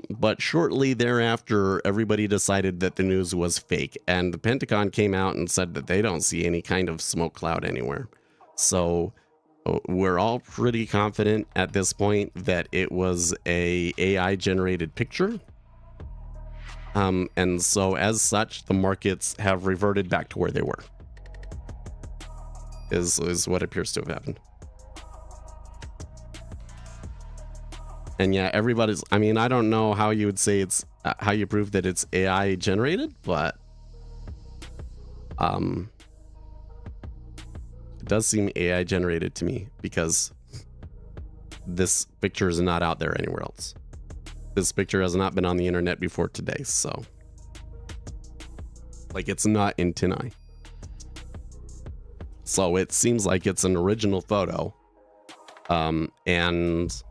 S3: But shortly thereafter, everybody decided that the news was fake, and the Pentagon came out and said that they don't see any kind of smoke cloud anywhere. So we're all pretty confident at this point that it was a AI generated picture. And so as such, the markets have reverted back to where they were, is what appears to have happened. And yeah, everybody's, I mean, I don't know how you would say it's, how you prove that it's AI generated, but it does seem AI generated to me because this picture is not out there anywhere else. This picture has not been on the internet before today, so like it's not in TinEye. So it seems like it's an original photo. And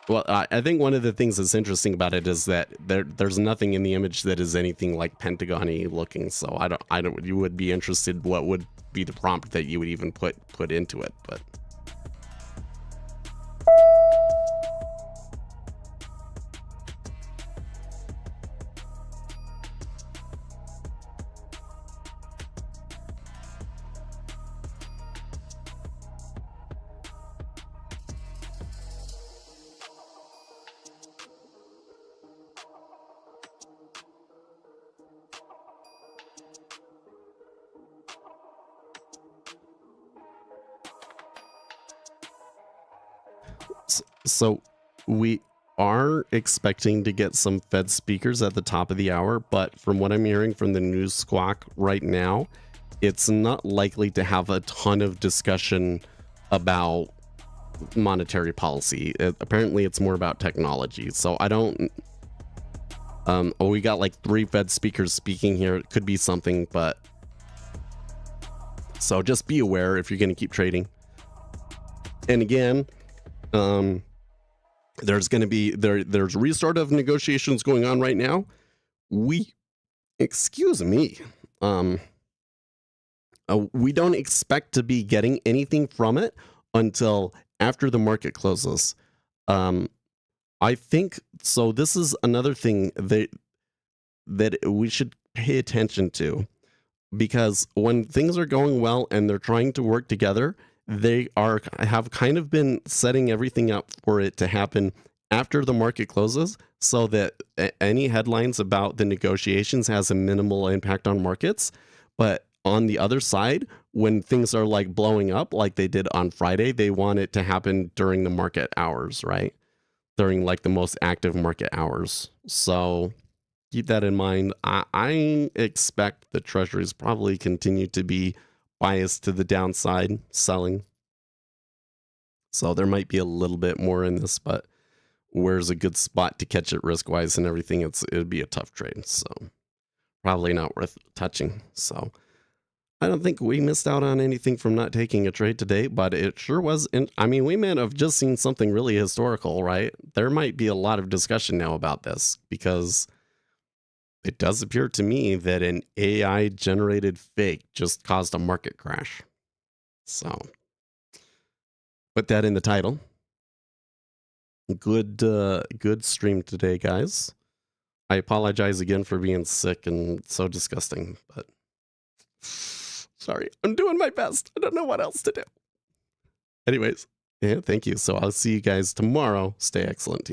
S3: Well, I think one of the things that's interesting about it is that there's nothing in the image that is anything like Pentagon-y looking. So I don't. You would be interested what would be the prompt that you would even put into it, but. So we are expecting to get some Fed speakers at the top of the hour, but from what I'm hearing from the news squawk right now, it's not likely to have a ton of discussion about monetary policy. Apparently it's more about technology. So I don't we got like 3 Fed speakers speaking here. It could be something, but so just be aware if you're going to keep trading. And again, there's going to be there's restart of negotiations going on right now. Excuse me. We don't expect to be getting anything from it until after the market closes. I think so. This is another thing that we should pay attention to, because when things are going well and they're trying to work together, they have kind of been setting everything up for it to happen after the market closes, so that any headlines about the negotiations has a minimal impact on markets. But on the other side, when things are like blowing up like they did on Friday, they want it to happen during the market hours, right? During like the most active market hours. So keep that in mind. I expect the treasuries probably continue to be biased to the downside, selling. So there might be a little bit more in this, but where's a good spot to catch it risk wise and everything? It'd be a tough trade. So probably not worth touching. So I don't think we missed out on anything from not taking a trade today, but it sure was. I mean, we might have just seen something really historical, right? There might be a lot of discussion now about this, because it does appear to me that an AI generated fake just caused a market crash. So put that in the title. Good stream today, guys. I apologize again for being sick and so disgusting, but sorry, I'm doing my best. I don't know what else to do. Anyways, yeah, thank you. So I'll see you guys tomorrow. Stay excellent, team.